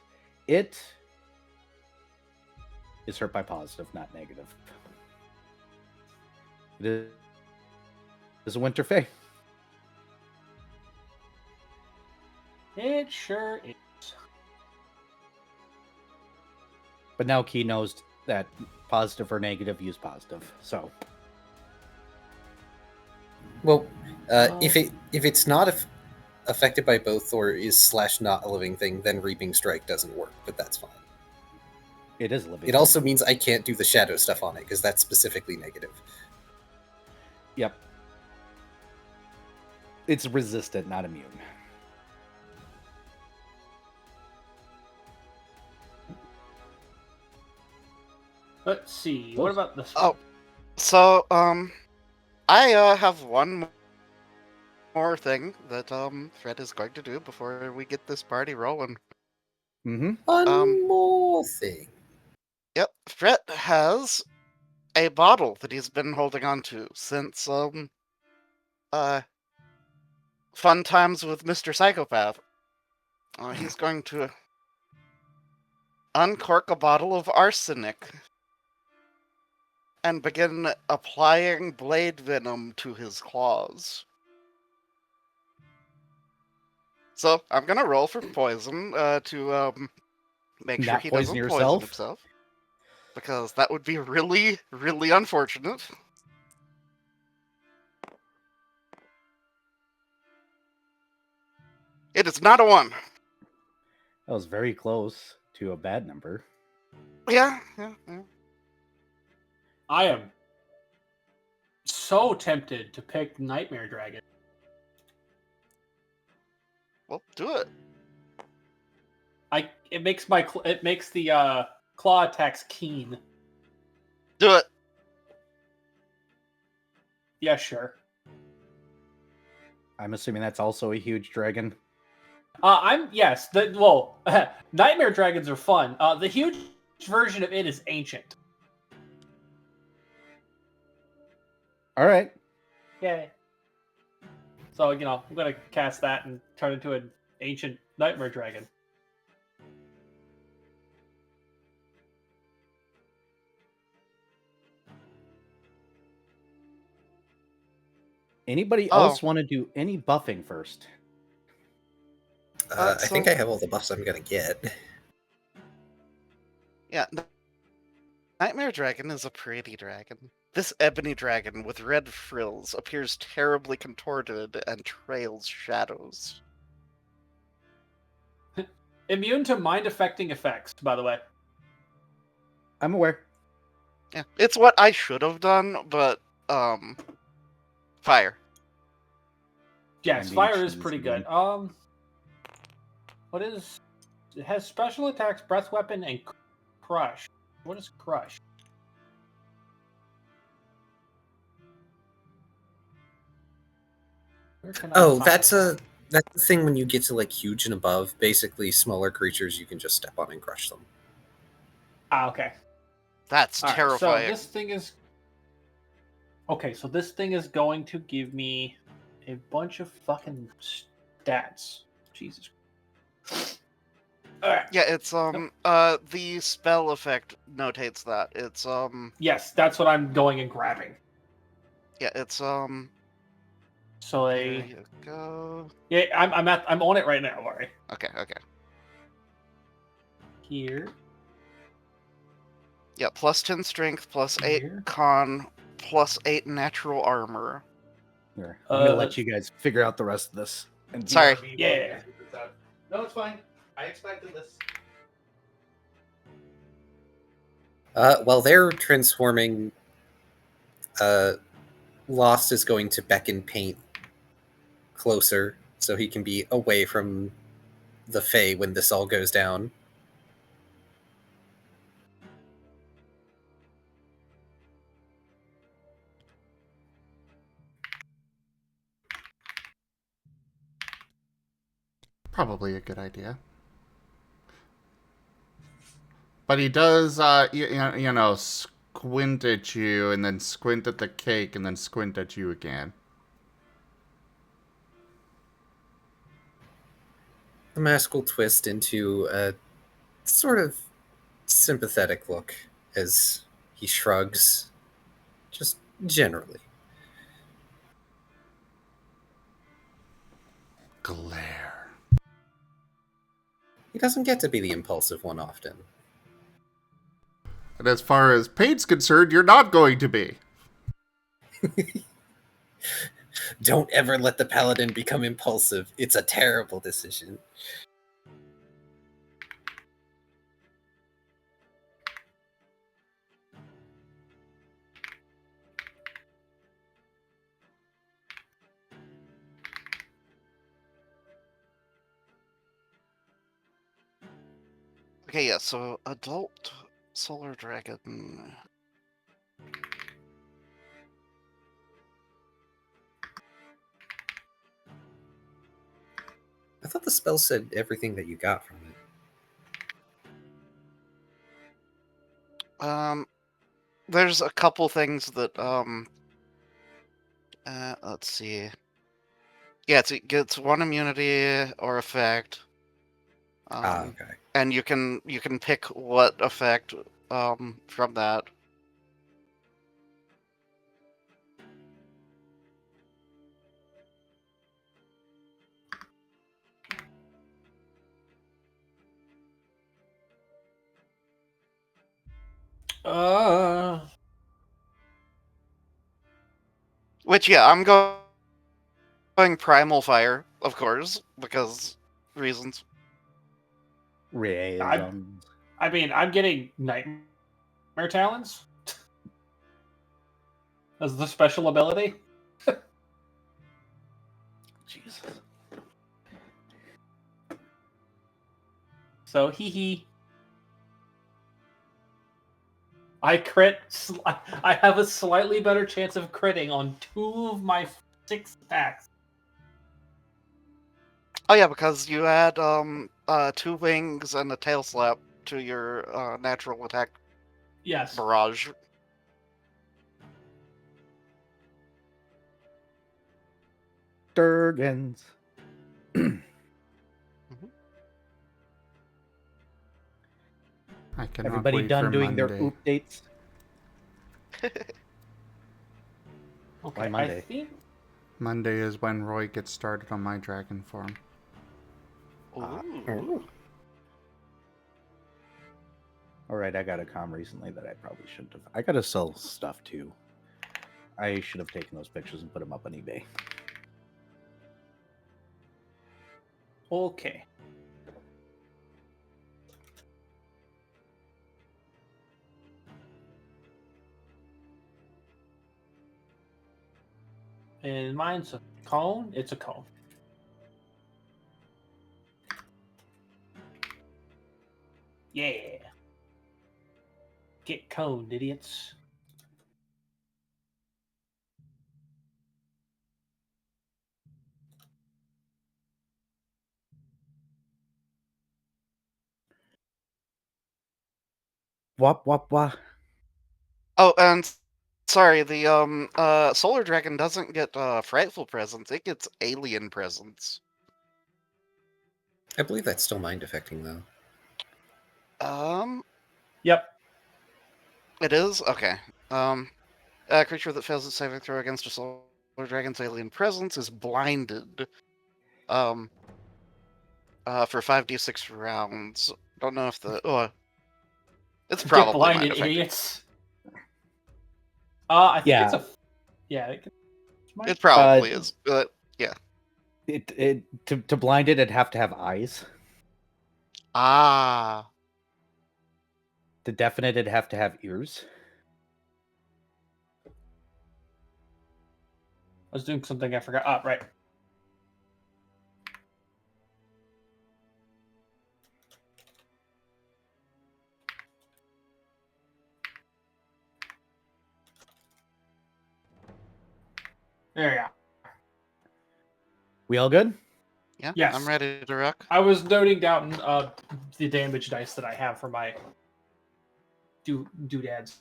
It is hurt by positive, not negative. It is a winter fae. It sure is. But now Key knows that positive or negative, use positive. So, Well, if it's not affected by both or is / not a living thing, then Reaping Strike doesn't work. But that's fine. it is living. It also means I can't do the shadow stuff on it because that's specifically negative. Yep. It's resistant, not immune. Let's see. What about this? Oh, so I have one more thing that Fred is going to do before we get this party rolling. Mm-hmm. One more thing. Yep, Fred has a bottle that he's been holding on to since fun times with Mr. Psychopath. He's going to uncork a bottle of arsenic and begin applying blade venom to his claws. So I'm gonna roll for poison to make sure Not he poison doesn't poison yourself? himself, because that would be really, really unfortunate. It is not a 1. That was very close to a bad number. Yeah. I am so tempted to pick Nightmare Dragon. Well, do it. It makes the claw attacks keen. Do it. Yeah, sure. I'm assuming that's also a huge dragon. Nightmare dragons are fun. The huge version of it is ancient. All right. Yay. So, I'm gonna cast that and turn it into an ancient nightmare dragon. Anybody else want to do any buffing first? I think I have all the buffs I'm gonna get. Yeah. Nightmare Dragon is a pretty dragon. This ebony dragon with red frills appears terribly contorted and trails shadows. Immune to mind-affecting effects, by the way. I'm aware. Yeah, it's what I should have done, but fire. Yes, And fire each is pretty is good. It has special attacks, breath weapon, and crush. What is crush? Where can I Oh, find that's that? the thing when you get to like huge and above. Basically, smaller creatures you can just step on and crush them. Ah, okay. That's All right. So terrifying. this thing is okay. So this thing is going to give me a bunch of fucking stats. Jesus. All right. Yeah, it's Nope. the spell effect notates that. It's Yes, that's what I'm going and grabbing. yeah, it's So here a you go. yeah, I'm on it right now. Worry. Okay. Here. Yeah, plus 10 strength, plus 8 Here. con, plus 8 natural armor. Here, I'm gonna Uh, let you guys figure out the rest of this. And Sorry. BRB Yeah. No, it's fine. I expected this. While they're transforming, Lost is going to beckon Paint closer so he can be away from the Fae when this all goes down. Probably a good idea. But he does, you know, squint at you, and then squint at the cake, and then squint at you again. The mask will twist into a sort of sympathetic look as he shrugs, just generally. Glare. He doesn't get to be the impulsive one often. And as far as Pate's concerned, you're not going to be. Don't ever let the paladin become impulsive. It's a terrible decision. Okay, yeah, so adult solar dragon. I thought the spell said everything that you got from it. There's a couple things that let's see. Yeah, it gets one immunity or effect. Okay. And you can pick what effect from that. Which yeah, I'm going primal fire, of course, because reasons. Raisins. I mean, I'm getting nightmare talons as the special ability. Jesus. So hee hee. I crit. I have a slightly better chance of critting on 2 of my 6 attacks. Oh yeah, because you add 2 wings and a tail slap to your natural attack Yes. barrage. Durgans. I cannot Everybody wait done for doing Monday. their updates? Okay, Why Monday? I think Monday is when Roy gets started on my dragon form. Ooh. All right, I got a comm recently that I probably shouldn't have. I gotta sell stuff too. I should have taken those pictures and put them up on eBay. okay. And mine's a cone. It's a cone. Yeah. Get coned, idiots. Wop wop wop. Oh, and sorry, the solar dragon doesn't get frightful presence; it gets alien presence. I believe that's still mind affecting though. Yep. It is okay. A creature that fails its saving throw against a solar dragon's alien presence is blinded. For 5d6 rounds. Don't know if it's Get probably blinded, mind affecting. idiots. I think Yeah. it's a. Yeah. It probably is, but yeah. To blind it, it'd have to have eyes. Ah, To deafen it, it'd have to have ears. I was doing something I forgot. Ah, right. There you go. We all good? yeah. Yes. I'm ready to rock. I was noting down the damage dice that I have for my doodads.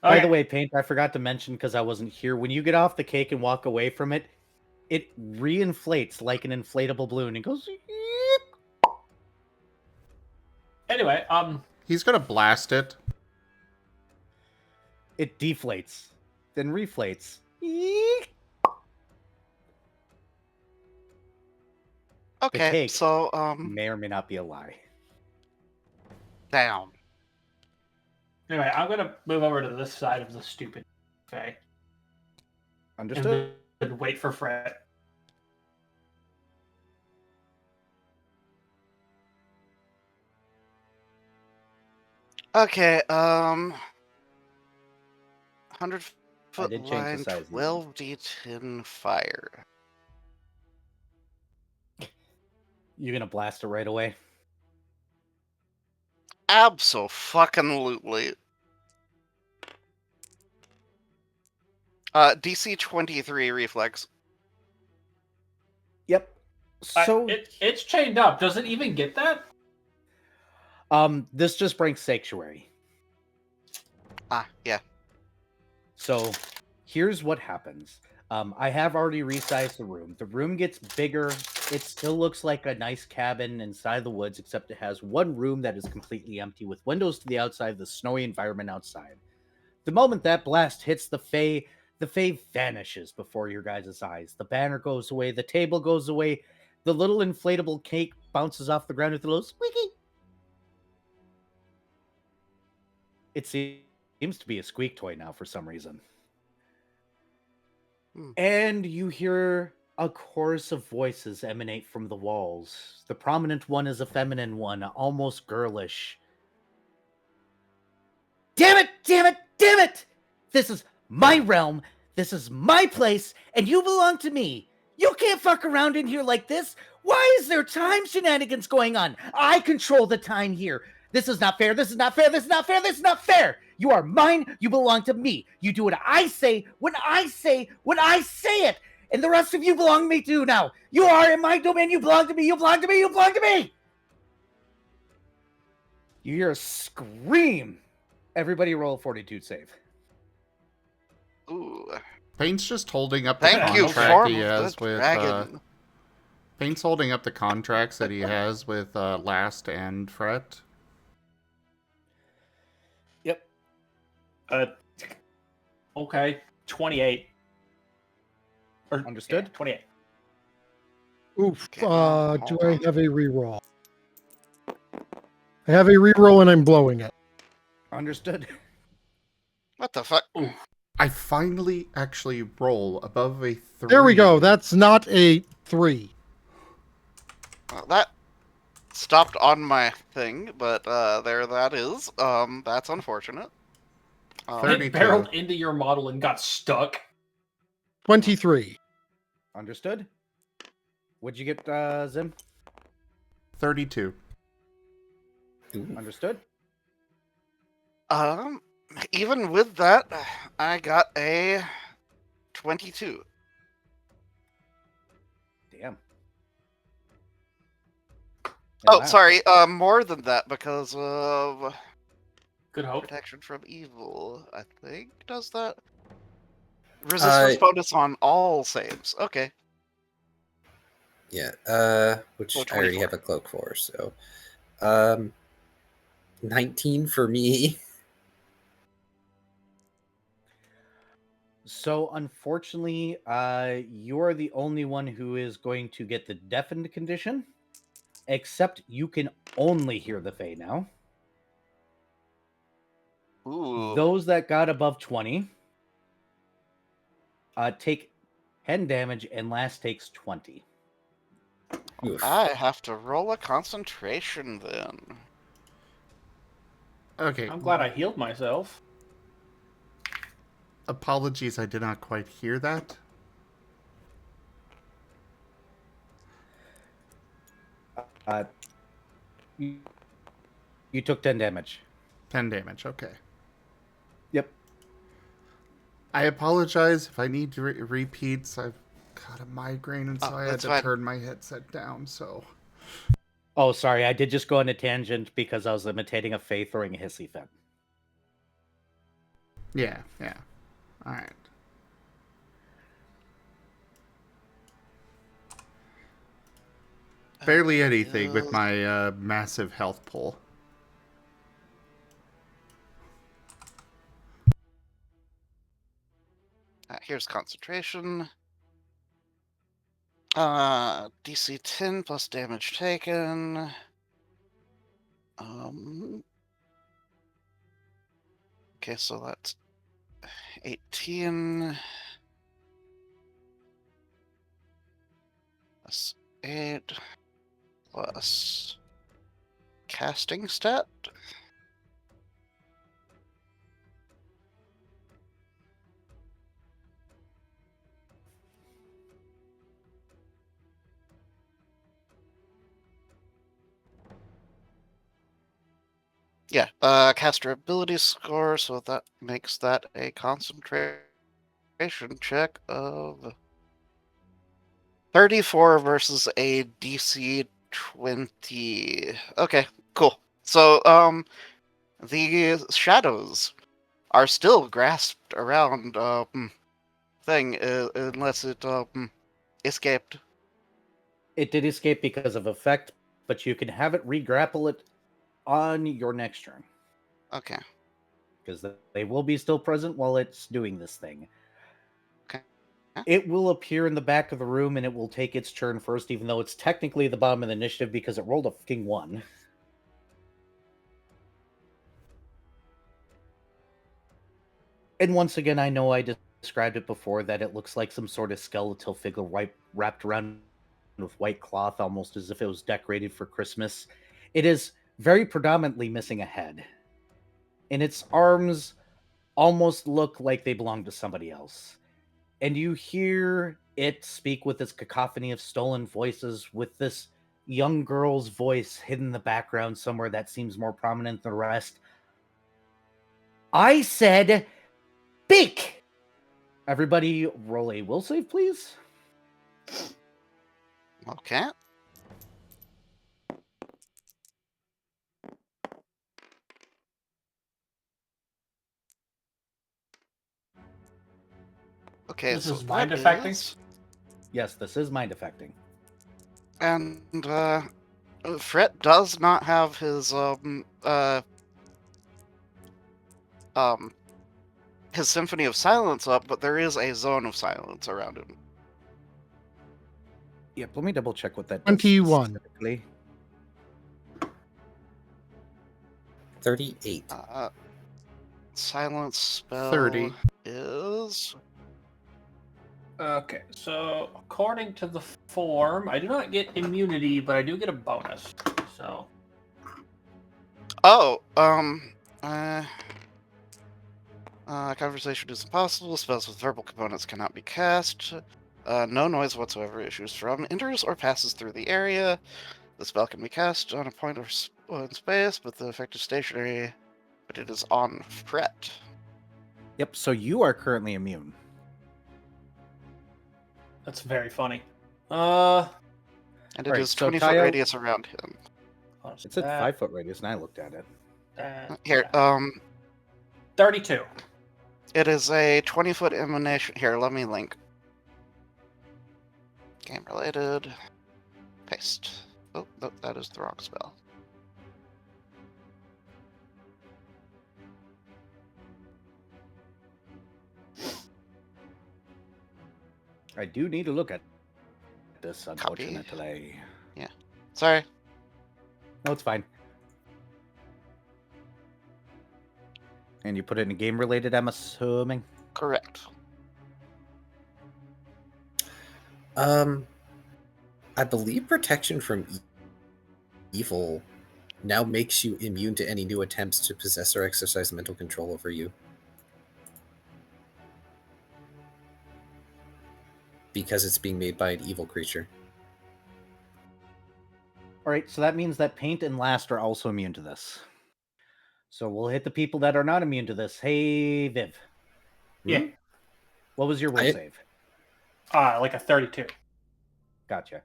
By Okay. the way, Paint, I forgot to mention because I wasn't here. When you get off the cake and walk away from it, it reinflates like an inflatable balloon. It goes. Anyway, He's gonna blast it. It deflates, then reflates. Okay, cake. so May or may not be a lie. down. anyway, I'm gonna move over to this side of the stupid Fae Understood? and wait for Fred. Okay, 100-foot did change the line, size of the 12d10 fire. You gonna blast it right away? Abso-fucking-lutely. DC 23 reflex. Yep. So, It's chained up. Does it even get that? this just brings sanctuary. Ah, yeah. So, here's what happens. I have already resized the room. The room gets bigger. It still looks like a nice cabin inside the woods, except it has one room that is completely empty with windows to the outside, the snowy environment outside. The moment that blast hits the Fae vanishes before your guys' eyes. The banner goes away, the table goes away, the little inflatable cake bounces off the ground with a little squeaky. It seems to be a squeak toy now for some reason. And you hear a chorus of voices emanate from the walls. The prominent one is a feminine one, almost girlish. Damn it! Damn it! Damn it! This is my realm. This is my place, and you belong to me. You can't fuck around in here like this. Why is there time shenanigans going on? I control the time here. This is not fair. This is not fair. This is not fair. This is not fair. You are mine. You belong to me. You do what I say when I say it. And the rest of you belong to me too now. You are in my domain. You belong to me. You belong to me. You belong to me. You hear a scream. Everybody roll a fortitude save. Ooh. Paint's just holding up the Thank you, contract form he of has the with. dragon. Paint's holding up the contracts that he has with Last and Fret. Yep. Okay. 28. Understood? Yeah, 28. Oof. Okay, Do hold I on. have a reroll? I have a reroll and I'm blowing it. Understood. What the fuck? I finally actually roll above a 3. There we go. That's not a 3. Well, that stopped on my thing, but there that is. That's unfortunate. It 32. barreled into your model and got stuck. 23. Understood. What'd you get, Zim? 32. Understood. Even with that, I got a 22. Damn. Oh, wow. sorry. More than that because of Good hope. protection from evil. I think does that. Resistance Uh, bonus on all saves. Okay. Yeah, which So I already 24. have a cloak for, so 19 for me. So unfortunately, you're the only one who is going to get the deafened condition. Except you can only hear the Fae now. Ooh. Those that got above 20 take 10 damage, and last takes 20. Oof. I have to roll a concentration then. Okay. I'm glad I healed myself. Apologies, I did not quite hear that. You, you took 10 damage. 10 damage, okay. Yep. I apologize if I need to repeats. I've got a migraine, and so Oh, I had that's to fine. turn my headset down, so... Oh, sorry. I did just go on a tangent because I was imitating a Fae throwing a hissy fit. Yeah. Alright. Barely anything with my massive health pull. Here's concentration. DC 10 plus damage taken. Okay, so that's 18 plus 8 plus casting stat. Yeah, caster ability score, so that makes that a concentration check of 34 versus a DC 20. Okay, cool. So, the shadows are still grasped around, thing, unless it, escaped. It did escape because of effect, but you can have it re-grapple it on your next turn. Okay. Because they will be still present while it's doing this thing. Okay. It will appear in the back of the room and it will take its turn first, even though it's technically the bottom of the initiative because it rolled a fucking 1. And once again, I know I described it before that it looks like some sort of skeletal figure wrapped around with white cloth, almost as if it was decorated for Christmas. It is very predominantly missing a head. And its arms almost look like they belong to somebody else. And you hear it speak with its cacophony of stolen voices, with this young girl's voice hidden in the background somewhere that seems more prominent than the rest. I said, speak! Everybody roll a will save, please. Okay. Okay, This so is that mind affecting? is... Yes, this is mind affecting. And, Fret does not have his, his Symphony of Silence up, but there is a zone of silence around him. Yep, let me double check what that does 21. specifically. 38. Silence spell 30. is... Okay, so according to the form, I do not get immunity, but I do get a bonus. So Oh, conversation is impossible. Spells with verbal components cannot be cast. No noise whatsoever issues from, enters, or passes through the area. The spell can be cast on a point or in space, but the effect is stationary. But it is on Fret. Yep, so you are currently immune. that's very funny. And it Alright, is so 20-foot Kyle- radius around him. Hold on, It said that- 5 foot radius, and I looked at it. that- Here, 32. it is a 20-foot emanation. Here, let me link. Game related. Paste. Oh, no, that is the wrong spell. I do need to look at this, Copy. unfortunately. Sorry. No, it's fine. And you put it in game related, I'm assuming? Correct. I believe protection from evil now makes you immune to any new attempts to possess or exercise mental control over you. Because it's being made by an evil creature. Alright, so that means that Paint and Last are also immune to this. So we'll hit the people that are not immune to this. Hey, Viv. Yeah. What was your will I- save? Like a 32. Gotcha.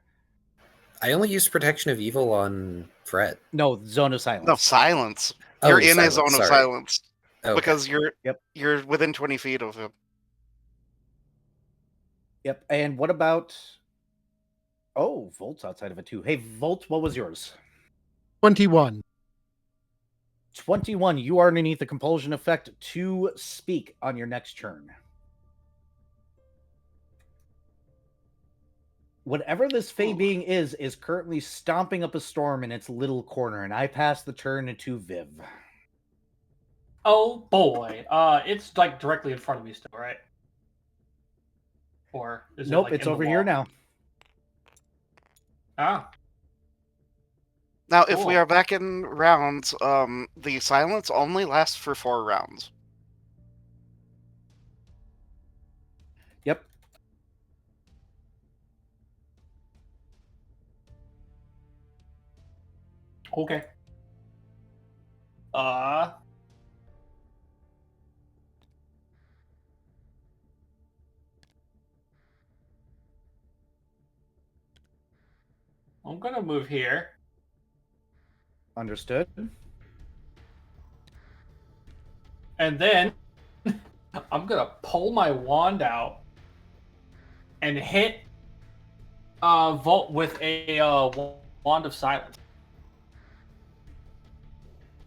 I only used protection of evil on Fred. No, Zone of Silence. No, silence. Oh, You're in silence, a zone of sorry. silence. Okay. Because Yep. you're within 20 feet of him. Yep. And what about... Oh, Volt's outside of it too. Hey, Volt, what was yours? 21. 21. You are underneath the compulsion effect to speak on your next turn. Whatever this Fey being is currently stomping up a storm in its little corner, and I pass the turn to Viv. Oh boy. It's like directly in front of me still, right? Or is it Nope, like it's in the over here wall? now. Ah. Now, if we Cool. are back in rounds, the silence only lasts for 4 rounds. Yep. Okay. I'm gonna move here. Understood. And then I'm gonna pull my wand out and hit Volt with a wand of silence.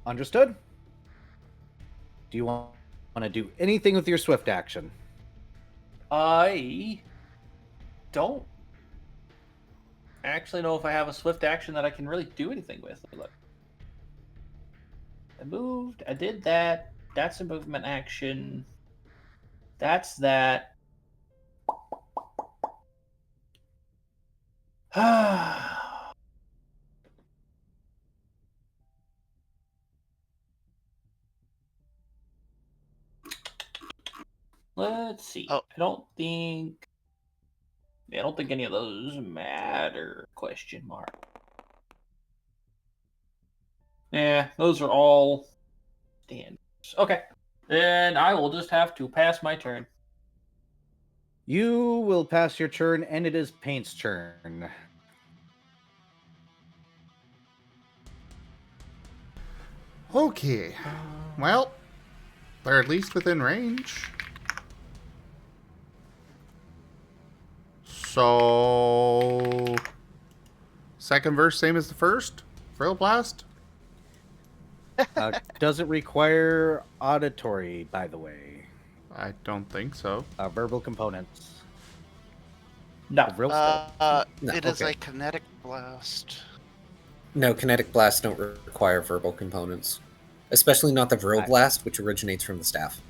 Understood. Do you want to do anything with your swift action? I don't actually know if I have a swift action that I can really do anything with. Let me look. I moved. I did that. That's a movement action. That's that. Let's see. Oh. I don't think any of those matter. Question mark. Yeah, those are all standards. Okay. Then I will just have to pass my turn. You will pass your turn, and it is Paint's turn. Okay. Well, they're at least within range. So... Second verse, same as the first? Frill Blast? Does it require auditory, by the way? I don't think so. Verbal components. No. Real stuff. No, It is okay. a kinetic blast. No, kinetic blasts don't require verbal components. Especially not the Vril Right. Blast, which originates from the staff.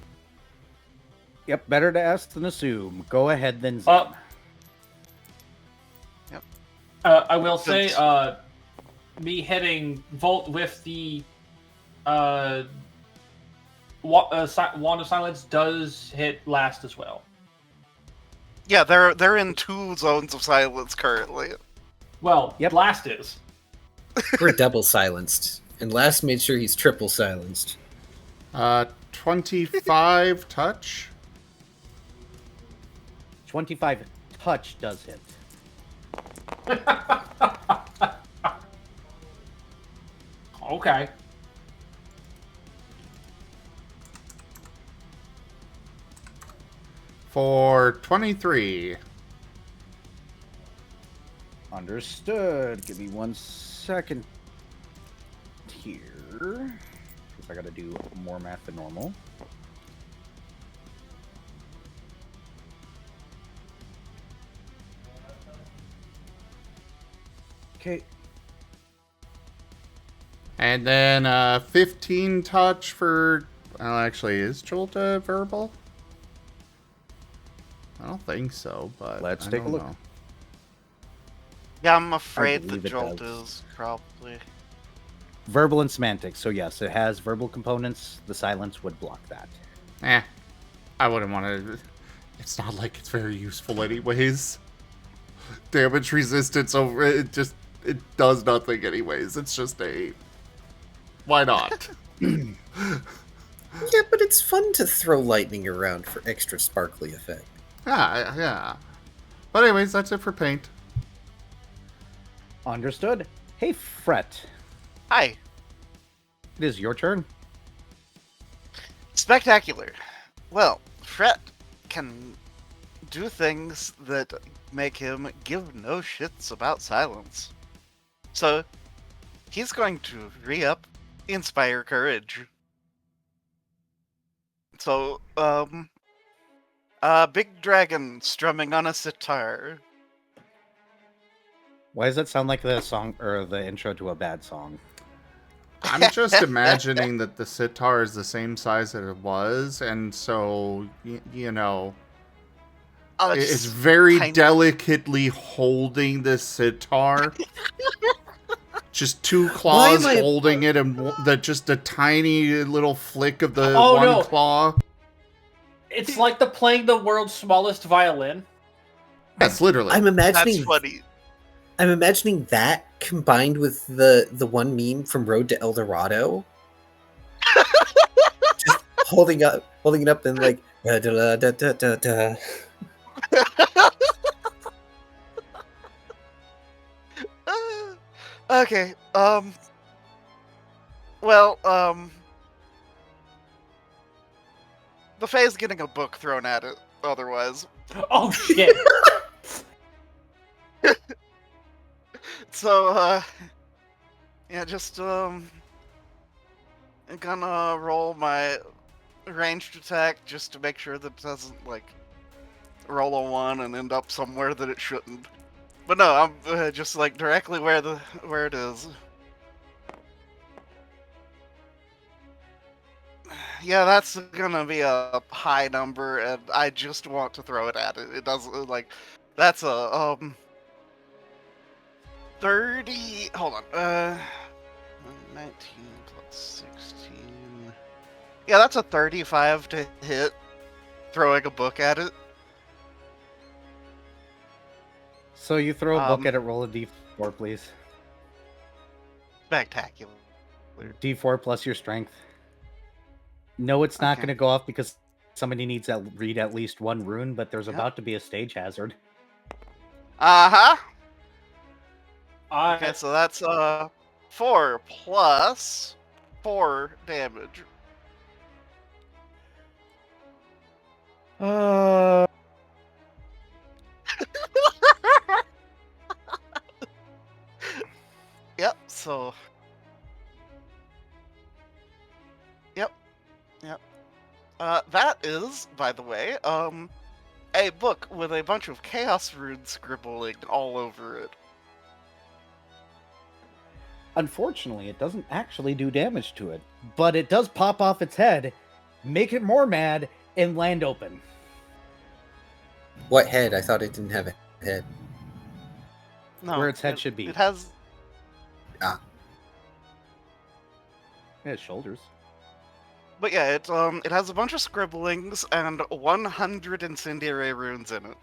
Yep, better to ask than assume. Go ahead, then. Zen. I will say, me hitting Volt with the Wand of Silence does hit last as well. Yeah, they're in 2 zones of silence currently. Well, Yep. Blast is. We're double silenced. And last made sure he's triple silenced. 25 touch. 25 touch does hit. Okay. For 23. Understood. Give me 1 second here. Because I gotta do more math than normal. Okay. And then 15 touch for... Well, actually, is Jolta verbal? I don't think so, but Let's I take a don't look. know. Yeah, I'm afraid that believe it Jolt does. is probably. Verbal and semantics. So yes, it has verbal components. The silence would block that. I wouldn't want to... It's not like it's very useful anyways. Damage resistance over... It does nothing anyways. It's just a... Why not? Yeah, but it's fun to throw lightning around for extra sparkly effect. Yeah. But anyways, that's it for paint. Understood. Hey, Fret. Hi. It is your turn. Spectacular. Well, Fret can do things that make him give no shits about silence. So, he's going to re-up Inspire Courage. So, a big dragon strumming on a sitar. Why does that sound like the song or the intro to a bad song? I'm just imagining that the sitar is the same size that it was, and so, you know... It's very tiny. delicately holding the sitar. Just two claws Why am I- holding it, and just a tiny little flick of the Oh, one no. claw. It's like playing the world's smallest violin. That's literally. I'm That's imagining funny. I'm imagining that combined with the one meme from Road to El Dorado. Just holding it up and like da da da da da da. Okay, well, the Fae's getting a book thrown at it, otherwise. Oh shit! So, yeah, just, I'm gonna roll my ranged attack just to make sure that it doesn't, like, roll a 1 and end up somewhere that it shouldn't. But no, I'm just, like, directly where it is. Yeah, that's gonna be a high number, and I just want to throw it at it. It doesn't, like, that's a, 30, hold on, 19 plus 16. Yeah, that's a 35 to hit, throwing a book at it. So you throw a book at it, roll a d4, please. Spectacular. D4 plus your strength. No, it's not Okay. going to go off because somebody needs to read at least one rune, but there's Yep. about to be a stage hazard. Uh-huh. I Okay, so that's 4 plus 4 damage. Yep, so Yep. That is, by the way, a book with a bunch of chaos runes scribbling all over it. Unfortunately, it doesn't actually do damage to it, but it does pop off its head, make it more mad, and land open. What head? I thought it didn't have a head. No, Where its head should be. It has It has shoulders. But yeah, it has a bunch of scribblings and 100 incendiary runes in it.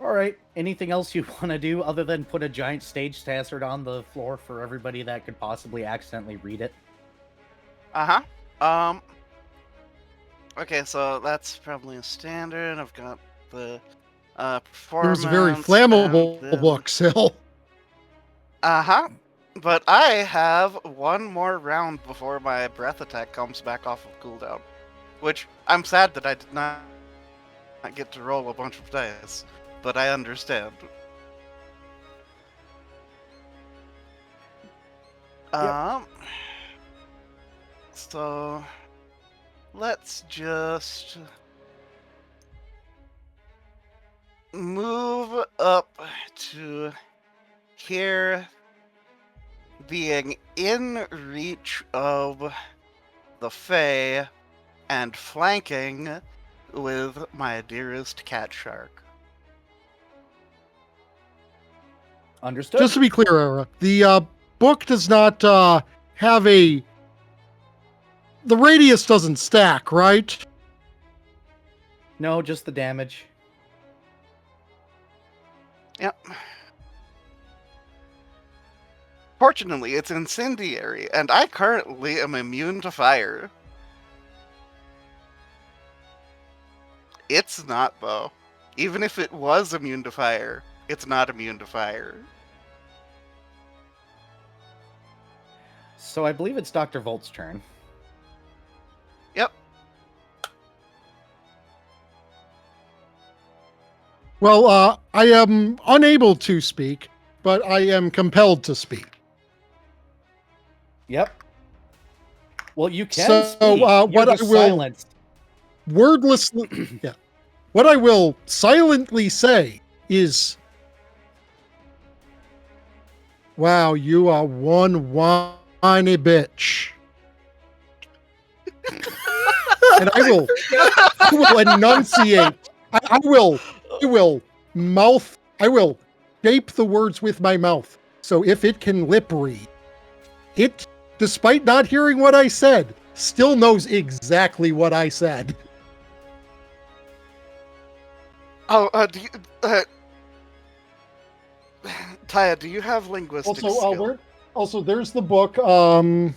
All right. Anything else you want to do other than put a giant stage hazard on the floor for everybody that could possibly accidentally read it? Uh-huh. Okay, so that's probably a standard. I've got the It performance. was a very and flammable then- book, Sil. Uh-huh. But I have one more round before my breath attack comes back off of cooldown. Which, I'm sad that I did not get to roll a bunch of dice. But I understand. So... let's just... move up to here, being in reach of the Fae and flanking with my dearest cat shark. Understood. Just to be clear, Era, the book does not have a. The radius doesn't stack, right? No, just the damage. Yep. Fortunately, it's incendiary, and I currently am immune to fire. It's not, though. Even if it was immune to fire, it's not immune to fire. So I believe it's Dr. Volt's turn. Yep. Well, I am unable to speak, but I am compelled to speak. Yep. Well, you can So, speak. what You're I just will- silenced. Wordlessly, yeah. What I will silently say is, wow, you are one whiny bitch. And I will enunciate. I will shape the words with my mouth. So if it can lip read, it, despite not hearing what I said, still knows exactly what I said. Oh, do you, Taya, do you have linguistic skill? Also, there's the book. Of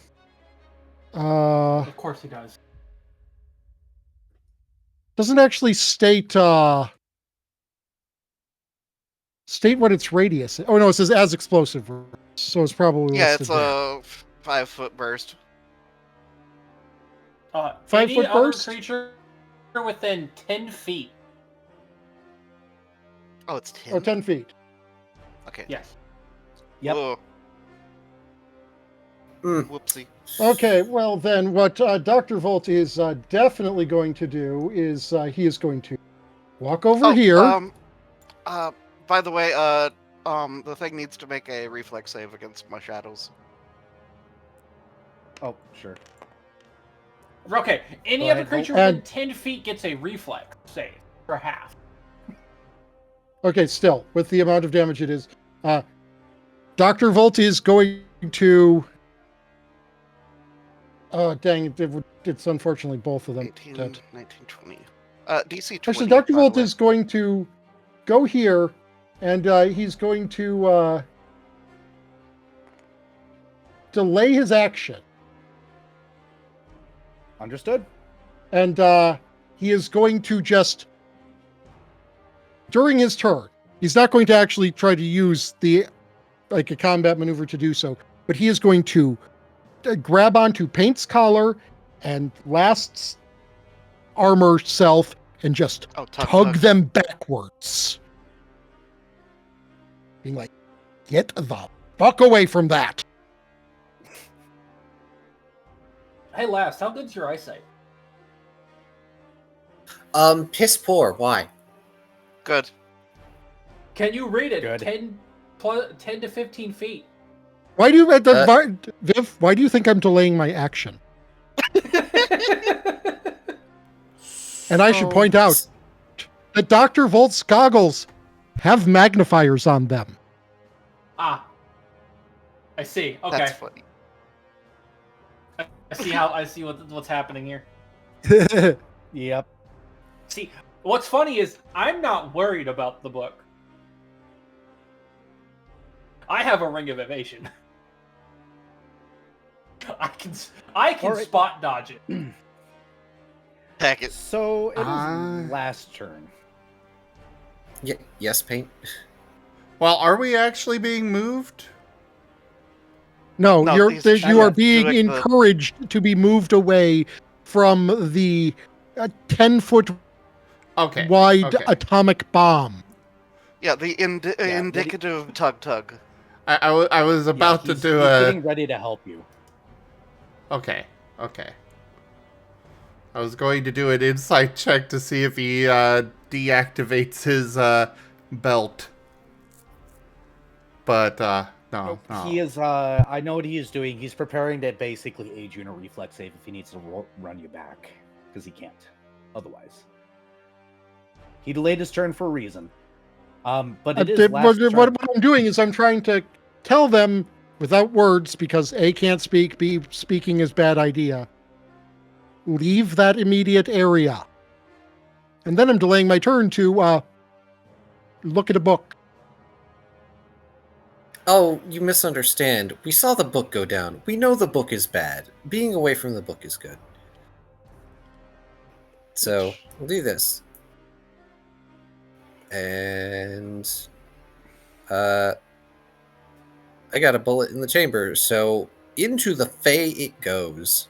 course he does. Doesn't actually state what its radius is. Oh no, it says as explosive, so it's probably Yeah, listed it's there. a 5-foot burst. 5 Any foot other burst? creature within 10 feet. Oh, it's 10? Oh, 10 feet. Okay. Yes. Yep. Whoa. Hmm. Whoopsie. Okay, well then, what Dr. Volt is definitely going to do is he is going to walk over here. By the way, the thing needs to make a reflex save against my shadows. Oh, sure. Okay, any Go other ahead, creature Volt. within 10 feet gets a reflex save for half. Okay, still, with the amount of damage it is. Dr. Volt is going to... Oh, dang, it's unfortunately both of them. 18, dead. 19, 20. DC 20. Actually, Dr. by the Volt way. is going to go here, and he's going to delay his action. Understood. And he is going to just, during his turn, he's not going to actually try to use a combat maneuver to do so, but he is going to grab onto Paint's collar and Last's armor self and just Oh, tug them backwards. Being like, get the fuck away from that. Hey, Last, how good's your eyesight? Piss poor. Why? Good. Can you read it? Good. 10 to 15 feet. Why do you, Viv, why do you think I'm delaying my action? And I should point out that Dr. Volt's goggles have magnifiers on them. Ah. I see. Okay. That's funny. I see what's happening here. Yep. See, what's funny is I'm not worried about the book. I have a ring of evasion. I can Alright. spot dodge it. Heck it. So it is Ah. last turn. Yes, paint. Well, are we actually being moved? No, No, you're he's that you are trying to being make the- encouraged to be moved away from the 10-foot Okay. wide Okay. atomic bomb. Yeah, the but he- indicative tug. I was Yeah, about to he's do a. getting ready to help you. Okay. Okay. I was going to do an insight check to see if he deactivates his belt. But no. He is. I know what he is doing. He's preparing to basically aid you in a reflex save if he needs to run you back, because he can't otherwise. He delayed his turn for a reason. But it is last turn. What I'm doing is I'm trying to tell them without words, because A, can't speak, B, speaking is bad idea. Leave that immediate area. And then I'm delaying my turn to look at a book. Oh, you misunderstand. We saw the book go down. We know the book is bad. Being away from the book is good. So, we'll do this. And I got a bullet in the chamber, so into the Fey it goes.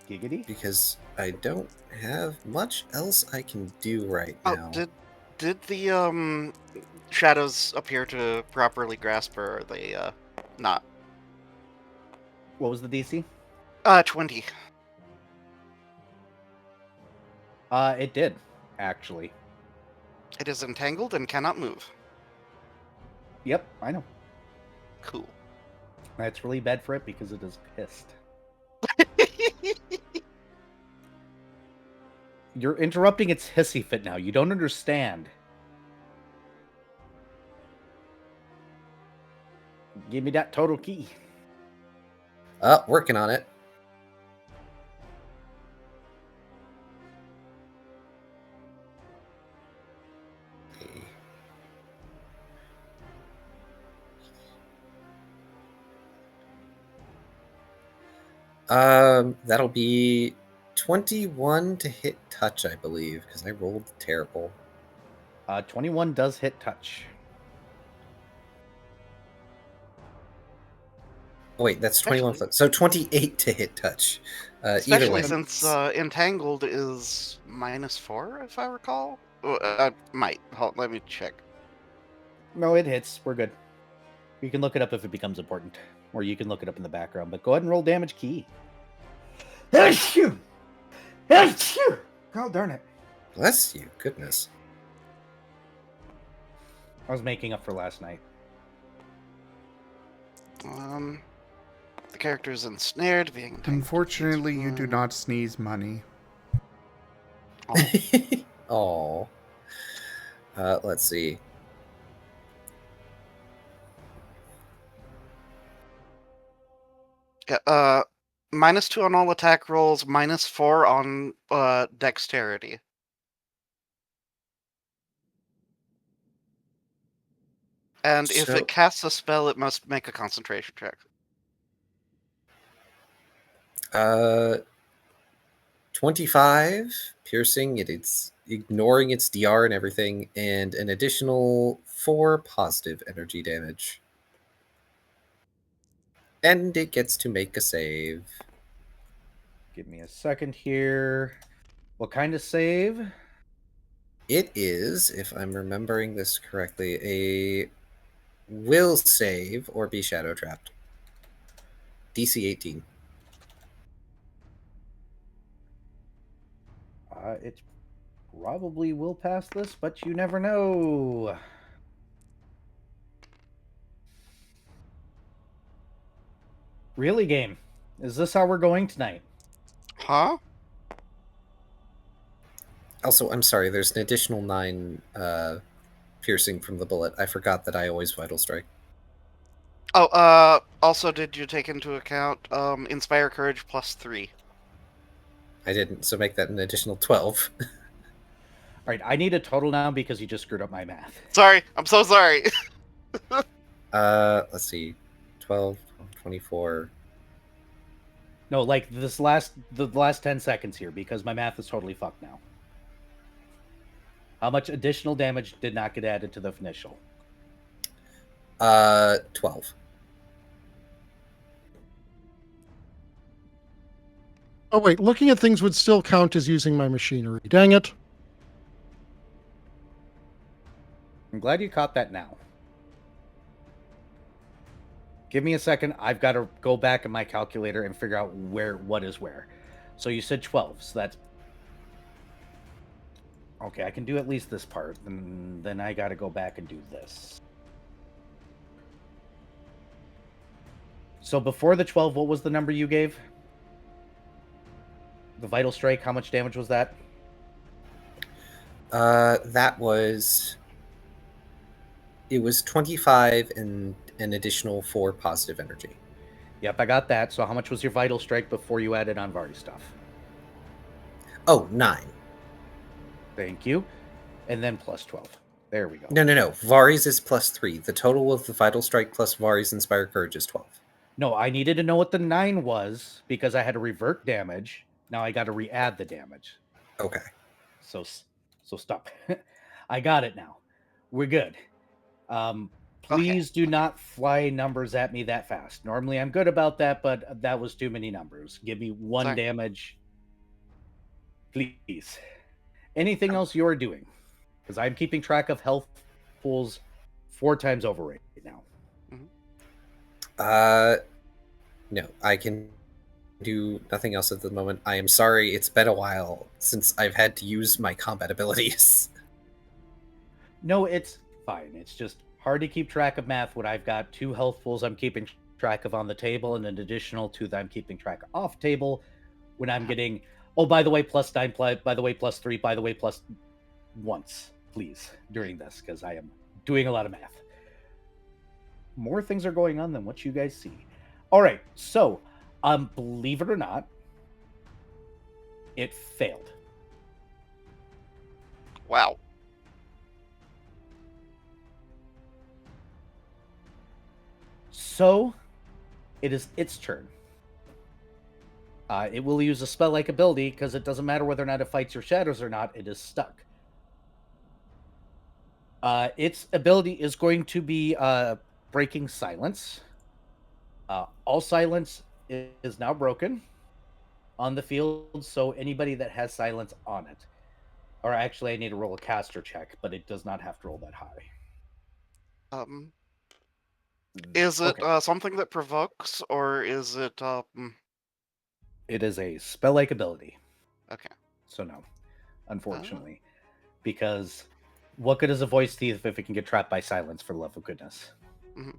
Giggity. Because I don't have much else I can do right Oh, now. did the shadows appear to properly grasp, or are they not? What was the DC? 20. It did, actually. It is entangled and cannot move. Yep, I know. Cool. That's really bad for it because it is pissed. You're interrupting its hissy fit now. You don't understand. Give me that total key. Working on it. That'll be 21 to hit touch, I believe, because I rolled terrible. 21 does hit touch. Oh, wait, that's 21. So 28 to hit touch. Either Especially way. since entangled is -4, if I recall. Might. Let me check. No, it hits. We're good. You can look it up if it becomes important. Or you can look it up in the background. But go ahead and roll damage key. Achoo! Achoo! God darn it. Bless you. Goodness. I was making up for last night. The character is ensnared, being entangled. Unfortunately, you do not sneeze money. Oh. Let's see. Yeah, -2 on all attack rolls, -4 on dexterity. And if So- it casts a spell, it must make a concentration check. 25 piercing. It's ignoring its DR and everything, and an additional 4 positive energy damage. And it gets to make a save. Give me a second here. What kind of save? It is, if I'm remembering this correctly, a will save or be shadow trapped. DC 18. It probably will pass this, but you never know. Really, game? Is this how we're going tonight? Huh? Also, I'm sorry, there's an additional 9 piercing from the bullet. I forgot that I always Vital Strike. Oh, also, did you take into account Inspire Courage +3? I didn't, so make that an additional 12. All right, I need a total now because you just screwed up my math. Sorry, I'm so sorry. Let's see. 12, 24. No, like the last 10 seconds here because my math is totally fucked now. How much additional damage did not get added to the initial? 12. Oh wait, looking at things would still count as using my machinery. Dang it. I'm glad you caught that now. Give me a second. I've got to go back in my calculator and figure out what is where. So you said 12. So that's... Okay, I can do at least this part. And then I got to go back and do this. So before the 12, what was the number you gave? The Vital Strike, how much damage was that? That was... It was 25 and an additional 4 positive energy. Yep, I got that. So how much was your Vital Strike before you added on Vardy stuff? Oh, 9. Thank you. And then plus 12. There we go. No. Vari's is plus 3. The total of the Vital Strike plus Vari's Inspire Courage is 12. No, I needed to know what the 9 was because I had to revert damage. Now I got to re-add the damage. Okay. So stop. I got it now. We're good. Please do not fly numbers at me that fast. Normally I'm good about that, but that was too many numbers. Give me 1 Sorry. damage. Please. Anything else you're doing? Because I'm keeping track of health pools 4 times over right now. No, I can do nothing else at the moment. I am sorry, it's been a while since I've had to use my combat abilities. No, it's fine. It's just hard to keep track of math when I've got 2 health pools I'm keeping track of on the table and an additional 2 that I'm keeping track of off table when I'm getting, oh, by the way, plus 9, by the way, plus 3, by the way, plus once, please, during this, because I am doing a lot of math. More things are going on than what you guys see. All right, so, believe it or not, it failed. Wow. So, it is its turn. It will use a spell-like ability because it doesn't matter whether or not it fights your shadows or not, it is stuck. Its ability is going to be breaking silence. All silence is now broken on the field, so anybody that has silence on it. Or actually, I need to roll a caster check, but it does not have to roll that high. Is it Okay. something that provokes, or is it It is a spell-like ability. Okay. So no, unfortunately. Because what good is a voice thief if it can get trapped by silence, for the love of goodness? Mhm.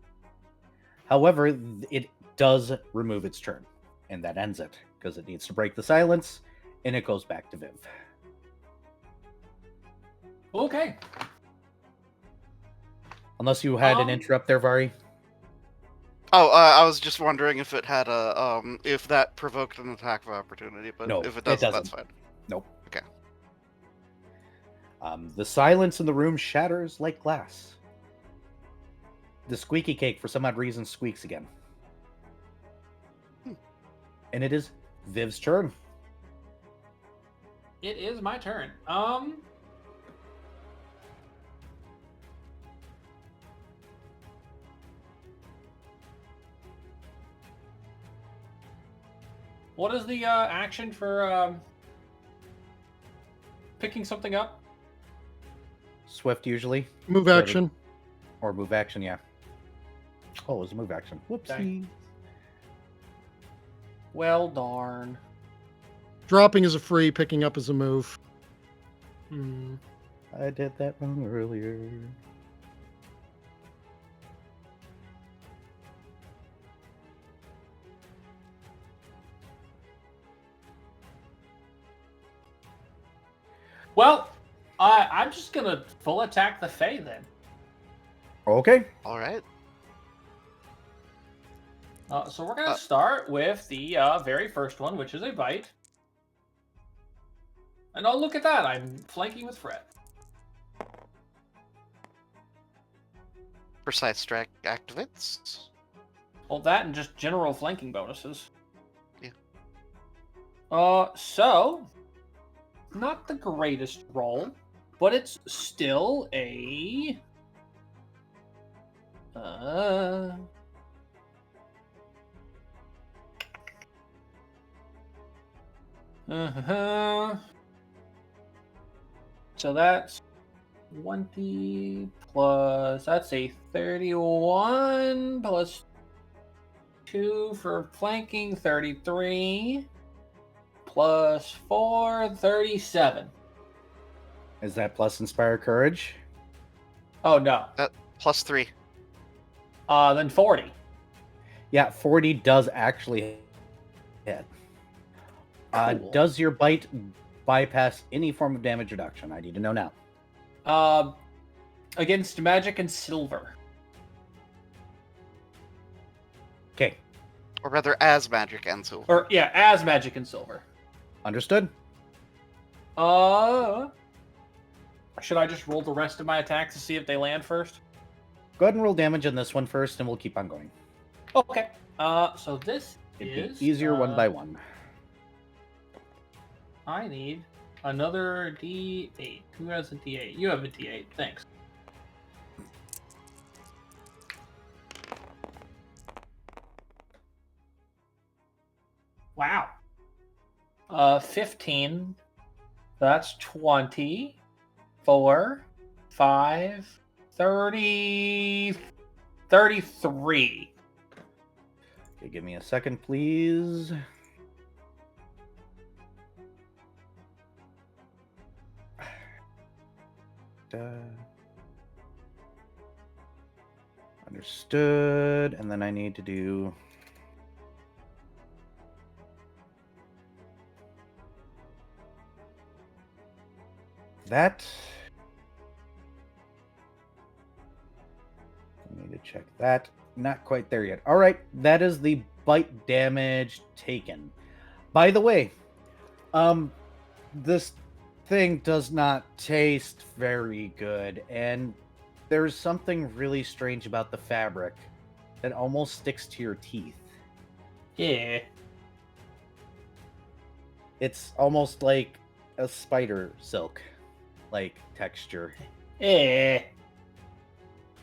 However, it does remove its turn, and that ends it, because it needs to break the silence, and it goes back to Viv. Okay. Unless you had an interrupt there, Vari. Oh, I was just wondering if it had a if that provoked an attack of opportunity, but No, if it it doesn't, doesn't. that's fine. Nope. Okay. The silence in the room shatters like glass. The squeaky cake, for some odd reason, squeaks again. And it is Viv's turn. It is my turn. What is the action for picking something up? Swift, usually. Move So action. Or move action, yeah. Oh, it was a move action. Whoopsie. Dang. Well, darn. Dropping is a free, picking up is a move. I did that wrong earlier. Well, I'm just gonna full attack the Fae then. Okay. All right. So we're gonna start with the very first one, which is a bite. And oh, look at that! I'm flanking with Fred. Precise strike activates. Well, that and just general flanking bonuses. Yeah. So not the greatest roll. but it's still a so that's 20 plus, that's a 31 plus 2 for flanking, 33 plus 4, 37. Is that plus inspire courage? Oh no. Plus 3. Then 40. Yeah, 40 does actually hit. Cool. Does your bite bypass any form of damage reduction? I need to know now. Against magic and silver. Okay, Or rather, as magic and silver. Or yeah, as magic and silver. understood. Should I just roll the rest of my attacks to see if they land first? Go ahead and roll damage on this one first, and we'll keep on going. Okay. So this It'd is be easier one by one. I need another D8. Who has a D8? You have a D8. Thanks. Wow. 15. That's 20. 4, 5, 30, 33. Okay, give me a second, please. Understood. And then I need to do that. I need to check that. Not quite there yet. All right, that is the bite damage taken. By the way, this thing does not taste very good, and there's something really strange about the fabric that almost sticks to your teeth. Yeah. It's almost like a spider silk like texture. Yeah.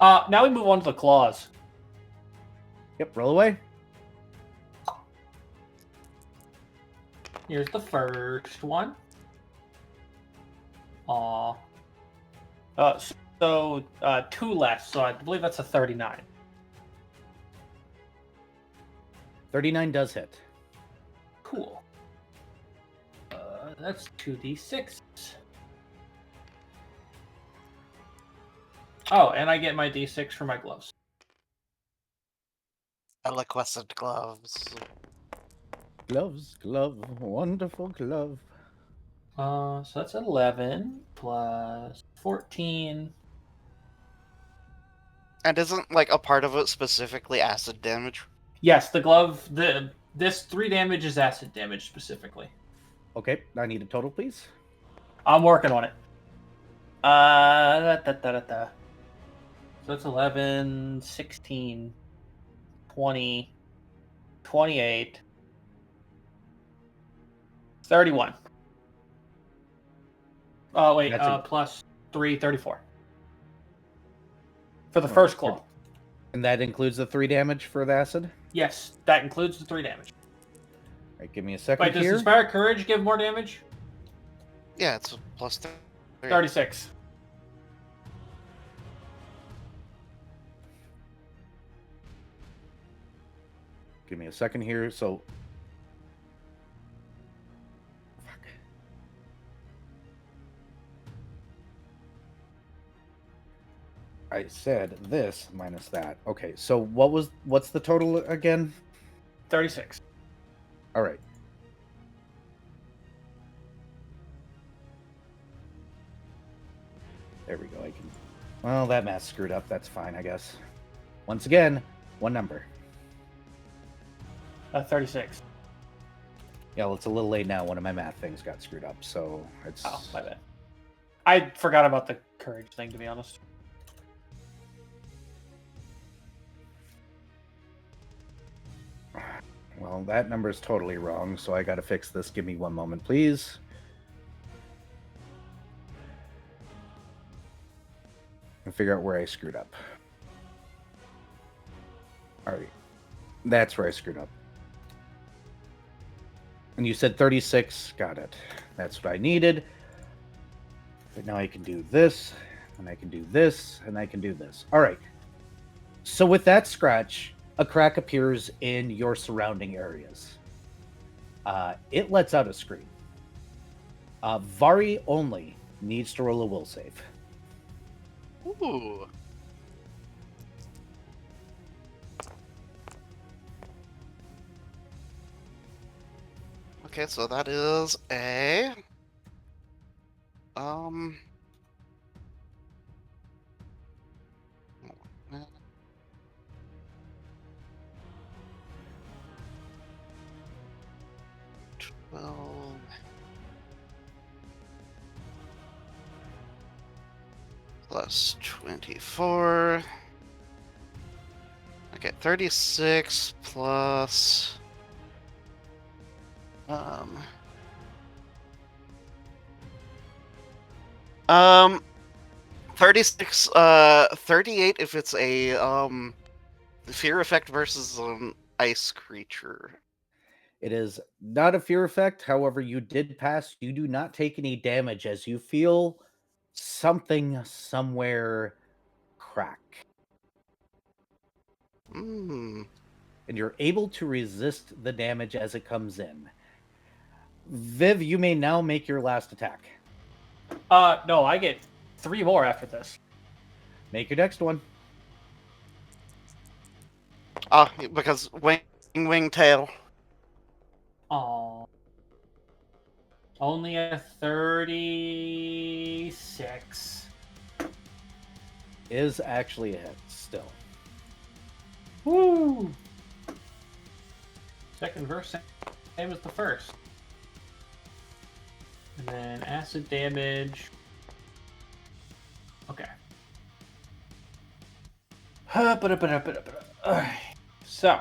Now we move on to the claws. Yep, roll away. Here's the first one. Aw. So 2 less, so I believe that's a 39. 39 does hit. Cool. That's 2d6. Oh, and I get my d6 for my gloves. Eloquescent gloves. Gloves, glove, wonderful glove. So that's 11 plus 14. And isn't like a part of it specifically acid damage? Yes, the glove. This 3 damage is acid damage specifically. Okay, I need a total, please. I'm working on it. So that's 11, 16, 20, 28, 31. Oh, wait, That's plus 3, 34. For the first claw. And that includes the 3 damage for the acid? Yes, that includes the 3 damage. All right, give me a second Wait, does here. Inspire Courage give more damage? Yeah, it's plus 3. 36. Give me a second here. So, fuck. I said this minus that. Okay, so what's the total again? 36. All right. There we go. I can. Well, that math screwed up. That's fine, I guess. Once again, one number. 36. Yeah, well, it's a little late now. One of my math things got screwed up, so it's. Oh, my bad. I forgot about the courage thing, to be honest. Well, that number is totally wrong, so I gotta fix this. Give me one moment, please. and figure out where I screwed up. All right. That's where I screwed up. And you said 36. Got it. That's what I needed. But now I can do this, and I can do this, and I can do this. All right. So with that scratch, a crack appears in your surrounding areas. It lets out a scream. Vari only needs to roll a will save. Ooh. Okay, so that is a well, plus 24. Okay, 36 plus 36 38 if it's a fear effect versus an ice creature. It is not a fear effect. However, you did pass. You do not take any damage as you feel something somewhere crack. Hmm. And you're able to resist the damage as it comes in. Viv, you may now make your last attack. No, I get 3 more after this. Make your next one. Because wing tail. Oh. Only a 36. Is actually a hit still. Woo! Second verse, same as the first. And then acid damage. Okay. Alright. So.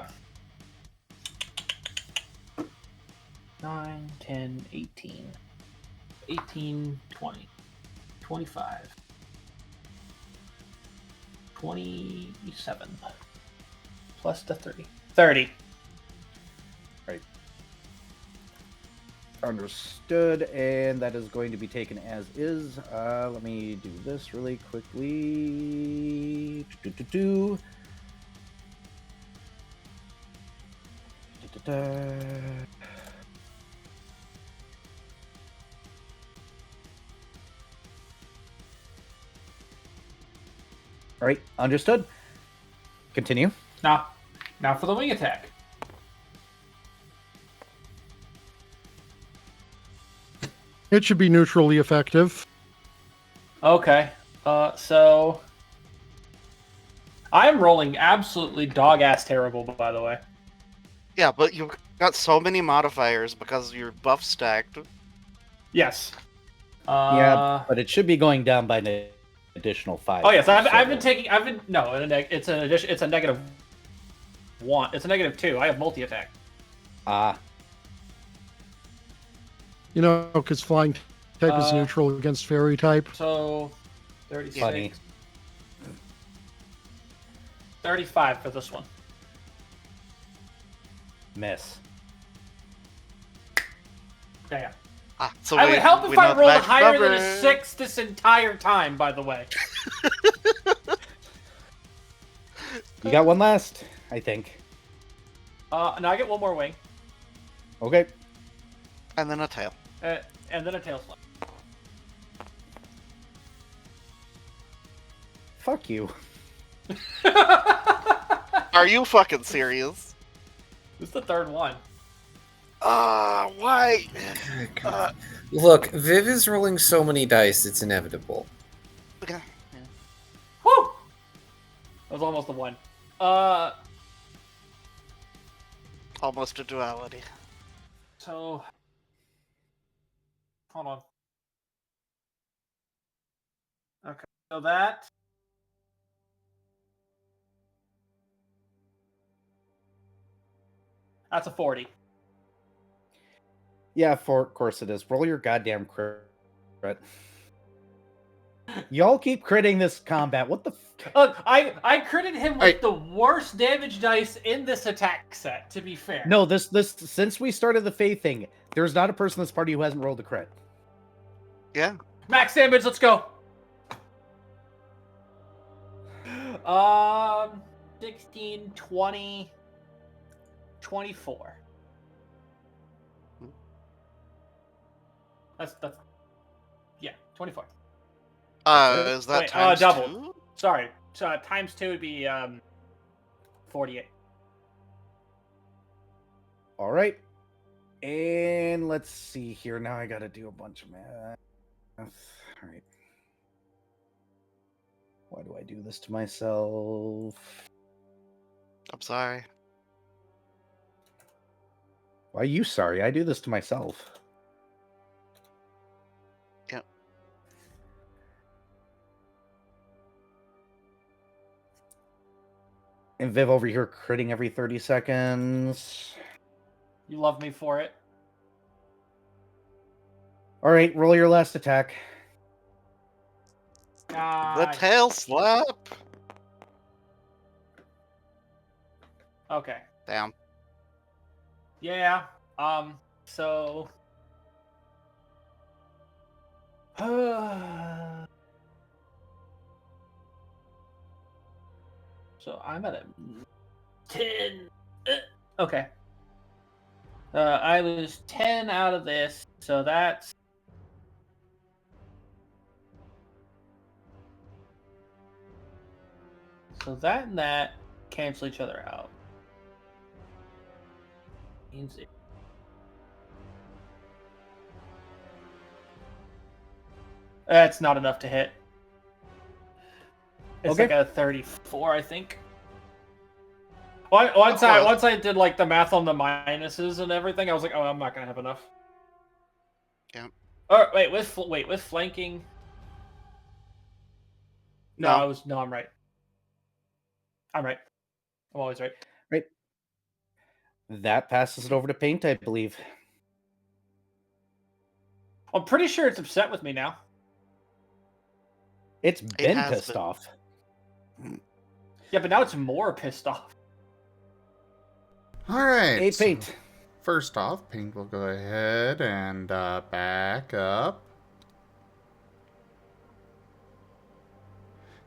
9, 10, 18. 18, 20. 25. 27. Plus the 30. 30. Understood, and that is going to be taken as is. Let me do this really quickly. All right, understood. Continue. Now for the wing attack. It should be neutrally effective. Okay. So I'm rolling absolutely dog-ass terrible, by the way. Yeah, but you've got so many modifiers because your buff stacked. Yes. Yeah, but it should be going down by an additional 5. Oh yes, I've been taking. It's an addition. It's a -1. It's a -2. I have multi-attack. You know, because flying type is neutral against fairy type. So 36. Funny. 35 for this one. Miss. Damn. So I would help if I rolled higher than a number. 6 this entire time, by the way. You got one last, I think. Now I get one more wing. Okay. And then a tail. And then a tail slap. Fuck you. Are you fucking serious? This is the third one. Why? Look, Viv is rolling so many dice, it's inevitable. Okay. Woo! That was almost a 1. Almost a duality. So... Hold on. Okay, so that... That's a 40. Yeah, of course it is. Roll your goddamn crit. Y'all keep critting this combat. What the? I critted him with the worst damage dice in this attack set. To be fair. No, this since we started the Faith thing, there's not a person in this party who hasn't rolled a crit. Yeah. Max damage. Let's go. 16, 20, 24. That's yeah, 24. Is that times double? 2? Sorry, so times 2 would be 48. All right, and let's see here. Now I got to do a bunch of math. All right. Why do I do this to myself? I'm sorry. Why are you sorry? I do this to myself. Yep. And Viv over here critting every 30 seconds. You love me for it. All right, roll your last attack. The tail slap. Okay. Damn. Yeah. So. So I'm at a 10. Okay. I lose 10 out of this, so that's. So that and that cancel each other out. Means it. That's not enough to hit. It's Okay. like a 34, I think. Once I did like the math on the minuses and everything, I was like, oh, I'm not gonna have enough. Yeah. Oh wait, with flanking. No, I'm right. I'm right. I'm always right. Right. That passes it over to Paint, I believe. I'm pretty sure it's upset with me now. It's been has pissed been. off. Yeah, but now it's more pissed off. All right. Hey, Paint. First off, Pink will go ahead and back up.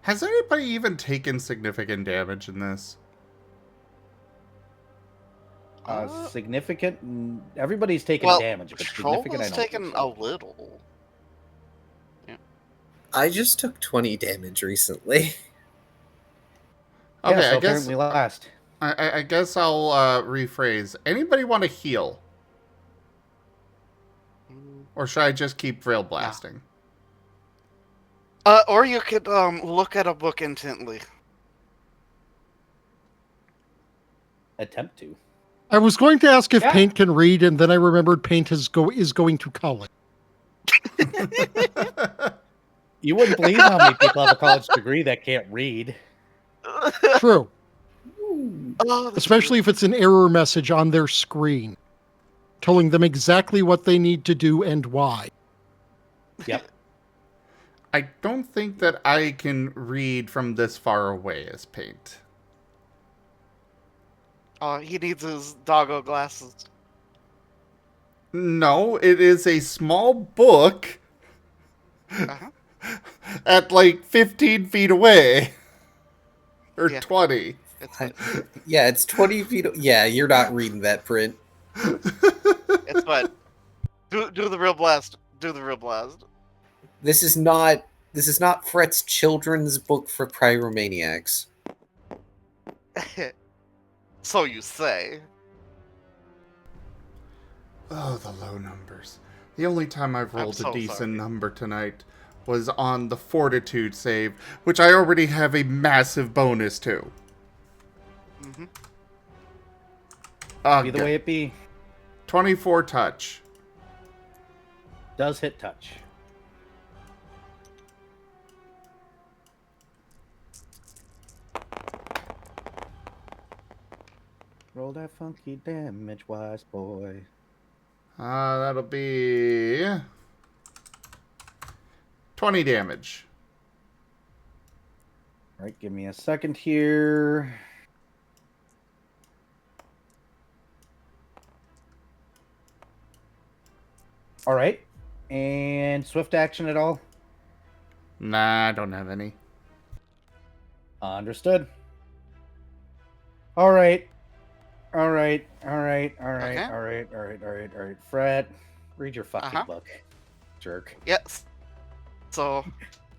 Has anybody even taken significant damage in this? Significant. Everybody's taking Well, damage, but Shoal significant. I has don't think taken so. a little. I just took 20 damage recently. Okay, Yeah, so I guess apparently last. I guess I'll rephrase. Anybody want to heal, or should I just keep Veil blasting? Or you could look at a book intently. Attempt to. I was going to ask if Yeah. Paint can read, and then I remembered Paint is going to college. You wouldn't believe how many people have a college degree that can't read. True. Oh, that's Especially if it's an error message on their screen, telling them exactly what they need to do and why. Yep. I don't think that I can read from this far away as Paint. Oh, he needs his doggo glasses. No, it is a small book Uh-huh. at like 15 feet away. Or Yeah. 20. It's Yeah, it's 20 feet. Yeah, you're not reading that print. it's fine. Do the real blast. Do the real blast. This is not Fret's children's book for pyromaniacs. So you say. Oh, the low numbers. The only time I've rolled so a decent sorry. number tonight was on the Fortitude save, which I already have a massive bonus to. Mm-hmm. Be the way it be. 24 touch. Does hit touch. Roll that funky damage, wise boy. That'll be 20 damage. Right, give me a second here. All right. And swift action at all? Nah, I don't have any. Understood. All right. All right. All right. All right. Okay. All right. All right. All right. All right. Fred, read your fucking Uh-huh. book. Jerk. Yes. So,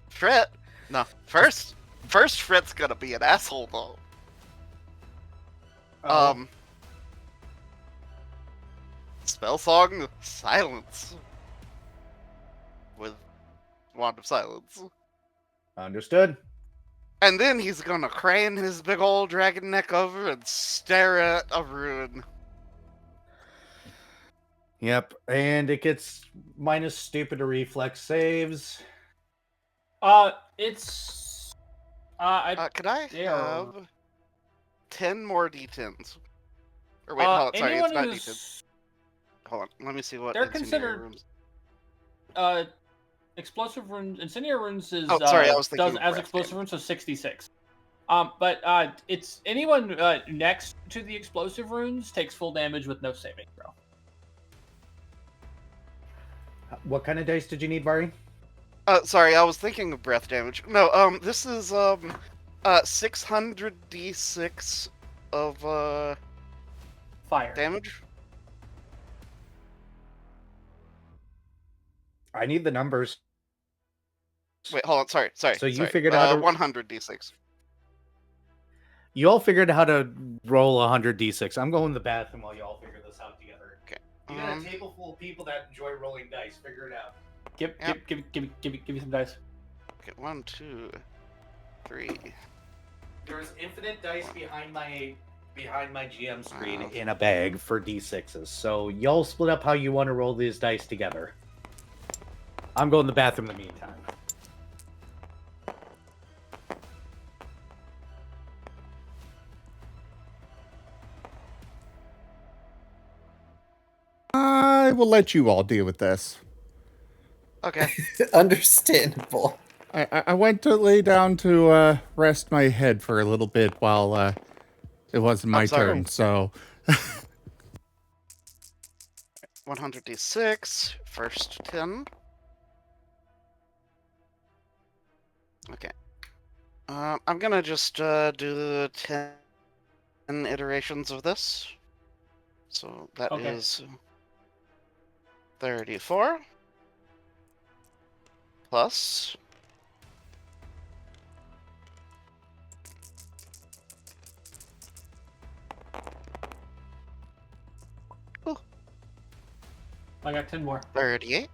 Fred. No, first Fred's gonna be an asshole though. Oh. Spell song silence with wand of silence, Understood. and then he's gonna crane his big old dragon neck over and stare at a ruin. Yep. And it gets minus stupid to reflex saves. It's I Could I Yeah. have 10 more d10s? Or wait, hold on, sorry, it's anyone not who's d10s. Hold on, let me see what they're incendiary considered runes. explosive runes. Incendiary runes is Oh, sorry, I was thinking does of as breath explosive damage. runes, so 66. But it's anyone next to the explosive runes takes full damage with no saving throw. What kind of dice did you need, Varien? Sorry, I was thinking of breath damage. No, this is 600 d6 of Fire. damage. I need the numbers. Wait, hold on, sorry. So you figured out how to- 100 d6. You all figured out how to roll 100 d6. I'm going to the bathroom while you all figure this out together. Okay. You got a table full of people that enjoy rolling dice. Figure it out. Give me some dice. Okay, 1, 2, 3. There's infinite dice behind my GM screen Wow. in a bag for d6s. So y'all split up how you want to roll these dice together. I'm going to the bathroom in the meantime. I will let you all deal with this. Okay. Understandable. I went to lay down to rest my head for a little bit while it wasn't my sorry. turn, so 100 d6. First 10. Okay. I'm gonna just do the 10 iterations of this. So that is Okay. 34 plus I got 10 more. 38.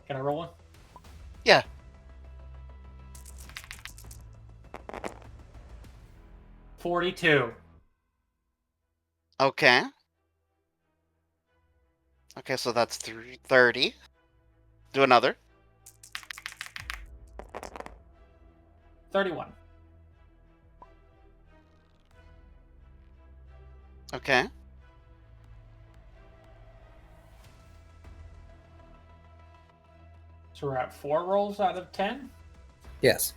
Can I roll one? Yeah. $42. Okay. Okay, so that's 30. Do another. 31. Okay. So we're at 4 rolls out of 10. Yes.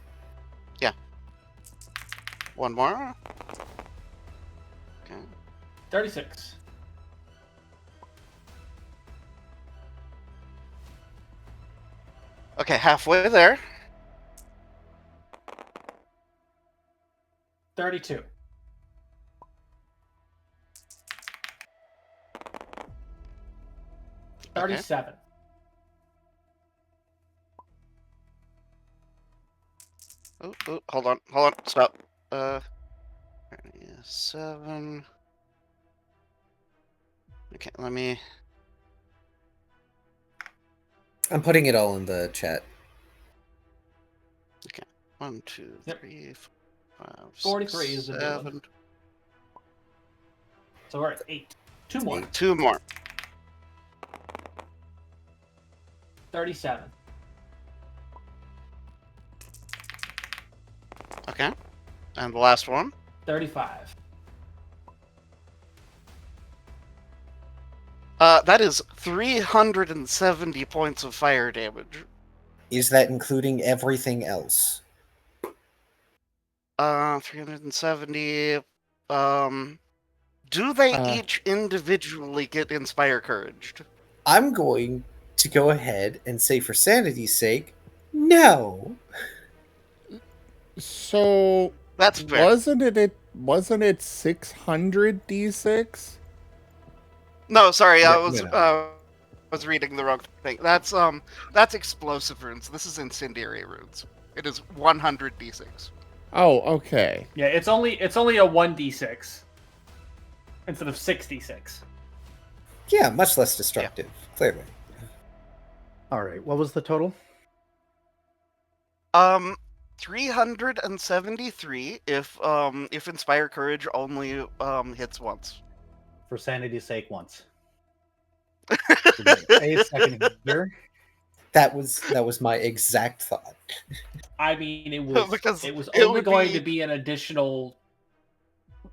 One more. Okay. 36. Okay, halfway there. 32. Okay. 37. Oh, hold on, stop. 37. Okay, let me. I'm putting it all in the chat. 1, 2, Yep. 3, 4, 5, 43 6, is the big one. 7. So we're at 8. 2 more. 2 more. 37. Okay. And the last one. 35. That is 370 points of fire damage. Is that including everything else? 370. Do they Uh. each individually get Inspire Couraged? I'm going to go ahead and say, for sanity's sake, no. So That's fair. wasn't it 600 d6? No, sorry, I No, no. was reading the wrong thing. That's explosive runes. This is incendiary runes. It is 100 d6. Oh, okay. Yeah, it's only a 1d6 instead of 66. Yeah, much less destructive, clearly. All right, what was the total? 373 if Inspire Courage only hits once. For sanity's sake, once. A second here. That was my exact thought. I mean, it was Because it was it only would going be- to be an additional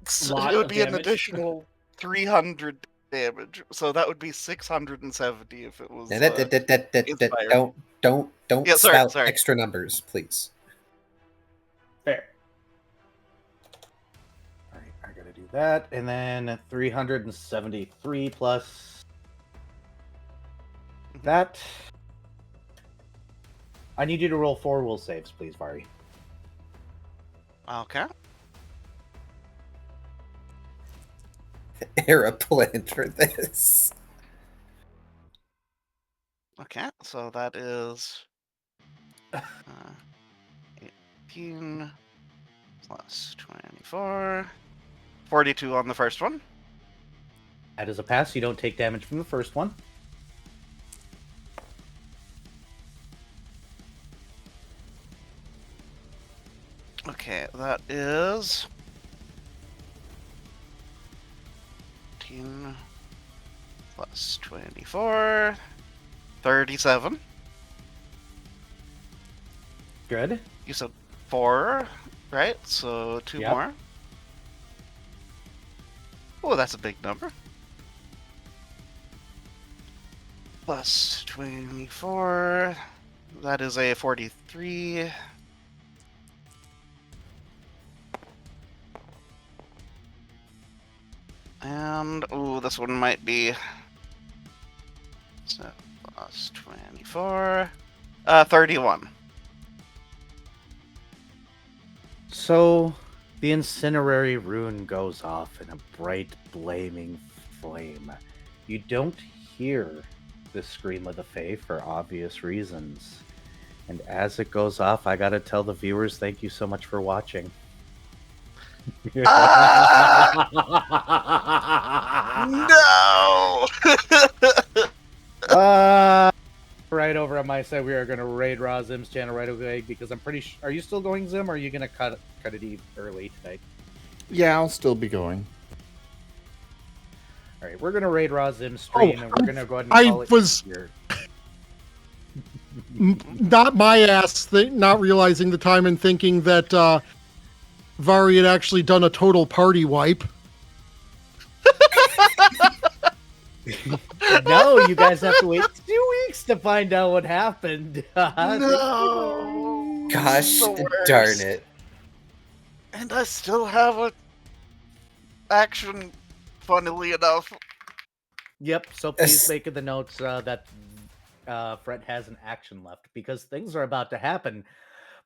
So lot it would of be an damage. additional 300 damage. So that would be 670 if it was. Inspire. Don't Yeah, spout sorry. extra numbers, please. Fair. All right, I gotta do that, and then 373 plus that. I need you to roll 4 will saves, please, Vari. Okay. Era plan for this. Okay, so that is 18 plus 24. 42 on the first one. That is a pass. You don't take damage from the first one. Okay, that is 18 plus 24. 37. Good. You said 4, right? So 2 Yep. more. Oh, that's a big number. Plus 24. That is a 43. And, ooh, this one might be... So, plus 24. 31. So, the incinerary rune goes off in a bright, blaming flame. You don't hear the scream of the Fae for obvious reasons. And as it goes off, I gotta tell the viewers, thank you so much for watching. No! Right over on my side, we are gonna raid Raw Zim's channel right away because I'm pretty sure. Are you still going, Zim, or are you gonna cut it early today? Yeah, I'll still be going. All right, we're gonna raid Raw Zim's stream, and we're gonna go ahead and I call it was- here. Not my ass, not realizing the time and thinking that Vari had actually done a total party wipe. No, you guys have to wait 2 weeks to find out what happened. No! Gosh The worst. darn it. And I still have a action, funnily enough. Yep. So please make the notes that Fred has an action left because things are about to happen.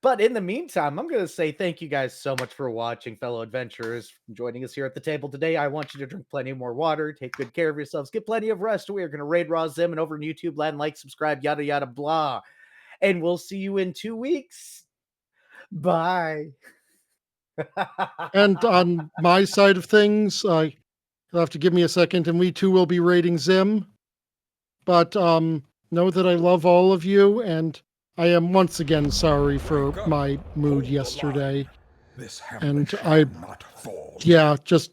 But in the meantime, I'm going to say thank you guys so much for watching, fellow adventurers, joining us here at the table today. I want you to drink plenty more water, take good care of yourselves, get plenty of rest. We are going to raid Raw Zim and over on YouTube land, like, subscribe, yada, yada, blah. And we'll see you in 2 weeks. Bye. And on my side of things, you'll have to give me a second, and we too will be raiding Zim. But know that I love all of you, and I am once again sorry for my mood yesterday. This And hamlet I- shall not fall. Yeah, just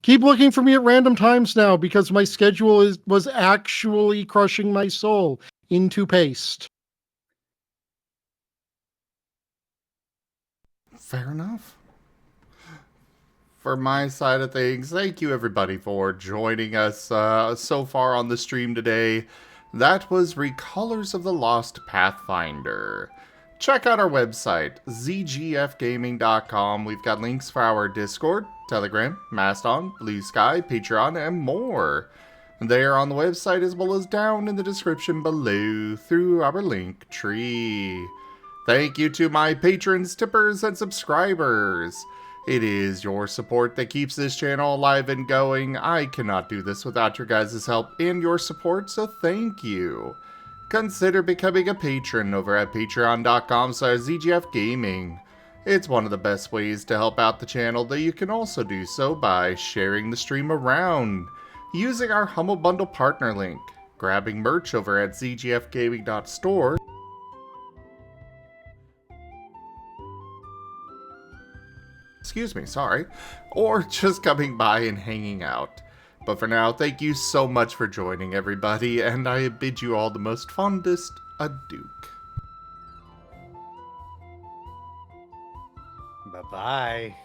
keep looking for me at random times now because my schedule was actually crushing my soul into paste. Fair enough. For my side of things, thank you everybody for joining us so far on the stream today. That was Recolors of the Lost Pathfinder. check out our website, zgfgaming.com. We've got links for our Discord, Telegram, Mastodon, Blue Sky, Patreon, and more. They are on the website as well as down in the description below through our link tree. Thank you to my patrons, tippers, and subscribers. It is your support that keeps this channel alive and going. I cannot do this without your guys' help and your support, so thank you. Consider becoming a patron over at patreon.com/zgfgaming. It's one of the best ways to help out the channel, though you can also do so by sharing the stream around, using our Humble Bundle partner link, grabbing merch over at zgfgaming.store, or just coming by and hanging out. But for now, thank you so much for joining, everybody, and I bid you all the most fondest adieu. Bye-bye.